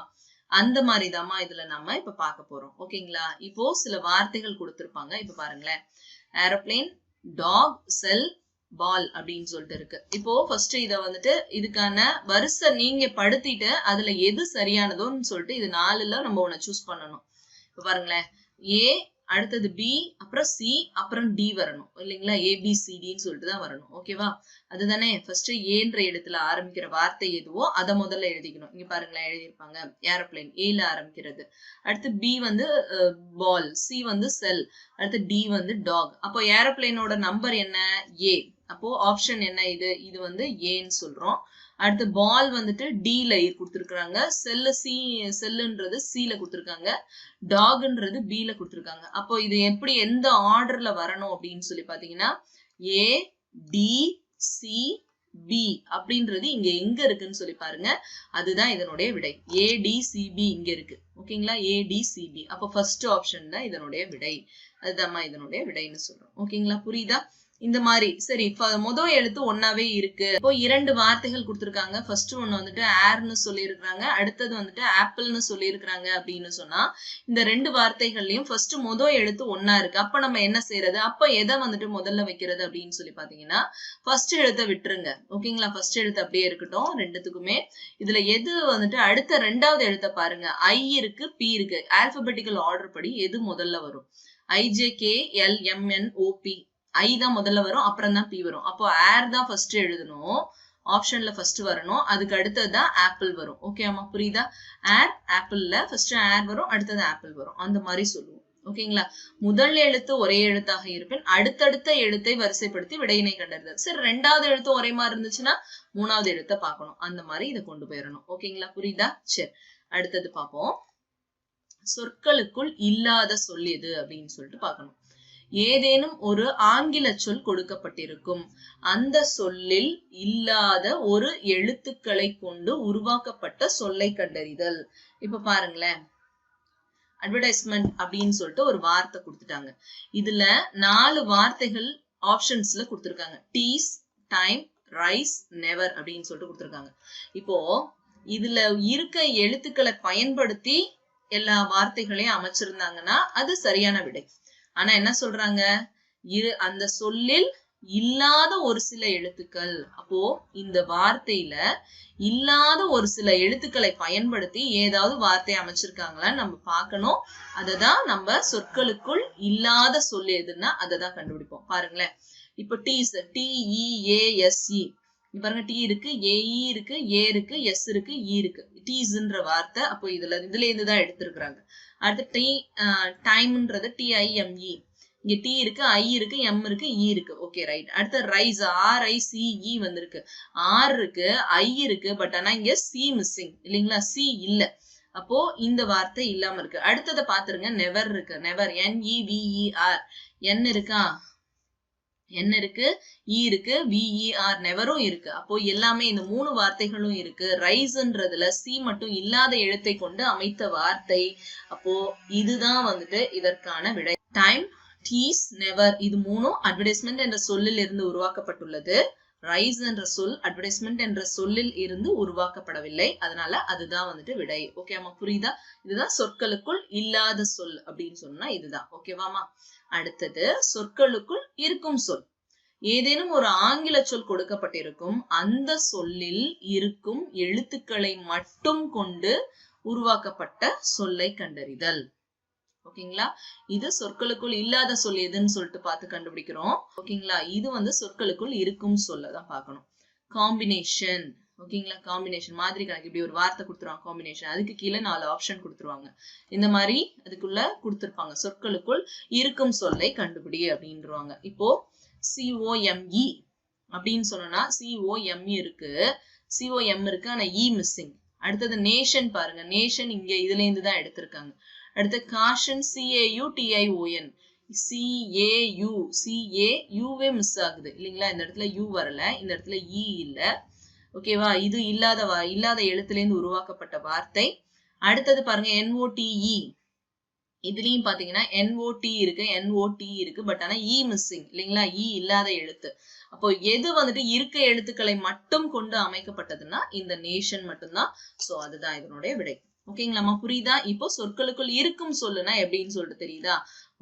அந்த மாதிரிதாம்மா இதுல நம்ம இப்ப பார்க்க போறோம். ஓகேங்களா? இப்போ சில வார்த்தைகள் கொடுத்திருப்பாங்க. இப்ப பாருங்களேன், ஏரோப்ளேன், டாக், செல், பால் அப்படின்னு சொல்லிட்டு இருக்கு. இப்போ ஃபர்ஸ்ட் இத வந்துட்டு இதுக்கான வரிசை நீங்க படுத்திட்டு அதுல எது சரியானதோன்னு சொல்லிட்டு இது 4ல நம்ம ஒண்ணு சூஸ் பண்ணணும். இப்ப பாருங்களேன், ஏ, அடுத்தது பி, அப்புறம் சி, அப்புறம் டி வரணும் இல்லைங்களா? ABCDன்னு சொல்லிட்டு தான் வரணும். ஓகேவா? அதுதானே. ஃபர்ஸ்ட் ஏன்ற எழுத்துல ஆரம்பிக்கிற வார்த்தை எதுவோ அதை முதல்ல எழுதிக்கணும். இங்க பாருங்களேன், எழுதியிருப்பாங்க ஏரோப்ளேன், ஏல ஆரம்பிக்கிறது. அடுத்து பி வந்து பால், சி வந்து செல், அடுத்து டி வந்து டாக். அப்போ ஏரோப்ளேனோட நம்பர் என்ன? ஏ. அப்போ ஆப்ஷன் என்ன இது? இது வந்து ஏன்னு சொல்றோம். அடுத்து பால் வந்துட்டு D-ல கொடுத்துருக்காங்க. செல்லுன்றது C-ல கொடுத்துருக்காங்க. டாக்ன்றது B-ல கொடுத்துருக்காங்க. அப்போ இது எப்படி எந்த ஆர்டர்ல வரணும் அப்படின்னு சொல்லி பாத்தீங்கன்னா A D C B அப்படின்றது இங்க எங்க இருக்குன்னு சொல்லி பாருங்க. அதுதான் இதனுடைய விடை. ADCB இங்க இருக்கு. ஓகேங்களா? ADCB. அப்போ ஃபர்ஸ்ட் ஆப்ஷன் தான் இதனுடைய விடை. அதுதான் இதனுடைய விடைன்னு சொல்றோம். ஓகேங்களா? புரியுதா? இந்த மாதிரி சரி முதல் எழுத்து ஒன்னாவே இருக்கு. இப்போ 2 வார்த்தைகள் கொடுத்திருக்காங்க. ஃபர்ஸ்ட் ஒன்னு வந்துட்டு ஏர்னு சொல்லியிருக்காங்க, அடுத்தது வந்துட்டு ஆப்பிள்னு சொல்லியிருக்காங்க அப்படின்னு சொன்னா இந்த 2 வார்த்தைகள்லயும் ஃபர்ஸ்ட் முதல் எழுத்து ஒன்னா இருக்கு. அப்ப நம்ம என்ன செய்யறது? அப்ப எதை வந்துட்டு முதல்ல வைக்கிறது அப்படின்னு சொல்லி பாத்தீங்கன்னா ஃபர்ஸ்ட் எழுத்தை விட்டுருங்க. ஓகேங்களா? ஃபர்ஸ்ட் எழுத்து அப்படியே இருக்கட்டும் ரெண்டுத்துக்குமே. இதுல எது வந்துட்டு அடுத்த 2வது எழுத்தை பாருங்க. I இருக்கு, P இருக்கு. ஆல்பபெட்டிக்கல் ஆர்டர் படி எது முதல்ல வரும்? IJKLMNOP. I தான் முதல்ல வரும், அப்புறம் தான் P வரும். அப்போ ஏர் தான் ஃபர்ஸ்ட் எழுதணும். ஆப்ஷன்ல ஃபர்ஸ்ட் வரணும். அதுக்கு அடுத்தது தான் ஆப்பிள் வரும். ஓகேமா? புரியுதா? ஏர் ஆப்பிள்ல ஃபர்ஸ்ட் ஏர் வரும், அடுத்தது ஆப்பிள் வரும். அந்த மாதிரி சொல்லுவோம். ஓகேங்களா? முதல் எழுத்து ஒரே எழுத்தாக இருப்பின் அடுத்தடுத்த எழுத்தை வரிசைப்படுத்தி விடையினை கண்டறிதல். சரி 2வது எழுத்து ஒரே மாதிரி இருந்துச்சுன்னா 3வது எழுத்தை பார்க்கணும். அந்த மாதிரி இதை கொண்டு போயிடணும். ஓகேங்களா? புரியுதா? சரி அடுத்தது பார்ப்போம். சொற்களுக்குள் இல்லாத சொல் எது அப்படின்னு சொல்லிட்டு பார்க்கணும். ஏதேனும் ஒரு ஆங்கில சொல் கொடுக்கப்பட்டிருக்கும். அந்த சொல்லில் இல்லாத ஒரு எழுத்துக்களை கொண்டு உருவாக்கப்பட்ட சொல்லை கண்டறிதல். இப்ப பாருங்களேன், அட்வர்டைஸ்மெண்ட் அப்படின்னு சொல்லிட்டு ஒரு வார்த்தை கொடுத்துட்டாங்க. இதுல 4 வார்த்தைகள் ஆப்ஷன்ஸ்ல கொடுத்துருக்காங்க. டீஸ், டைம், ரைஸ், நெவர் அப்படின்னு சொல்லிட்டு கொடுத்துருக்காங்க. இப்போ இதுல இருக்க எழுத்துக்களை பயன்படுத்தி எல்லா வார்த்தைகளையும் அமைச்சிருந்தாங்கன்னா அது சரியான விடை. ஆனா என்ன சொல்றாங்க? அந்த சொல்லில் இல்லாத ஒரு சில எழுத்துக்கள். அப்போ இந்த வார்த்தையில இல்லாத ஒரு சில எழுத்துக்களை பயன்படுத்தி ஏதாவது வார்த்தை அமைச்சிருக்காங்களான்னு நம்ம பார்க்கணும். அததான் நம்ம சொற்களுக்குள் இல்லாத சொல் எதுன்னா அததான் கண்டுபிடிப்போம். பாருங்களேன், இப்ப டீஸ், TEASE பாருங்க. டி இருக்கு, ஏஇ இருக்கு, ஏ இருக்கு, எஸ் இருக்கு, இ இருக்கு. டீஸ்ன்ற வார்த்தை அப்போ இதுல இருந்துதான் எடுத்திருக்கிறாங்க. அடுத்து டைம்ன்றது TIME. இங்க டி இருக்கு, ஐ இருக்கு, எம் இருக்கு, இ இருக்கு. Okay right. அடுத்து ரைஸ், RICE வந்திருக்கு. ஆர் இருக்கு, ஐ இருக்கு, பட் ஆனா இங்க சி மிஸ்ஸிங் இல்லைங்களா? சி இல்ல. அப்போ இந்த வார்த்தை இல்லாம இருக்கு. அடுத்ததை பாத்துருங்க. நெவர் இருக்கு. Never, NEVER. என் இருக்கா? என்ன இருக்கு? இ இருக்கு, VER. நெவரும் இருக்கு. அப்போ எல்லாமே இந்த 3 வார்த்தைகளும் இருக்கு. ரைஸ்ன்றதுல சி மட்டும் இல்லாத எழுத்தை கொண்டு அமைத்த வார்த்தை. அப்போ இதுதான் வந்துட்டு இதற்கான விடை. டைம், டீஸ், நெவர் இது 3ம் அட்வர்டைஸ்மெண்ட் என்ற சொல்லில் இருந்து உருவாக்கப்பட்டுள்ளது. ரைஸ் என்ற சொல் அட்வர்டைஸ்மெண்ட் என்ற சொல்லில் இருந்து உருவாக்கப்படவில்லை. அதனால அதுதான் வந்துட்டு விடை. ஓகேமா? புரியுதா? இதுதான் சொற்களுக்குள் இல்லாத சொல் அப்படின்னு சொன்னா இதுதான். ஓகேவாமா? அடுத்தது சொற்களுக்குள் இருக்கும் சொல். ஏதேனும் ஒரு ஆங்கில சொல் கொடுக்கப்பட்டிருக்கும். அந்த சொல்லில் இருக்கும் எழுத்துக்களை மட்டும் கொண்டு உருவாக்கப்பட்ட சொல்லை கண்டறிதல். ஓகேங்களா? இது சொற்களுக்குள் இல்லாத சொல் எதுன்னு சொல்லிட்டு பார்த்து கண்டுபிடிக்கிறோம். ஓகேங்களா? இது வந்து சொற்களுக்குள் இருக்கும் சொல்லதான் பார்க்கணும். காம்பினேஷன். ஓகேங்களா? காம்பினேஷன் மாதிரி கணக்கு. இப்படி ஒரு வார்த்தை கொடுத்துருவாங்க காம்பினேஷன். அதுக்கு கீழே 4 ஆப்ஷன் கொடுத்துருவாங்க. இந்த மாதிரி அதுக்குள்ள கொடுத்துருப்பாங்க. சொற்களுக்குள் இருக்கும் சொல்லை கண்டுபிடி அப்படின்றாங்க. இப்போ COME அப்படின்னு சொன்னா COME இருக்கு, COM இருக்கு, ஆனா இ மிஸ்ஸிங். அடுத்தது நேஷன் பாருங்க. நேஷன் இங்க இதுல இருந்து தான் எடுத்திருக்காங்க. அடுத்து காஷன், CAUTION. CAUவே மிஸ் ஆகுது இல்லைங்களா? இந்த இடத்துல U வரல, இந்த இடத்துல இ இல்ல. ஓகேவா? இது இல்லாத எழுத்துல இருந்து உருவாக்கப்பட்ட வார்த்தை. அடுத்தது பாருங்க NOTE. இதுலயும் பாத்தீங்கன்னா NOT இருக்கு, NOT இருக்கு, பட் ஆனா இ மிஸ்ஸிங் இல்லைங்களா? இ இல்லாத எழுத்து. அப்போ எது வந்துட்டு இருக்க எழுத்துக்களை மட்டும் கொண்டு அமைக்கப்பட்டதுன்னா இந்த நேஷன் மட்டும்தான். சோ அதுதான் இதனுடைய விடை. ஓகேங்களாமா? புரியுதா? இப்போ சொற்களுக்குள் இருக்கும் சொல்லுனா எப்படின்னு சொல்லிட்டு தெரியுதா?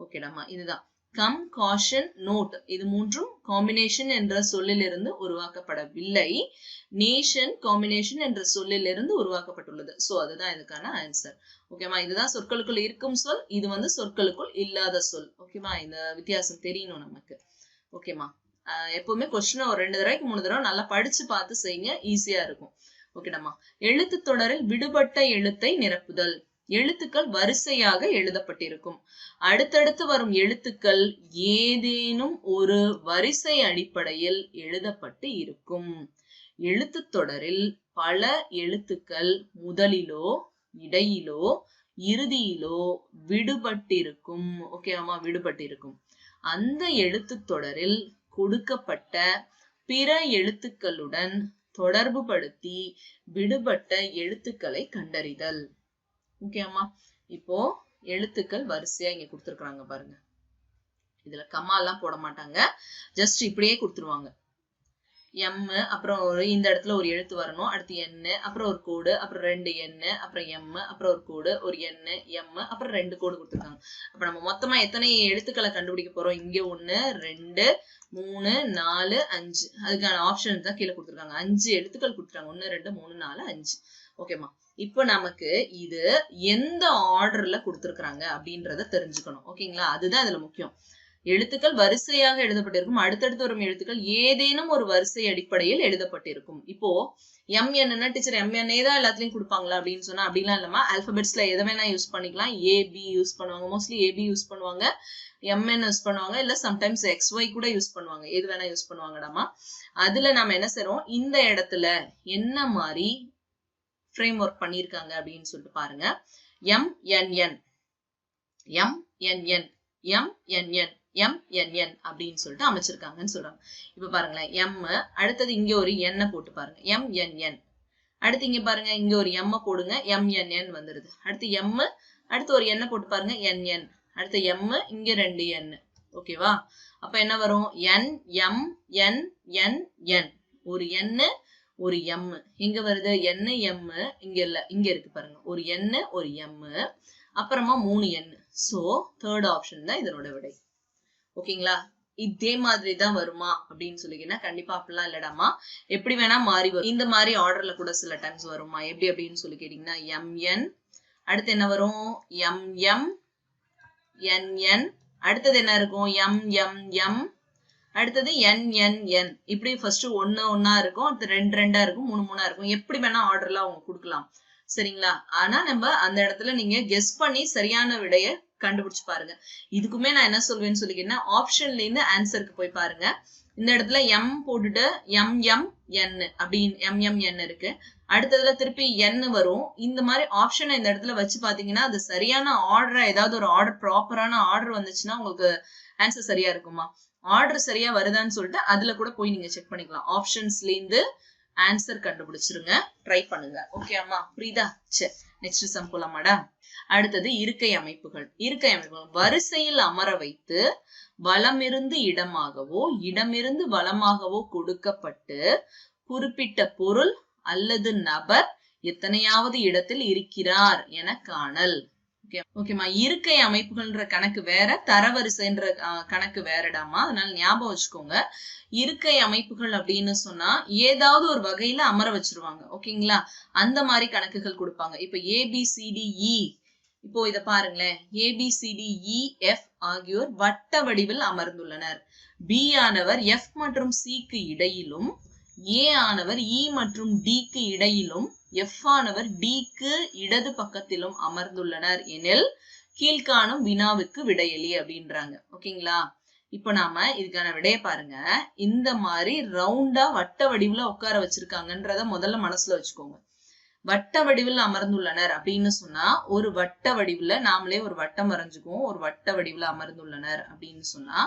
ஓகேடாமா? இதுதான் கம், காஷன், நோட் இது 3ம் காம்பினேஷன் என்ற சொல்லிலிருந்து உருவாக்கப்படவில்லை. நேஷன் காம்பினேஷன் என்ற சொல்லிலிருந்து உருவாக்கப்பட்டுள்ளது. சோ அதுதான் இதுக்கான ஆன்சர். ஓகேமா? இதுதான் சொற்களுக்குள் இருக்கும் சொல். இது வந்து சொற்களுக்குள் இல்லாத சொல். ஓகேமா? இந்த வித்தியாசம் தெரியணும் நமக்கு. ஓகேமா? எப்பவுமே கொஸ்டின் ஒரு 2 தடவைக்கு 3 தடவை நல்லா படிச்சு பார்த்து செய்யுங்க. ஈஸியா இருக்கும். ஓகேடாமா? எழுத்து தொடரில் விடுபட்ட எழுத்தை நிரப்புதல். எழுத்துக்கள் வரிசையாக எழுதப்பட்டிருக்கும். அடுத்தடுத்து வரும் எழுத்துக்கள் ஏதேனும் ஒரு வரிசை அடிப்படையில் எழுதப்பட்டு இருக்கும். எழுத்துத் தொடரில் பல எழுத்துக்கள் முதலிலோ இடையிலோ இறுதியிலோ விடுபட்டிருக்கும். ஓகேவா? விடுபட்டிருக்கும். அந்த எழுத்துத் தொடரில் கொடுக்கப்பட்ட பிற எழுத்துக்களுடன் தொடர்பு படுத்தி விடுபட்ட எழுத்துக்களை கண்டறிதல். ஓகேவா? இப்போ எழுத்துக்கள் வரிசையா இங்க கொடுத்திருக்காங்க பாருங்க. இதுல கம்மா எல்லாம் போட மாட்டாங்க, ஜஸ்ட் இப்படியே கொடுத்துருவாங்க. எம், அப்புறம் இந்த இடத்துல ஒரு எழுத்து வரணும், அடுத்து என், அப்புறம் ஒரு கோடு, அப்புறம் 2 என், அப்புறம் எம், அப்புறம் ஒரு கோடு, ஒரு என், எம், அப்புறம் 2 கோடு கொடுத்துருக்காங்க. அப்ப நம்ம மொத்தமா எத்தனை எழுத்துக்களை கண்டுபிடிக்க போறோம்? இங்க 1 2 3 4 5. அதுக்கான ஆப்ஷன் தான் கீழே கொடுத்துருக்காங்க. 5 எழுத்துக்கள் கொடுத்துருக்காங்க. 1 2 3 4 5. ஓகேமா? இப்ப நமக்கு இது எந்த ஆர்டர்ல கொடுத்துருக்காங்க அப்படின்றத தெரிஞ்சுக்கணும். ஓகேங்களா? அதுதான் இதுல முக்கியம். எழுத்துக்கள் வரிசையாக எழுதப்பட்டிருக்கும். அடுத்தடுத்து வரும் எழுத்துக்கள் ஏதேனும் ஒரு வரிசை அடிப்படையில் எழுதப்பட்டிருக்கும். இப்போ எம்என்னா டீச்சர் எம்என்ஏ தான் எல்லாத்துலயும் கொடுப்பாங்களா அப்படின்னு சொன்னா அப்படிலாம் இல்லாம ஆல்பபெட்ஸ்ல எதை வேணா யூஸ் பண்ணிக்கலாம். ஏபி யூஸ் பண்ணுவாங்க, மோஸ்ட்லி ஏபி யூஸ் பண்ணுவாங்க, எம்என் யூஸ் பண்ணுவாங்க, இல்ல சம்டைம்ஸ் XY கூட யூஸ் பண்ணுவாங்க. எது வேணா யூஸ் பண்ணுவாங்கடாமா. அதுல நாம என்ன செய்றோம், இந்த இடத்துல என்ன மாதிரி ஃப்ரேம் ஒர்க் பண்ணிருக்காங்க அப்படின்னு சொல்லிட்டு பாருங்க. MNN MNN MNN MNN அப்படின்னு சொல்லிட்டு அமைச்சிருக்காங்கன்னு சொல்றாங்க. இப்ப பாருங்களேன், எம், அடுத்தது இங்க ஒரு எண்ண போட்டு பாருங்க, MNN. அடுத்து இங்க பாருங்க, இங்க ஒரு எம்ம போடுங்க, MNN வந்துருது. அடுத்து எம், அடுத்து ஒரு எண்ண போட்டு பாருங்க, NN. அடுத்து எம், இங்க 2 என். ஓகேவா? அப்ப என்ன வரும்? NMNNN. ஒரு என் ஒரு எம். எங்க வருது? என் எம் இங்க இல்ல, இங்க இருக்கு பாருங்க. ஒரு என் ஒரு எம், அப்புறமா 3 என். சோ தேர்ட் ஆப்ஷன் தான் இதனோட விடை. ஓகேங்களா? இதே மாதிரி தான் வருமா அப்படின்னு சொல்லிக்கினா கண்டிப்பா அப்படிலாம் இல்லடாமா, எப்படி வேணா மாறி வரும். இந்த மாதிரி ஆர்டர்ல கூட சில டைம்ஸ் வருமா. எப்படி அப்படின்னு சொல்லி கேட்டீங்கன்னா MN, அடுத்து என்ன வரும்? MM, NN, அடுத்தது என்ன இருக்கும்? MMM, அடுத்தது NNN. இப்படி ஃபர்ஸ்ட் 1 1 இருக்கும், அடுத்து 2 2 இருக்கும், 3 3 இருக்கும். எப்படி வேணா ஆர்டர்ல அவங்க கொடுக்கலாம். சரிங்களா? ஆனா நம்ம அந்த இடத்துல நீங்க கெஸ் பண்ணி சரியான விடைய கண்டுபிடிச்சு பாருங்க. இதுக்குமே நான் என்ன சொல்வேன்னு சொல்லிக்கிட்டேன்னா, ஆப்ஷன்ல இருந்து ஆன்சருக்கு போய் பாருங்க. இந்த இடத்துல M போட்டுட்டு MMN அப்படின்னு MMN இருக்கு. அடுத்ததுல திருப்பி N வரும். இந்த மாதிரி ஆப்ஷனை இந்த இடத்துல வச்சு பாத்தீங்கன்னா அது சரியான ஆர்டரா, ஏதாவது ஒரு ஆர்டர் ப்ராப்பரான ஆர்டர் வந்துச்சுன்னா உங்களுக்கு ஆன்சர் சரியா இருக்குமா? ஆர்டர் சரியா வருதான்னு சொல்லிட்டு அதுல கூட போய் நீங்க செக் பண்ணிக்கலாம். ஆப்ஷன்ஸ்ல இருந்து ஆன்சர் கண்டுபிடிச்சிருங்க, ட்ரை பண்ணுங்க. ஓகே அம்மா, புரியுதா? சரி, நெக்ஸ்ட் சம் போலாமாடா. அடுத்தது இருக்கை அமைப்புகள். இருக்கை அமைப்புகள் வரிசையில் அமர வைத்து வலமிருந்து இடமாகவோ இடமிருந்து வலமாகவோ கொடுக்கப்பட்டு குறிப்பிட்ட பொருள் அல்லது நபர் எத்தனையாவது இடத்தில் இருக்கிறார் என காணல். ஓகேமா? இருக்கை அமைப்புகள்ன்ற கணக்கு வேற, தரவரிசைன்ற கணக்கு வேறடாமா. அதனால ஞாபகம் வச்சுக்கோங்க. இருக்கை அமைப்புகள் அப்படின்னு சொன்னா ஏதாவது ஒரு வகையில அமர வச்சிருவாங்க. ஓகேங்களா? அந்த மாதிரி கணக்குகள் கொடுப்பாங்க. இப்ப ABCDE, இப்போ இத பாருங்களேன், ABCDEF ஆகியோர் வட்ட வடிவில் அமர்ந்துள்ளனர். B ஆனவர் F மற்றும் C க்கு இடையிலும், A ஆனவர் E மற்றும் D க்கு இடையிலும், F ஆனவர் D க்கு இடது பக்கத்திலும் அமர்ந்துள்ளனர் எனில் கீழ்காணும் வினாவுக்கு விடையளி அப்படின்றாங்க. ஓகேங்களா? இப்ப நாம இதுக்கான விடைய பாருங்க. இந்த மாதிரி ரவுண்டா வட்ட வடிவுல உட்கார வச்சிருக்காங்கன்றத முதல்ல மனசுல வச்சுக்கோங்க. வட்ட வடிவில் அமர்ந்துள்ளனர் அப்படின்னு சொன்னா ஒரு வட்ட வடிவுல நாமளே ஒரு வட்டம் வரைஞ்சுக்குவோம். ஒரு வட்ட வடிவுல அமர்ந்துள்ளனர் அப்படின்னு சொன்னா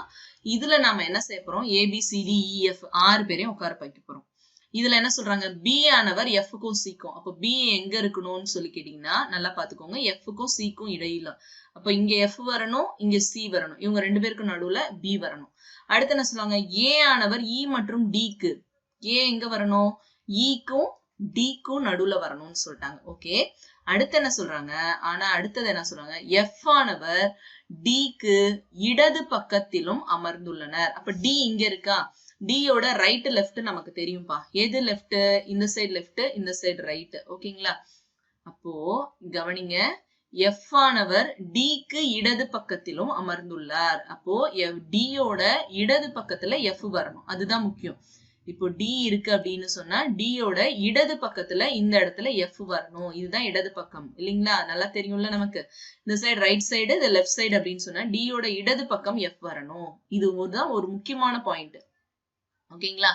இதுல நாம என்ன செய்ய போறோம்? ABCDEF 6 பேரையும் உட்கார வைக்க போறோம். இதுல என்ன சொல்றாங்க? B ஆனவர் F க்கும் C க்கும். அப்ப B எங்க இருக்கணும்னு சொல்லி கேட்டீங்கன்னா நல்லா பாத்துக்கோங்க, F க்கும் C க்கும் இடையில. அப்ப இங்க F வரணும், இங்க C வரணும். இவங்க 2 பேருக்கும் நடுவுல B வரணும். அடுத்து என்ன சொல்லுவாங்க? A ஆனவர் E மற்றும் D க்கு. A எங்க வரணும்? E க்கும் D க்கும் நடுவுல வரணும்னு சொல்லிட்டாங்க. ஓகே, அடுத்து என்ன சொல்றாங்க? ஆனா அடுத்தது என்ன சொல்றாங்க? F ஆனவர் D க்கு இடது பக்கத்திலும் அமர்ந்துள்ளனர். அப்ப D இங்க இருக்கா? D யோட ரைட் லெஃப்ட் நமக்கு தெரியும்பா. எது லெஃப்ட்? இந்த சைடு லெஃப்ட், இந்த சைடு ரைட். ஓகேங்களா? அப்போ கவனிங்க, F ஆனவர் D க்கு இடது பக்கத்திலும் அமர்ந்துள்ளார். அப்போ D யோட இடது பக்கத்துல F வரணும். அதுதான் முக்கியம். இப்போ டி இருக்கு அப்படின்னு சொன்னா டியோட இடது பக்கத்துல இந்த இடத்துல எஃப் வரணும். இதுதான் இடது பக்கம் இல்லைங்களா? நல்லா தெரியும்ல நமக்கு. இந்த சைடு ரைட் சைடு, இது லெஃப்ட் சைடு அப்படின்னு சொன்னா டியோட இடது பக்கம் எஃப் வரணும். இதுதான் ஒரு முக்கியமான பாயிண்ட். ஓகேங்களா?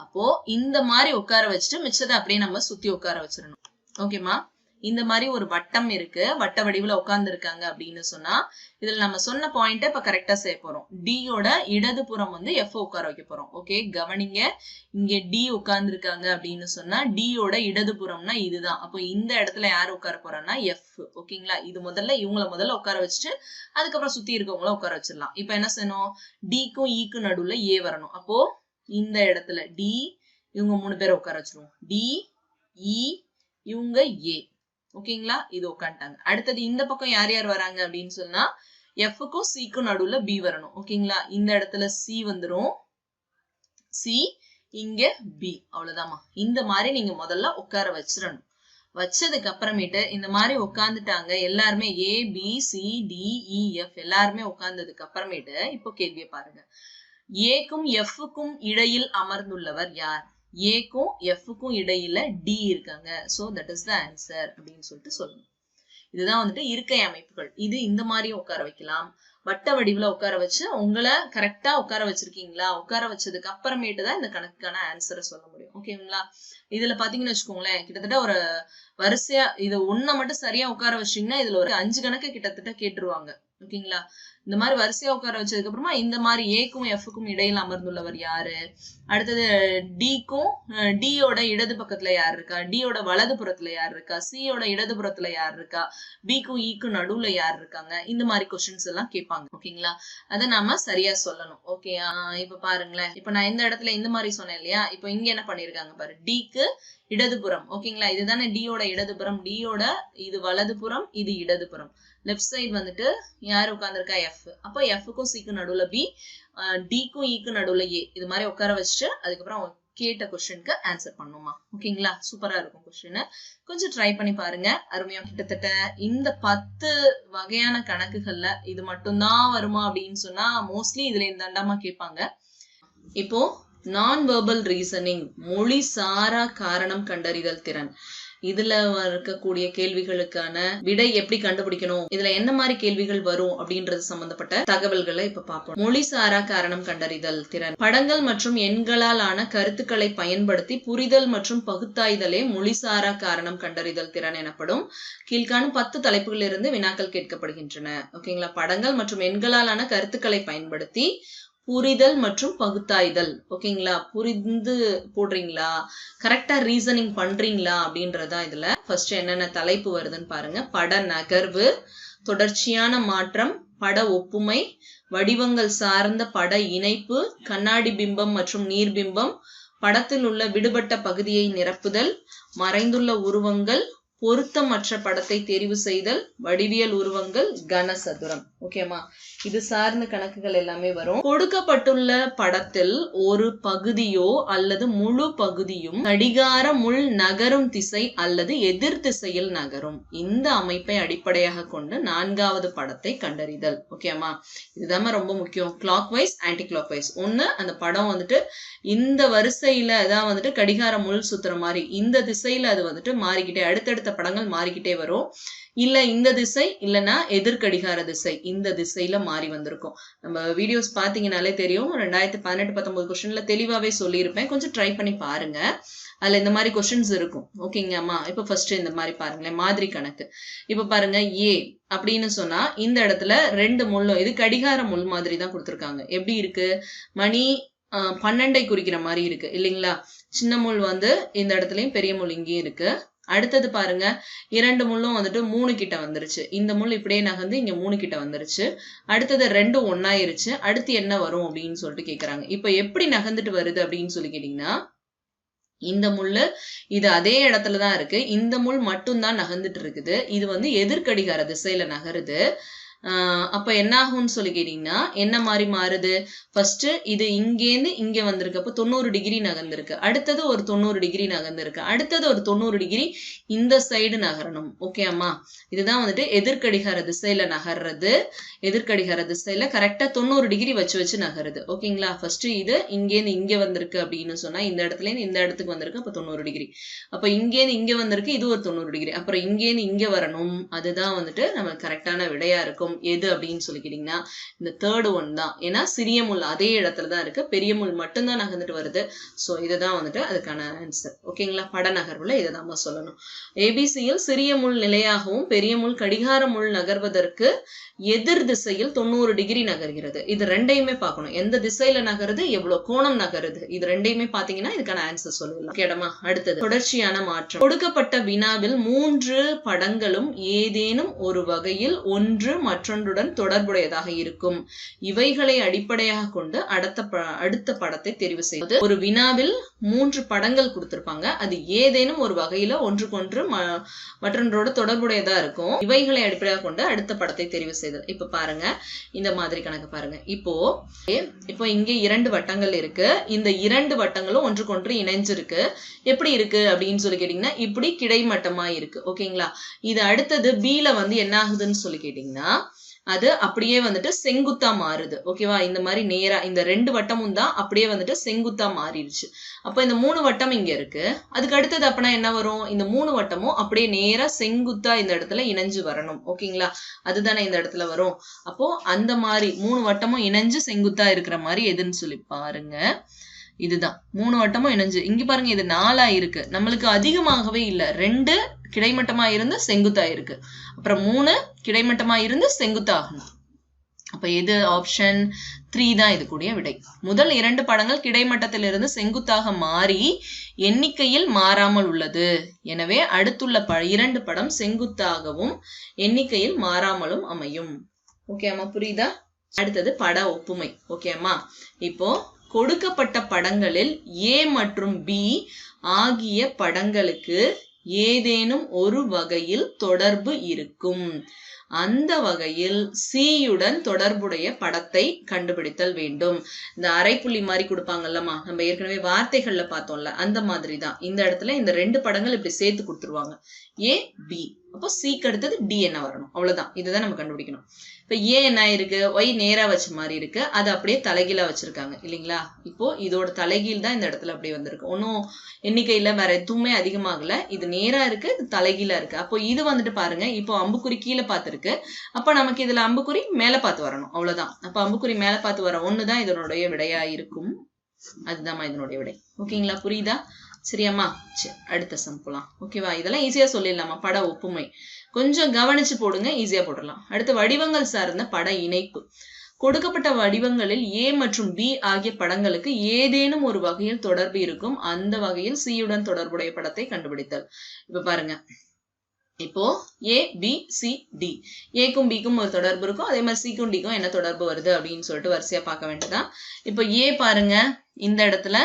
அப்போ இந்த மாதிரி உட்கார வச்சுட்டு மிச்சத்தை அப்படியே நம்ம சுத்தி உட்கார வச்சிடணும். ஓகேமா? இந்த மாதிரி ஒரு வட்டம் இருக்கு, வட்ட வடிவுல உட்கார்ந்து இருக்காங்க அப்படின்னு சொன்னா இதுல நம்ம சொன்ன பாயிண்ட் இப்ப கரெக்டா செய்ய போறோம். டியோட இடது புறம் வந்து எஃப் உட்கார வைக்க போறோம். ஓகே, கவனிங்க. இங்க டி உட்கார்ந்து இருக்காங்க அப்படின்னு சொன்னா டியோட இடது புறம்னா இதுதான். அப்போ இந்த இடத்துல யாரு உட்கார போறான்னா எஃப். ஓகேங்களா? இது இவங்களை உட்கார வச்சுட்டு அதுக்கப்புறம் சுத்தி இருக்கவங்கள உட்கார வச்சிடலாம். இப்ப என்ன செய்யணும்? டிக்கும் ஈக்கும் நடுவுல ஏ வரணும். அப்போ இந்த இடத்துல டி, இவங்க 3 பேரை உட்கார வச்சிருவோம். டி, இ, இவங்க ஏ. ஓகேங்களா? இது உட்காந்துட்டாங்க. அடுத்தது இந்த பக்கம் யார் யார் வராங்க அப்படின்னு சொன்னா எஃப்க்கும் சிக்கும் நடுவுல பி வரணும். ஓகேங்களா? இந்த இடத்துல சி வந்துரும், சி, இங்க பி. அவ்வளவுதாமா. இந்த மாதிரி நீங்க முதல்ல உட்கார வச்சிடணும். வச்சதுக்கு அப்புறமேட்டு இந்த மாதிரி உட்காந்துட்டாங்க எல்லாருமே, A B C D E F எல்லாருமே உட்கார்ந்ததுக்கு அப்புறமேட்டு இப்போ கேள்வியை பாருங்க. ஏக்கும் எஃப்க்கும் இடையில் அமர்ந்துள்ளவர் யார்? ஏக்கும் எஃப்க்கும் இடையில டி இருக்காங்க. So that is the answer அப்படின்னு சொல்லிட்டு சொல்லணும். இதுதான் வந்துட்டு இருக்கை அமைப்புகள். இது இந்த மாதிரி உட்கார வைக்கலாம். வட்ட வடிவுல உட்கார வச்சு உங்களை கரெக்டா உட்கார வச்சிருக்கீங்களா? உட்கார வச்சதுக்கு அப்புறமேட்டு தான் இந்த கணக்குக்கான ஆன்சரை சொல்ல முடியும். ஓகேங்களா? இதுல பாத்தீங்கன்னு வச்சுக்கோங்களேன், கிட்டத்தட்ட ஒரு வரிசையா இது ஒன்ன மட்டும் சரியா உட்கார வச்சிட்டீங்கன்னா இதுல ஒரு 5 கணக்கு கிட்டத்தட்ட கேட்டுருவாங்க. ஓகேங்களா? இந்த மாதிரி வரிசையா உட்கார வச்சதுக்கு அப்புறமா இந்த மாதிரி ஏக்கும் எஃப்க்கும் இடையில அமர்ந்துள்ளவர் யாரு? அடுத்தது டிக்கும் டியோட இடது பக்கத்துல யார் இருக்கா? டியோட வலது புறத்துல யார் இருக்கா? சியோட இடது புறத்துல யார் இருக்கா? பிக்கும் ஈக்கும் நடுவுல யார் இருக்காங்க? இந்த மாதிரி கொஸ்டின்ஸ் எல்லாம் கேட்பாங்க. ஓகேங்களா? அதை நாம சரியா சொல்லணும். ஓகே, இப்ப பாருங்களேன். இப்ப நான் இந்த இடத்துல இந்த மாதிரி சொன்னேன் இல்லையா? இப்ப இங்க என்ன பண்ணிருக்காங்க பாரு, டிக்கு இடதுபுறம். ஓகேங்களா? இதுதானே டியோட இடதுபுறம். டியோட இது வலதுபுறம், இது இடதுபுறம். லெஃப்ட் சைடு வந்துட்டு யாரு உட்கார்ந்துருக்கா? எஃப். அப்போ எஃப்க்கும் சிக்கும் நடுவுல பி, டிக்கும் ஈக்கும் நடுவுல ஏ. இது மாதிரி உட்கார வச்சுட்டு அதுக்கப்புறம் கேட்ட கொஸ்டினுக்கு ஆன்சர் பண்ணுமா? ஓகேங்களா? சூப்பரா இருக்கும் கொஸ்டின். கொஞ்சம் ட்ரை பண்ணி பாருங்க. அருமையா. கிட்டத்தட்ட இந்த 10 வகையான கணக்குகள்ல இது மட்டும்தான் வருமா அப்படின்னு சொன்னா மோஸ்ட்லி இதுல இந்தாண்டாமா கேட்பாங்க. இப்போ நான் வெர்பல் ரீசனிங், மொழி சாரா காரணம் கண்டறிதல் திறன், இதுல இருக்கக்கூடிய கேள்விகளுக்கான விடை எப்படி கண்டுபிடிக்கணும், இதுல என்ன மாதிரி கேள்விகள் வரும் அப்படின்றது சம்பந்தப்பட்ட தகவல்களை இப்ப பார்ப்போம். மொழி சாரா காரணம் கண்டறிதல் திறன். படங்கள் மற்றும் எண்களால் ஆன கருத்துக்களை பயன்படுத்தி புரிதல் மற்றும் பகுத்தாய்தலே மொழிசாரா காரணம் கண்டறிதல் திறன் எனப்படும். கீழ்காணும் 10 தலைப்புகளிலிருந்து வினாக்கள் கேட்கப்படுகின்றன. ஓகேங்களா? படங்கள் மற்றும் எண்களால் ஆன கருத்துக்களை பயன்படுத்தி புரிதல் மற்றும் பகுத்தாய்தல். ஓகேங்களா? புரிந்து போடுறீங்களா, கரெக்டா ரீசனிங் பண்றீங்களா அப்படின்றதா இதுல ஃபர்ஸ்ட் என்னென்ன தலைப்பு வருதுன்னு பாருங்க. பட நகர்வு, தொடர்ச்சியான மாற்றம், பட ஒப்புமை, வடிவங்கள் சார்ந்த பட இணைப்பு, கண்ணாடி பிம்பம் மற்றும் நீர்பிம்பம், படத்தில் உள்ள விடுபட்ட பகுதியை நிரப்புதல், மறைந்துள்ள உருவங்கள், பொருத்தமற்ற படத்தை தெரிவு செய்தல், வடிவியல் உருவங்கள், கனசதுரம். ஓகேமா? இது சார்ந்த கணக்குகள் எல்லாமே வரும். கொடுக்கப்பட்டுள்ள படத்தில் ஒரு பகுதியோ அல்லது முழு பகுதியும் கடிகார முள் நகரும் திசை அல்லது எதிர் திசையில் நகரும். இந்த அமைப்பை அடிப்படையாக கொண்டு 4வது படத்தை கண்டறிதல். ஓகேமா? இதுதான் ரொம்ப முக்கியம். Clockwise, anti clockwise. ஒண்ணு அந்த படம் வந்துட்டு இந்த வரிசையில தான் வந்துட்டு கடிகார முள் சுத்துற மாதிரி இந்த திசையில அது வந்துட்டு மாறிக்கிட்டே அடுத்தடுத்த படங்கள் மாறிக்கிட்டே வரும். இல்ல இந்த திசை இல்லைன்னா எதிர்கடிகார திசை இந்த திசையில மாறி வந்திருக்கும். நம்ம வீடியோஸ் பாத்தீங்கன்னாலே தெரியும். 2018-19 கொஸ்டின்ல தெளிவாவே சொல்லியிருப்பேன். கொஞ்சம் ட்ரை பண்ணி பாருங்க. அதுல இந்த மாதிரி கொஸ்டின்ஸ் இருக்கும். ஓகேங்க அம்மா? இப்ப ஃபர்ஸ்ட் இந்த மாதிரி பாருங்களேன், மாதிரி கணக்கு. இப்ப பாருங்க, ஏ அப்படின்னு சொன்னா இந்த இடத்துல 2 முள்ளும், இது கடிகார முள் மாதிரி தான் கொடுத்துருக்காங்க. எப்படி இருக்கு? மணி 12ஐ குறிக்கிற மாதிரி இருக்கு இல்லைங்களா? சின்ன முள் வந்து இந்த இடத்துலயும் பெரிய முள் இங்கேயும் இருக்கு. அடுத்தது பாருங்க, 2 முள்ளும் வந்துட்டு 3 கிட்ட வந்துருச்சு. இந்த முள் இப்படியே நகர்ந்து இங்க 3 கிட்ட வந்துருச்சு. அடுத்தது 2 ஒன்னாயிருச்சு. அடுத்து என்ன வரும் அப்படின்னு சொல்லிட்டு கேக்குறாங்க. இப்ப எப்படி நகர்ந்துட்டு வருது அப்படின்னு சொல்லி கேட்டீங்கன்னா, இந்த முள்ளு இது அதே இடத்துலதான் இருக்கு. இந்த முள் மட்டும் தான் நகர்ந்துட்டு இருக்குது. இது வந்து எதிர்கடிகார திசையில நகருது. அப்ப என்ன ஆகும்னு சொல்லி கேட்டீங்கன்னா என்ன மாதிரி மாறுது? ஃபர்ஸ்ட் இது இங்கேருந்து இங்க வந்திருக்கு, அப்போ 90 டிகிரி நகர்ந்திருக்கு. அடுத்தது ஒரு 90 டிகிரி நகர்ந்திருக்கு. அடுத்தது ஒரு 90 டிகிரி இந்த சைடு நகரணும். ஓகே அம்மா, இதுதான் வந்துட்டு எதிர்கடிகார திசையில நகர்றது. எதிர்கடிகார திசையில கரெக்டா 90 டிகிரி வச்சு நகருது. ஓகேங்களா? ஃபர்ஸ்ட் இது இங்கேருந்து இங்க வந்திருக்கு அப்படின்னு சொன்னா இந்த இடத்துல இருந்து இந்த இடத்துக்கு வந்திருக்கு, அப்ப 90 டிகிரி. அப்ப இங்கேருந்து இங்க வந்திருக்கு, இது ஒரு 90 டிகிரி. அப்புறம் இங்கேருந்து இங்க வரணும். அதுதான் வந்துட்டு நம்ம கரெக்டான விடையா இருக்கும். எது அப்படின்னு சொல்லிக்கிட்டீங்கன்னா இந்த தேர்ட் ஒன் தான். ஏன்னா சிறிய முள் அதே இடத்துல தான் இருக்கு, பெரிய முள் மட்டும்தான் நகர்ந்துட்டு வருது. ஸோ இதுதான் வந்துட்டு அதுக்கான ஆன்சர். ஓகேங்களா? பட நகர்வுல இதை நம்ம சொல்லணும். ஏபிசியில் சிறிய முள் நிலையாகவும் பெரிய முள் கடிகார முள் நகர்வதற்கு எதிர் திசையில் 90 டிகிரி நகர்கிறது. இது ரெண்டையுமே பார்க்கணும். எந்த திசையில நகருது, எவ்வளவு கோணம் நகருது, இது ரெண்டையுமே பாத்தீங்கன்னா இதுக்கான ஆன்சர் சொல்லலாம். கேடமா? அடுத்தது தொடர்ச்சியான மாற்றம். கொடுக்கப்பட்ட வினாவில் 3 படங்களும் ஏதேனும் ஒரு வகையில் ஒன்று மற்றொன்றுடன் தொடர்புடையதாக இருக்கும். இவைகளை அடிப்படையாக கொண்டு அடுத்த படத்தை தெரிவு செய்வது. ஒரு வினாவில் 3 படங்கள் கொடுத்திருப்பாங்க. அது ஏதேனும் ஒரு வகையில ஒன்றுக்கொன்று மற்றொன்றோட தொடர்புடையதா இருக்கும். இவைகளை அடிப்படையாக கொண்டு அடுத்த படத்தை தெரிவு செய்வது. இப்ப பாருங்க, இந்த மாதிரி கணக்கு பாருங்க. இப்போ இங்க 2 வட்டங்கள் இருக்கு. இந்த 2 வட்டங்களும் ஒன்றுக்கொன்று இணைஞ்சிருக்கு. எப்படி இருக்கு அப்படின்னு சொல்லி கேட்டீங்கன்னா இப்படி கிடைமட்டமா இருக்கு. ஓகேங்களா? இது அடுத்தது பீல வந்து என்ன ஆகுதுன்னு சொல்லி கேட்டீங்கன்னா அது அப்படியே வந்துட்டு செங்குத்தா மாறுது. ஓகேவா? இந்த மாதிரி நேரா இந்த 2 வட்டமும் தான் அப்படியே வந்துட்டு செங்குத்தா மாறிடுச்சு. அப்ப இந்த 3 வட்டம் இங்க இருக்கு. அதுக்கு அடுத்தது அப்படின்னா என்ன வரும்? இந்த 3 வட்டமும் அப்படியே நேரா செங்குத்தா இந்த இடத்துல இணைஞ்சு வரணும். ஓகேங்களா? அதுதானே இந்த இடத்துல வரும். அப்போ அந்த மாதிரி 3 வட்டமும் இணைஞ்சு செங்குத்தா இருக்கிற மாதிரி எதுன்னு சொல்லி பாருங்க. இதுதான் 3 வட்டமும் இணைஞ்சு. இங்க பாருங்க, இது 4 இருக்கு. நம்மளுக்கு அதிகமாகவே இல்ல. 2 கிடைமட்டமா இருந்து செங்குத்தா இருக்கு. அப்புறம் 3 கிடைமட்டமா இருந்து செங்குத்தாகணும். அப்ப எது? ஆப்ஷன் 3 தான் இது கூடிய விடை. முதல் 2 படங்கள் கிடைமட்டத்திலிருந்து செங்குத்தாக மாறி எண்ணிக்கையில் மாறாமல் உள்ளது. எனவே அடுத்துள்ள 2 படம் செங்குத்தாகவும் எண்ணிக்கையில் மாறாமலும் அமையும். ஓகே அம்மா, புரியுதா? அடுத்தது பட ஒப்புமை. ஓகே அம்மா, இப்போ கொடுக்கப்பட்ட படங்களில் A மற்றும் B ஆகிய படங்களுக்கு ஏதேனும் ஒரு வகையில் தொடர்பு இருக்கும். அந்த வகையில் C-யுடன் தொடர்புடைய படத்தை கண்டுபிடித்தல் வேண்டும். இந்த அரைப்புள்ளி மாதிரி கொடுப்பாங்கல்லம்மா, நம்ம ஏற்கனவே வார்த்தைகள்ல பார்த்தோம்ல, அந்த மாதிரி தான். இந்த இடத்துல இந்த 2 படங்கள் இப்படி சேர்த்து கொடுத்துருவாங்க. A, B. அப்போ C-க்கு அடுத்தது D என்ன வரணும்? அவ்வளவுதான். இதுதான் நம்ம கண்டுபிடிக்கணும். இப்ப A என்ன இருக்கு? Y நேரா வச்ச மாதிரி இருக்கு. அது அப்படியே தலைகீழா வச்சிருக்காங்க இல்லைங்களா? இப்போ இதோட தலைகீழ் தான் இந்த இடத்துல அப்படியே வந்திருக்கு. ஒன்னும் எண்ணிக்கையில வேற எதுவுமே அதிகமாகல. இது நேரா இருக்கு, இது தலைகீழா இருக்கு. அப்போ இது வந்துட்டு பாருங்க, இப்போ அம்புக்குறி கீழே பார்த்திருக்கு. அப்ப நமக்கு இதுல அம்புக்குறி மேல பார்த்து வரணும். அவ்வளவுதான். அப்ப அம்புக்குறி மேல பார்த்து வர ஒண்ணுதான் இதனுடைய விடையா இருக்கும். அதுதான் இதனுடைய விடை. ஓகேங்களா? புரியுதா? சரியாம்மா? சரி, அடுத்த சம் போலாம். ஓகேவா? இதெல்லாம் ஈஸியா சொல்லிடலாமா? பட ஒப்புமை கொஞ்சம் கவனிச்சு போடுங்க, ஈஸியா போட்டுடலாம். அடுத்த வடிவங்கள் சார்ந்த பட இணைப்பு. கொடுக்கப்பட்ட வடிவங்களில் A மற்றும் B ஆகிய படங்களுக்கு ஏதேனும் ஒரு வகையில் தொடர்பு இருக்கும். அந்த வகையில் C-யுடன் தொடர்புடைய படத்தை கண்டுபிடித்தல். இப்ப பாருங்க, இப்போ A, B, C, D. A-க்கும் B-க்கும் ஒரு தொடர்பு இருக்கும். அதே மாதிரி C-க்கும் D-க்கும் என்ன தொடர்பு வருது அப்படின்னு சொல்லிட்டு வரிசையா பார்க்க வேண்டியதான். இப்போ A பாருங்க, இந்த இடத்துல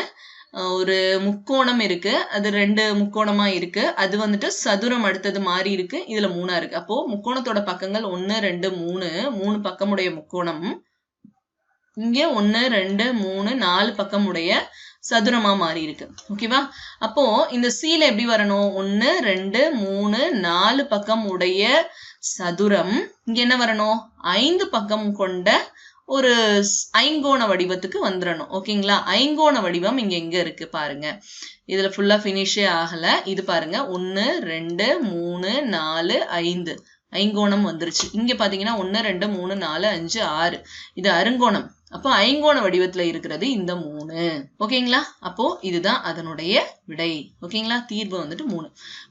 ஒரு முக்கோணம் இருக்கு. அது 2 முக்கோணமா இருக்கு. அது வந்துட்டு சதுரம் அடுத்தது மாறி இருக்கு. இதுல 3 இருக்கு. அப்போ முக்கோணத்தோட பக்கங்கள் 1, 2, 3 பக்கமுடைய முக்கோணம். இங்க 1, 2, 3, 4 பக்கமுடைய சதுரமா மாறி இருக்கு. ஓகேவா? அப்போ இந்த C-ல எப்படி வரணும்? 1, 2, 3, 4 பக்கம் உடைய சதுரம் இங்க என்ன வரணும்? 5 பக்கம் கொண்ட ஒரு ஐங்கோண வடிவத்துக்கு வந்துடணும். ஓகேங்களா? ஐங்கோண வடிவம் இங்க எங்க இருக்கு பாருங்க. இதுல ஃபுல்லா பினிஷே ஆகல. இது பாருங்க, 1, 2, 3, 4, 5 ஐங்கோணம் வந்துருச்சு. இங்க பாத்தீங்கன்னா 1, 2, 3, 4, 5, 6 இது அருங்கோணம். அப்போ ஐங்கோண வடிவத்துல இருக்கிறது இந்த 3. ஓகேங்களா? அப்போ இதுதான் அதனுடைய விடை. ஓகேங்களா? தீர்வு வந்துட்டு 3.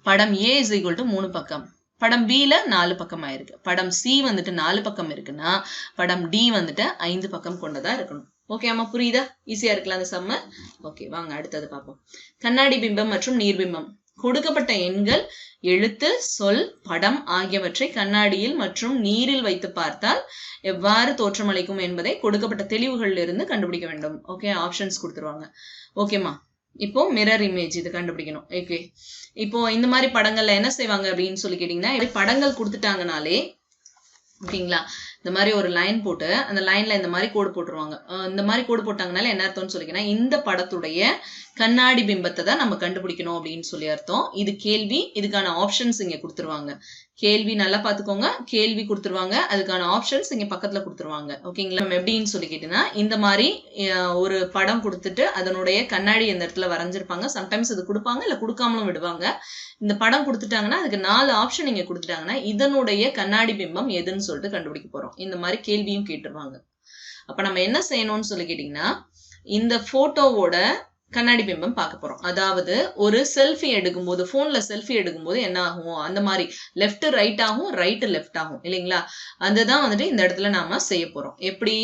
படம் A = 3 பக்கம். படம் B-ல 4 பக்கம் ஆயிருக்கு. படம் C வந்துட்டு 4 பக்கம் இருக்குன்னா படம் D வந்துட்டு 5 பக்கம் கொண்டதா இருக்கணும். ஓகே அம்மா, புரியுதா? ஈஸியா இருக்கலாம் அந்த சம்ம. ஓகே, வாங்க அடுத்தது பார்ப்போம். கண்ணாடி பிம்பம் மற்றும் நீர்பிம்பம். கொடுக்கப்பட்ட எண்கள், எழுத்து, சொல், படம் ஆகியவற்றை கண்ணாடியில் மற்றும் நீரில் வைத்து பார்த்தால் எவ்வாறு தோற்றமளிக்கும் என்பதை கொடுக்கப்பட்ட தெளிவுகளில் இருந்து கண்டுபிடிக்க வேண்டும். ஓகே, ஆப்ஷன்ஸ் கொடுத்துருவாங்க. ஓகேமா, இப்போ மிரர் இமேஜ் இது கண்டுபிடிக்கணும். ஓகே, இப்போ இந்த மாதிரி படங்கள்ல என்ன செய்வாங்க அப்படின்னு சொல்லி கேட்டீங்கன்னா, படங்கள் கொடுத்துட்டாங்கனாலே ஓகேங்களா, இந்த மாதிரி ஒரு லைன் போட்டு அந்த லைன்ல இந்த மாதிரி கோடு போட்டுருவாங்க. இந்த மாதிரி கோடு போட்டாங்கனால என்ன அர்த்தம்னு சொல்லிக்கினா இந்த படத்துடைய கண்ணாடி பிம்பத்தை தான் நம்ம கண்டுபிடிக்கணும் அப்படின்னு சொல்லி அர்த்தம். இது கேள்வி, இதுக்கான ஆப்ஷன்ஸ் இங்க கொடுத்துருவாங்க. கேள்வி நல்லா பாத்துக்கோங்க, கேள்வி கொடுத்துருவாங்க, அதுக்கான ஆப்ஷன்ஸ் இங்க பக்கத்துல கொடுத்துருவாங்க. ஓகேங்களா? எப்படின்னு சொல்லி கேட்டீங்கன்னா இந்த மாதிரி ஒரு படம் கொடுத்துட்டு அதனுடைய கண்ணாடி இந்த இடத்துல வரைஞ்சிருப்பாங்க. சம்டைம்ஸ் இது கொடுப்பாங்க, இல்ல கொடுக்காமலும் விடுவாங்க. இந்த படம் கொடுத்துட்டாங்கன்னா அதுக்கு 4 ஆப்ஷன் இங்க கொடுத்துட்டாங்கன்னா இதனுடைய கண்ணாடி பிம்பம் எதுன்னு சொல்லிட்டு கண்டுபிடிக்க போறோம். இந்த மாதிரி கேள்வியும் கேட்டுருவாங்க. அப்ப நம்ம என்ன செய்யணும்னு சொல்லி கேட்டீங்கன்னா இந்த போட்டோவோட கண்ணாடி பிம்பம் பார்க்க போறோம். அதாவது ஒரு செல்ஃபி எடுக்கும்போது, போன்ல செல்ஃபி எடுக்கும்போது என்ன ஆகும், அந்த மாதிரி லெஃப்ட் ரைட் ஆகும், ரைட் லெஃப்ட் ஆகும் இல்லைங்களா? அதுதான் வந்துட்டு இந்த இடத்துல நாம செய்ய போறோம். எப்படி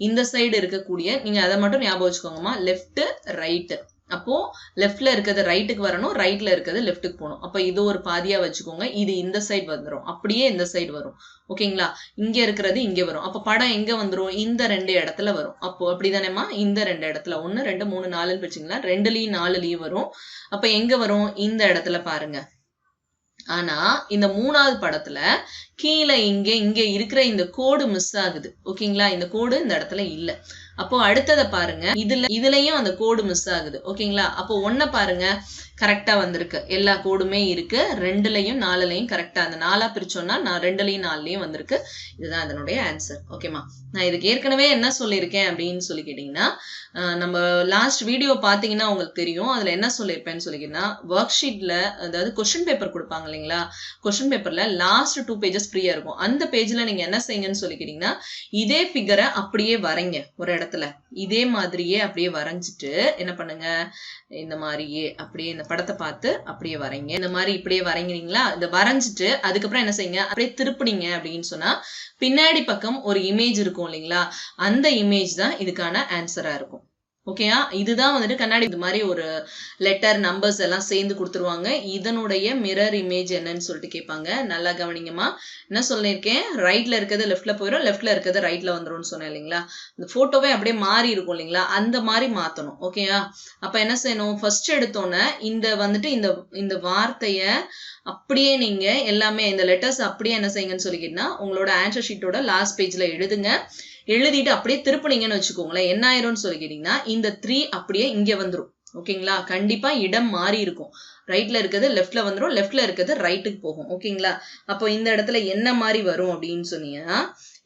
இந்த சைடு இருக்கக்கூடிய, நீங்க அதை மட்டும் ஞாபகம் வச்சுக்கோங்கம்மா, லெஃப்ட் ரைட். அப்போ லெஃப்ட்ல இருக்கிறது ரைட்டுக்கு வரணும், ரைட்ல இருக்கிறது லெஃப்ட்டுக்கு போகணும். அப்ப இது ஒரு பாதியா வச்சுக்கோங்க. இது இந்த சைடு வந்துடும், அப்படியே இந்த சைடு வரும். ஓகேங்களா? இங்க இருக்கிறது இங்க வரும். அப்ப படம் எங்க வந்துரும், இந்த 2 இடத்துல வரும். அப்போ அப்படிதானேமா, இந்த 2 இடத்துல 1 2 3 4 வச்சுங்களா, 2லயும் 4லயும் வரும். அப்ப எங்க வரும், இந்த இடத்துல பாருங்க. ஆனா இந்த 3வது படத்துல கீழே இங்க இருக்கிற இந்த கோடு மிஸ் ஆகுது. ஓகேங்களா? இந்த கோடு இந்த இடத்துல இல்ல. அப்போ அடுத்ததை பாருங்க, இதுலயும் அந்த கோடு மிஸ் ஆகுது. ஓகேங்களா? அப்போ 1 பாருங்க, கரெக்டா வந்திருக்கு, எல்லா கோடுமே இருக்கு, 2லயும் 4லயும் கரெக்டா. அந்த 4ஆ பிரிச்சோம்னா 2லயும் 4லயும் வந்திருக்கு. இதுதான் அதனுடைய ஆன்சர். ஓகேமா? நான் இதுக்கு ஏற்கனவே என்ன சொல்லியிருக்கேன் அப்படின்னு சொல்லி கேட்டீங்கன்னா, நம்ம லாஸ்ட் வீடியோ பாத்தீங்கன்னா உங்களுக்கு தெரியும். அதுல என்ன சொல்லியிருப்பேன்னு சொல்லிக்கிட்டீங்கன்னா, ஒர்க் ஷீட்ல அதாவது கொஸ்டின் பேப்பர் கொடுப்பாங்க இல்லைங்களா, கொஸ்டின் பேப்பர்ல லாஸ்ட் 2 பேஜஸ் ஃப்ரீயா இருக்கும். அந்த பேஜ்ல நீங்க என்ன செய்யுங்கன்னு சொல்லிக்கிட்டீங்கன்னா இதே ஃபிகரை அப்படியே வரைங்க. ஒரு இடத்துல இதே மாதிரியே அப்படியே வரைஞ்சிட்டு என்ன பண்ணுங்க, இந்த மாதிரியே அப்படியே இந்த படத்தை பார்த்து அப்படியே வரைங்க. இந்த மாதிரி இப்படியே வரைங்கிறீங்களா, இதை வரைஞ்சிட்டு அதுக்கப்புறம் என்ன செய்யுங்க, அப்படியே திருப்பினீங்க அப்படின்னு சொன்னா பின்னாடி பக்கம் ஒரு இமேஜ் இருக்கும் இல்லைங்களா, அந்த இமேஜ் தான் இதுக்கான ஆன்சரா இருக்கும். ஓகேயா? இதுதான் வந்துட்டு கண்ணாடி. இது மாதிரி ஒரு லெட்டர் நம்பர்ஸ் எல்லாம் சேர்ந்து கொடுத்துருவாங்க. இதனுடைய மிரர் இமேஜ் என்னன்னு சொல்லிட்டு கேட்பாங்க. நல்லா கவனிங்கம்மா. என்ன சொல்லியிருக்கேன், ரைட்ல இருக்கிறது லெஃப்ட்ல போயிடும், லெஃப்ட்ல இருக்கிறது ரைட்ல வந்துரும்னு சொன்னேன் இல்லைங்களா. இந்த போட்டோவே அப்படியே மாறி இருக்கும் இல்லைங்களா, அந்த மாதிரி மாத்தணும். ஓகேயா? அப்ப என்ன செய்யணும், ஃபர்ஸ்ட் எடுத்தோன்னே இந்த வந்துட்டு இந்த வார்த்தைய அப்படியே நீங்க எல்லாமே இந்த லெட்டர்ஸ் அப்படியே என்ன செய்யுங்கன்னு சொல்லிக்கிட்டீங்கன்னா உங்களோட ஆன்சர் ஷீட்டோட லாஸ்ட் பேஜ்ல எழுதுங்க. எழுதிட்டு அப்படியே திருப்பினீங்கன்னு வச்சுக்கோங்களேன், என்ன ஆயிரும்னு சொல்லிக்கிட்டீங்கன்னா இந்த 3 அப்படியே இங்க வந்துரும். ஓகேங்களா? கண்டிப்பா இடம் மாறி இருக்கும். ரைட்ல இருக்கிறது லெஃப்ட்ல வந்துரும், லெஃப்ட்ல இருக்கிறது ரைட்டுக்கு போகும். ஓகேங்களா? அப்போ இந்த இடத்துல என்ன மாதிரி வரும் அப்படின்னு சொன்னீங்கன்னா,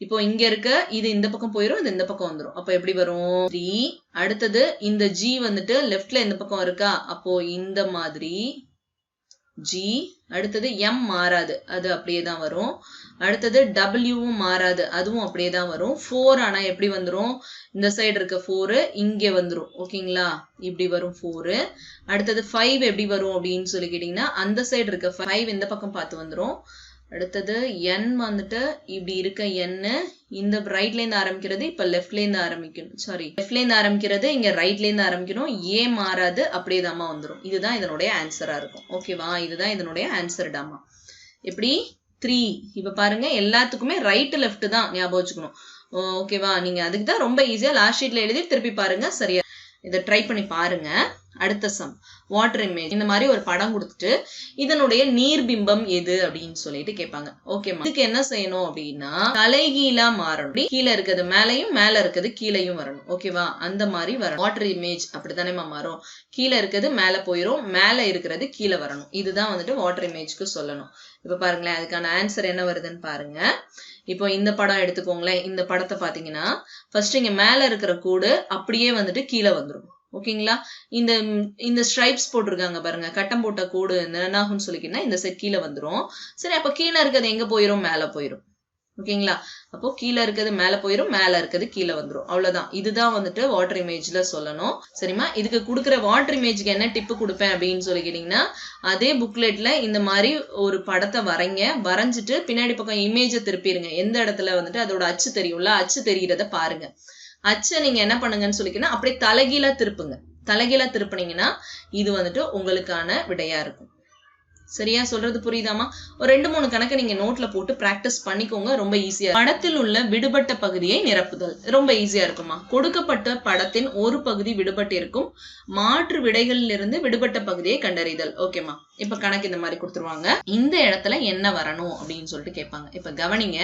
இப்போ இங்க இருக்க இது இந்த பக்கம் போயிரும், இது இந்த பக்கம் வந்துரும். அப்போ எப்படி வரும், 3. அடுத்தது இந்த G வந்துட்டு லெஃப்ட்ல இந்த பக்கம் இருக்கா, அப்போ இந்த மாதிரி G. அடுத்தது M மாறாது, அது அப்படியே தான் வரும். அடுத்தது Wவும் மாறாது, அதுவும் அப்படியே தான் வரும். 4 ஆனா எப்படி வந்துரும், இந்த சைடு இருக்க 4 இங்க வந்துரும். ஓகேங்களா? இப்படி வரும் 4. அடுத்தது 5 எப்படி வரும் அப்படின்னு சொல்லி கேட்டீங்கன்னா அந்த சைடு இருக்க 5 இந்த பக்கம் பார்த்து வந்துரும். அடுத்தது N வந்துட்டு இப்படி இருக்க N இந்த ரைட்ல இருந்து ஆரம்பிக்கிறது இப்ப லெஃப்ட்ல இருந்து ஆரம்பிக்கணும், சாரி லெஃப்ட்ல இருந்து ஆரம்பிக்கிறது இங்க ரைட்ல இருந்து ஆரம்பிக்கணும். ஏ மாறாது, அப்படியே தாமா வந்துரும். இதுதான் இதனுடைய ஆன்சரா இருக்கும். ஓகேவா? இதுதான் இதனுடைய ஆன்சர் டாமா. எப்படி 3 இப்ப பாருங்க, எல்லாத்துக்குமே ரைட் லெஃப்ட் தான் ஞாபகம் வச்சுக்கணும். ஓகேவா? நீங்க அதுக்கு தான் ரொம்ப ஈஸியா லாஸ்ட் ஷீட்ல எழுதி திருப்பி பாருங்க. சரியா? இதை ட்ரை பண்ணி பாருங்க. அடுத்த சம், வாட்டர் இமேஜ். இந்த மாதிரி ஒரு படம் கொடுத்துட்டு இதனுடைய நீர்பிம்பம் எது அப்படின்னு சொல்லிட்டு கேட்பாங்க. ஓகேமா? இதுக்கு என்ன செய்யணும் அப்படின்னா தலைகீழா மாறணும். கீழே இருக்கிறது மேலையும் மேல இருக்கிறது கீழையும் வரணும். ஓகேவா? அந்த மாதிரி வரணும். வாட்டர் இமேஜ் அப்படித்தானேமா மாறும், கீழே இருக்கிறது மேல போயிரும், மேல இருக்கிறது கீழே வரணும். இதுதான் வந்துட்டு வாட்டர் இமேஜ்க்கு சொல்லணும். இப்ப பாருங்களேன், அதுக்கான ஆன்சர் என்ன வருதுன்னு பாருங்க. இப்போ இந்த படம் எடுத்துக்கோங்களேன். இந்த படத்தை பாத்தீங்கன்னா ஃபர்ஸ்ட் இங்க மேல இருக்கிற கோடு அப்படியே வந்துட்டு கீழே வந்துரும். ஓகேங்களா? இந்த ஸ்ட்ரைப்ஸ் போட்டிருக்காங்க பாருங்க, கட்டம் போட்ட கோடு என்ன ஆகும்னு சொல்லிக்கிட்டா இந்த சைட் கீழே வந்துரும். சரி, அப்ப கீழே இருக்கிறது எங்க போயிரும், மேல போயிரும். ஓகேங்களா? அப்போ கீழே இருக்கிறது மேல போயிரும், மேல இருக்கிறது கீழே வந்துரும். அவ்வளவுதான். இதுதான் வந்துட்டு வாட்டர் இமேஜ்ல சொல்லணும். சரிமா? இதுக்கு கொடுக்குற வாட்டர் இமேஜ்க்கு என்ன டிப்பு கொடுப்பேன் அப்படின்னு சொல்லிக்கிட்டீங்கன்னா அதே புக்லெட்ல இந்த மாதிரி ஒரு படத்தை வரைங்க. வரைஞ்சிட்டு பின்னாடி பக்கம் இமேஜை திருப்பிடுங்க. எந்த இடத்துல வந்துட்டு அதோட அச்சு தெரியும்ல, அச்சு தெரிகிறத பாருங்க. அச்சை நீங்க என்ன பண்ணுங்கன்னு சொல்லிக்கின்னா அப்படியே தலைகீழா திருப்புங்க. தலைகீழா திருப்பினீங்கன்னா இது வந்துட்டு உங்களுக்கான விடையா இருக்கும். சரியா சொல்றது புரியுதாமா? ஒரு 2-3 கணக்கு நீங்க நோட்ல போட்டு பிராக்டிஸ் பண்ணிக்கோங்க. ரொம்ப ஈஸியா. படத்தில் உள்ள விடுபட்ட பகுதியை நிரப்புதல் ரொம்ப ஈஸியா இருக்குமா? கொடுக்கப்பட்ட படத்தின் ஒரு பகுதி விடுபட்டிருக்கும், மாற்று விடைகளில் இருந்து விடுபட்ட பகுதியை கண்டறிதல். ஓகேமா? இப்ப கணக்கு இந்த மாதிரி கொடுத்துருவாங்க. இந்த இடத்துல என்ன வரணும் அப்படின்னு சொல்லிட்டு கேட்பாங்க. இப்ப கவனிங்க.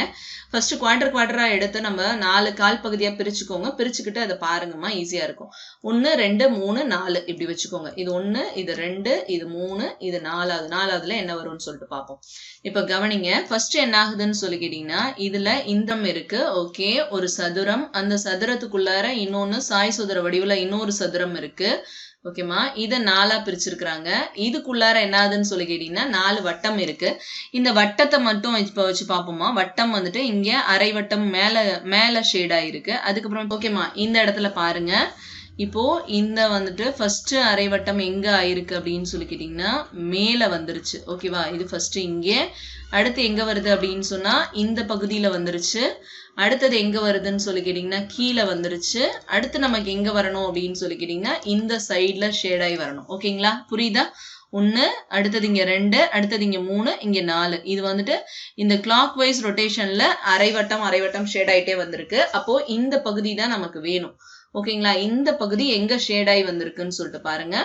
ஃபர்ஸ்ட் குவார்டரா எடுத்து நம்ம 4 கால் பகுதியா பிரிச்சுக்கோங்க. பிரிச்சுக்கிட்டு அதை பாருங்கம்மா, ஈஸியா இருக்கும். 1 2 3 4 இப்படி வச்சுக்கோங்க. இது 1, இது 2, இது 3, இது 4வது என்ன வரும்னு சொல்லிட்டு பார்ப்போம். இப்ப கவனிங்க. ஃபர்ஸ்ட் என்ன ஆகுதுன்னு சொல்லி கேட்டீங்கன்னா, இதுல இந்தம் இருக்கு. ஓகே, ஒரு சதுரம், அந்த சதுரத்துக்குள்ளார இன்னொன்னு சாய் சதுர வடிவுல இன்னொரு சதுரம் இருக்கு. ஓகேமா? இத 4ஆ பிரிச்சிருக்கிறாங்க. இதுக்குள்ளார என்னதுன்னு சொல்லி கேட்டீங்கன்னா 4 வட்டம் இருக்கு. இந்த வட்டத்தை மட்டும் இப்ப வச்சு பார்ப்போமா? வட்டம் வந்துட்டு இங்க அரை வட்டம் மேல ஷேட் ஆயிருக்கு. அதுக்கப்புறம் ஓகேமா, இந்த இடத்துல பாருங்க. இப்போ இந்த வந்துட்டு ஃபர்ஸ்ட் அரை வட்டம் எங்க ஆயிருக்கு அப்படின்னு சொல்லி கேட்டீங்கன்னா மேல வந்துருச்சு. ஓகேவா? இது ஃபர்ஸ்ட் இங்கே, அடுத்து எங்க வருது அப்படின்னு சொன்னா இந்த பகுதியில வந்துருச்சு. அடுத்தது எங்க வருதுன்னு சொல்லி கேட்டீங்கன்னா கீழே வந்துருச்சு. அடுத்து நமக்கு எங்க வரணும் அப்படின்னு சொல்லி கேட்டீங்கன்னா இந்த சைட்ல ஷேடாகி வரணும். ஓகேங்களா? புரியுதா? 1, அடுத்தது இங்க 2, அடுத்தது இங்க 3, இங்க 4. இது வந்துட்டு இந்த கிளாக் வைஸ் ரொட்டேஷன்ல அரை வட்டம் ஷேட் ஆயிட்டே வந்திருக்கு. அப்போ இந்த பகுதி தான் நமக்கு வேணும். ஓகேங்களா? இந்த பகுதி எங்க ஷேடாகி வந்திருக்குன்னு சொல்லிட்டு பாருங்க.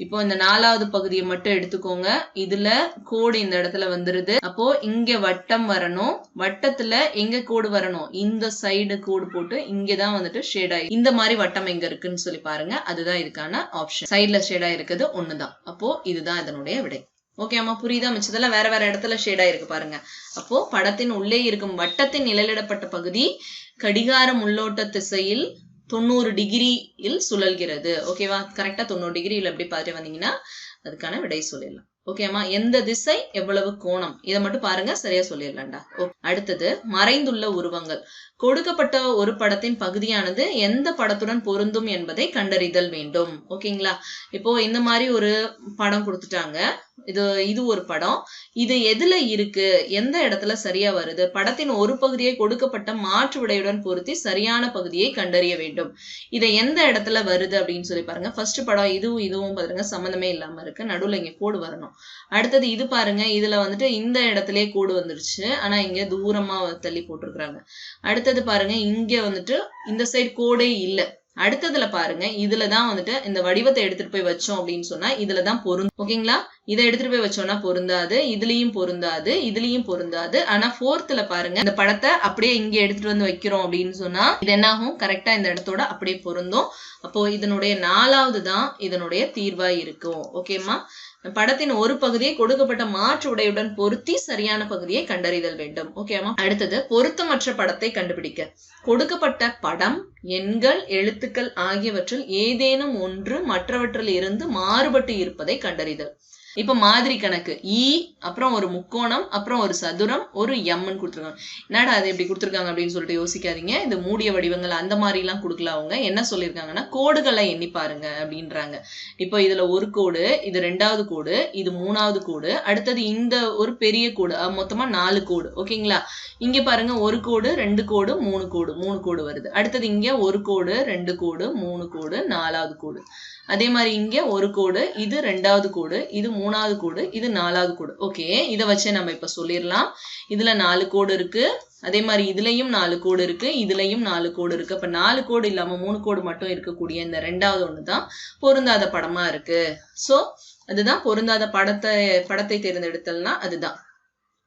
இப்போ இந்த 4வது பகுதியை மட்டும் எடுத்துக்கோங்க. இதுல கோடு இந்த இடத்துல வந்துருது. அப்போ இங்க வட்டம் வரணும். வட்டத்துல எங்க கோடு வரணும்? இந்த சைடு கோடு போட்டு இங்கதான் வந்துட்டு ஷேடாகி இந்த மாதிரி வட்டம் எங்க இருக்குன்னு சொல்லி பாருங்க. அதுதான் இதுக்கான ஆப்ஷன். சைட்ல ஷேடா இருக்குது ஒண்ணுதான். அப்போ இதுதான் இதனுடைய விடை. ஓகே அம்மா, புரியுதா? மிச்சதெல்லாம் வேற இடத்துல ஷேடா இருக்கு பாருங்க. அப்போ படத்தின் உள்ளே இருக்கும் வட்டத்தின் நிழலிடப்பட்ட பகுதி கடிகார முள்ளோட்ட திசையில் 90 டிகிரியில் சுழல்கிறது. ஓகேவா? கரெக்டா 90 டிகிரியில் எப்படி பார்த்துட்டு வந்தீங்கன்னா அதுக்கான விடை சொல்லிடலாம். ஓகேமா? எந்த திசை எவ்வளவு கோணம் இதை மட்டும் பாருங்க, சரியா சொல்லிடலாம்டா. அடுத்தது மறைந்துள்ள உருவங்கள். கொடுக்கப்பட்ட ஒரு படத்தின் பகுதியானது எந்த படத்துடன் பொருந்தும் என்பதை கண்டறிதல் வேண்டும். ஓகேங்களா? இப்போ இந்த மாதிரி ஒரு படம் கொடுத்துட்டாங்க. இது ஒரு படம். இது எதுல இருக்கு, எந்த இடத்துல சரியா வருது? படத்தின் ஒரு பகுதியை கொடுக்கப்பட்ட மாற்று விடையுடன் பொருத்தி சரியான பகுதியை கண்டறிய வேண்டும். இதை எந்த இடத்துல வருது அப்படின்னு சொல்லி பாருங்க. ஃபர்ஸ்ட் படம் இதுவும் பாருங்க சம்மந்தமே இல்லாம இருக்கு. நடுவுல இங்க கோடு வரணும். அடுத்தது இது பாருங்க, இதுல வந்துட்டு இந்த இடத்துலயே கோடு வந்துருச்சு. ஆனா இங்க தூரமா தள்ளி போட்டிருக்கிறாங்க. அடுத்தது பாருங்க, இங்க வந்துட்டு இந்த சைடு கோடே இல்ல. அடுத்ததுல பாருங்க, இதுலதான் வந்துட்டு இந்த வடிவத்தை எடுத்துட்டு போய் வச்சோம் அப்படின்னு சொன்னா இதுலதான் பொருந்தும். ஓகேங்களா? இதை எடுத்துட்டு போய் வச்சோம்னா பொருந்தாது, இதுலயும் பொருந்தாது, இதுலயும் பொருந்தாது. ஆனா 4th பாருங்க, இந்த படத்தை அப்படியே இங்க எடுத்துட்டு வந்து வைக்கிறோம் அப்படின்னு சொன்னா இது என்ன ஆகும்? கரெக்டா இந்த இடத்தோட அப்படியே பொருந்தும். அப்போ இதனுடைய 4வது தான் இதனுடைய தீர்வா இருக்கும். ஓகேமா? படத்தின் ஒரு பகுதியை கொடுக்கப்பட்ட மாற்று உடையுடன் பொருத்தி சரியான பகுதியை கண்டறிதல் வேண்டும். ஓகேமா? அடுத்தது பொருத்தமற்ற படத்தை கண்டுபிடிக்க. கொடுக்கப்பட்ட படம், எண்கள், எழுத்துக்கள் ஆகியவற்றில் ஏதேனும் ஒன்று மற்றவற்றில் இருந்து மாறுபட்டு இருப்பதை கண்டறிதல். இப்ப மாதிரி கணக்கு அப்புறம் ஒரு முக்கோணம், அப்புறம் ஒரு சதுரம், ஒரு எம்னு கொடுத்துருக்காங்க. என்னடா அது எப்படி கொடுத்துருக்காங்க அப்படின்னு சொல்லிட்டு யோசிக்காதீங்க. இது மூடிய வடிவங்கள் அந்த மாதிரி எல்லாம் கொடுக்கல. அவங்க என்ன சொல்லியிருக்காங்கன்னா கோடுகளை எண்ணி பாருங்க அப்படின்றாங்க. இப்போ இதுல ஒரு கோடு, இது 2வது கோடு, இது 3வது கோடு, அடுத்தது இந்த ஒரு பெரிய கோடு, மொத்தமா 4 கோடு. ஓகேங்களா? இங்க பாருங்க, ஒரு கோடு, 2 கோடு, 3 கோடு வருது. அடுத்தது இங்க ஒரு கோடு, 2 கோடு, 3 கோடு, 4வது கோடு. அதே மாதிரி இங்க ஒரு கோடு, இது 2வது கோடு, இது 3வது கோடு, இது 4வது கோடு. ஓகே, இதை வச்சு நம்ம இப்ப சொல்லிடலாம். இதுல 4 கோடு இருக்கு. அதே மாதிரி இதுலயும் 4 கோடு இருக்கு, இதுலயும் 4 கோடு இருக்கு. அப்ப 4 கோடு இல்லாம 3 கோடு மட்டும் இருக்கக்கூடிய இந்த 2வது ஒண்ணுதான் பொருந்தாத படமா இருக்கு. சோ அதுதான் பொருந்தாத படத்தை தேர்ந்தெடுத்தல்னா அதுதான்.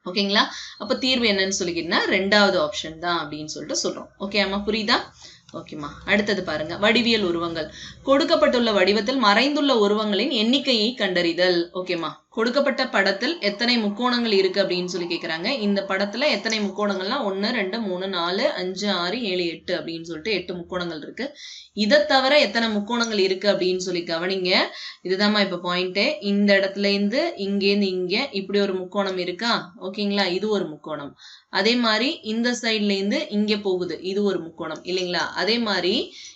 ஓகேங்களா? அப்ப தீர்வு என்னன்னு சொல்லிக்கிட்டீங்கன்னா 2வது ஆப்ஷன் தான் அப்படின்னு சொல்லிட்டு சொல்றோம். ஓகே அம்மா, புரியுதா? ஓகேமா? அடுத்தது பாருங்க, வடிவியல் உருவங்கள். கொடுக்கப்பட்டுள்ள வடிவத்தில் மறைந்துள்ள உருவங்களின் எண்ணிக்கையை கண்டறிதல். ஓகேமா? கொடுக்கப்பட்ட படத்தில் எத்தனை முக்கோணங்கள் இருக்கு அப்படின்னு சொல்லி கேக்குறாங்க. இந்த படத்துல எத்தனை முக்கோணங்கள்னா 1 2 3 4 5 6 7 8 அப்படின்னு சொல்லிட்டு 8 முக்கோணங்கள் இருக்கு. இதை தவிர எத்தனை முக்கோணங்கள் இருக்கு அப்படின்னு சொல்லி கவனிங்க. இதுதான்மா இப்ப பாயிண்ட். இந்த இடத்துல இருந்து இங்கேருந்து இங்க இப்படி ஒரு முக்கோணம் இருக்கா? ஓகேங்களா? இது ஒரு முக்கோணம். அதே மாதிரி இந்த சைட்ல இருந்து இங்க போகுது, இது ஒரு முக்கோணம் இல்லைங்களா? அதே மாதிரி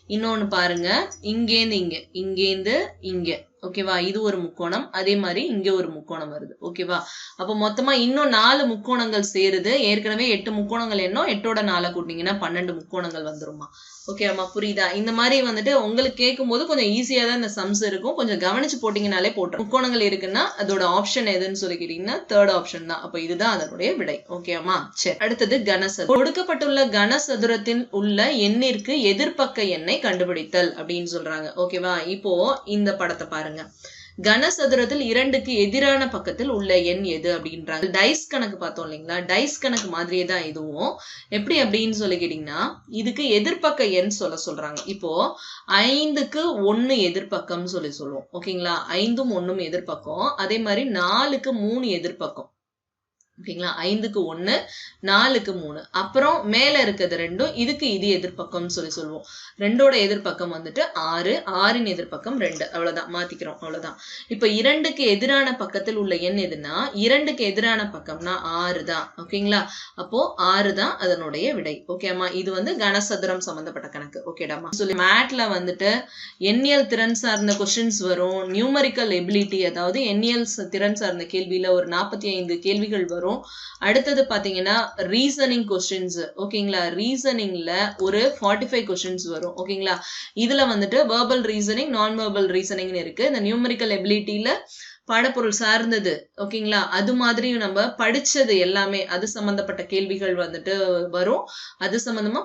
இன்னொன்னு பாருங்க, இங்கேந்து இங்க, இங்கேந்து இங்க. ஓகேவா? இது ஒரு முக்கோணம். அதே மாதிரி இங்க ஒரு முக்கோணம் வருது. ஓகேவா? அப்ப மொத்தமா இன்னும் 4 முக்கோணங்கள் சேருது. ஏற்கனவே 8 முக்கோணங்கள் என்ன 8ஓட 4 கூட்டினீங்கன்னா 12 முக்கோணங்கள் வந்துருமா? ஓகேவா? புரியுதா? இந்த மாதிரி வந்துட்டு உங்களுக்கு கேட்கும் போது கொஞ்சம் ஈஸியா தான் இந்த சம்ஸ் இருக்கும். கொஞ்சம் கவனிச்சு போட்டீங்கனாலே போட்டுரும். முக்கோணங்கள் இருக்குன்னா அதோட ஆப்ஷன் எதுன்னு சொல்லி கேட்டீங்கன்னா 3rd ஆப்ஷன் தான். அப்ப இதுதான் அதனுடைய விடை. ஓகேவா? சரி, அடுத்தது கனசதுரம். கொடுக்கப்பட்டுள்ள கனசதுரத்தின் உள்ள எண்ணிற்கு எதிர்பக்க எண்ணை கண்டுபிடித்தல் அப்படின்னு சொல்றாங்க. ஓகேவா? இப்போ இந்த படத்தை பாருங்க. கனசதுரத்தில் 2க்கு எதிரான பக்கத்தில் உள்ள எண் எது அப்படின்றாங்க. டைஸ் கணக்கு பார்த்தோம் இல்லைங்களா? டைஸ் கணக்கு மாதிரியே தான் இதுவும். எப்படி அப்படின்னு சொல்லி கேட்டீங்கன்னா, இதுக்கு எதிர்பக்க எண் சொல்றாங்க. இப்போ 5க்கு 1 எதிர்பக்கம் சொல்லுவோம். ஓகேங்களா? 5ம் 1ம் எதிர்பக்கம். அதே மாதிரி 4க்கு 3 எதிர்பக்கம். ஓகேங்களா? 5க்கு 1, 4க்கு 3. அப்புறம் மேல இருக்கிறது 2, இதுக்கு இது எதிர்பக்கம் சொல்லுவோம். 2ஓட எதிர்பக்கம் வந்துட்டு 6, 6இன் எதிர்பக்கம் 2. அவ்வளவுதான், மாத்திக்கிறோம். அவ்வளவுதான். இப்ப 2க்கு எதிரான பக்கத்தில் உள்ள எண் எதுனா, 2க்கு எதிரான பக்கம்னா 6 தான். ஓகேங்களா? அப்போ 6 தான் அதனுடைய விடை. ஓகேமா? இது வந்து கனசதுரம் சம்பந்தப்பட்ட கணக்கு. ஓகேடாமா? சொல்லி மேட்ல வந்துட்டு எண்ணியல் திறன் சார்ந்த கொஸ்டின்ஸ் வரும். நியூமரிக்கல் எபிலிட்டி, அதாவது எண்ணியல் திறன் சார்ந்த கேள்வியில ஒரு 45 கேள்விகள் வரும். அடுத்தது பாத்தீங்கன்னா ரீசனிங் கொஸ்டின்ஸ். ஓகேங்களா? ரீசனிங்ல ஒரு 45 கொஸ்டின்ஸ் வரும். ஓகேங்களா? இதுல வந்துட்டு வெர்பல் ரீசனிங், நான் வெர்பல் ரீசனிங் இருக்கு. இந்த நியூமரிக்கல் எபிலிட்டில பாடப்பொருள் சார்ந்தது. ஓகேங்களா? அது மாதிரி நம்ம படிச்சது எல்லாமே அது சம்பந்தப்பட்ட கேள்விகள் வந்துட்டு வரும். அது சம்பந்தமா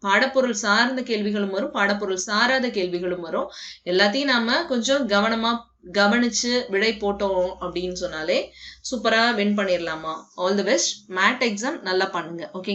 பாடப்பொருள் சார்ந்த கேள்விகளும் வரும், பாடப்பொருள் சாராத கேள்விகளும் வரும். எல்லாத்தையும் நாம கொஞ்சம் கவனமா கவனிச்சு விடை போட்டோம் அப்படின்னு சொன்னாலே சூப்பரா வின் பண்ணிடலாமா? All the best. மேட் எக்ஸாம் நல்லா பண்ணுங்க. ஓகே.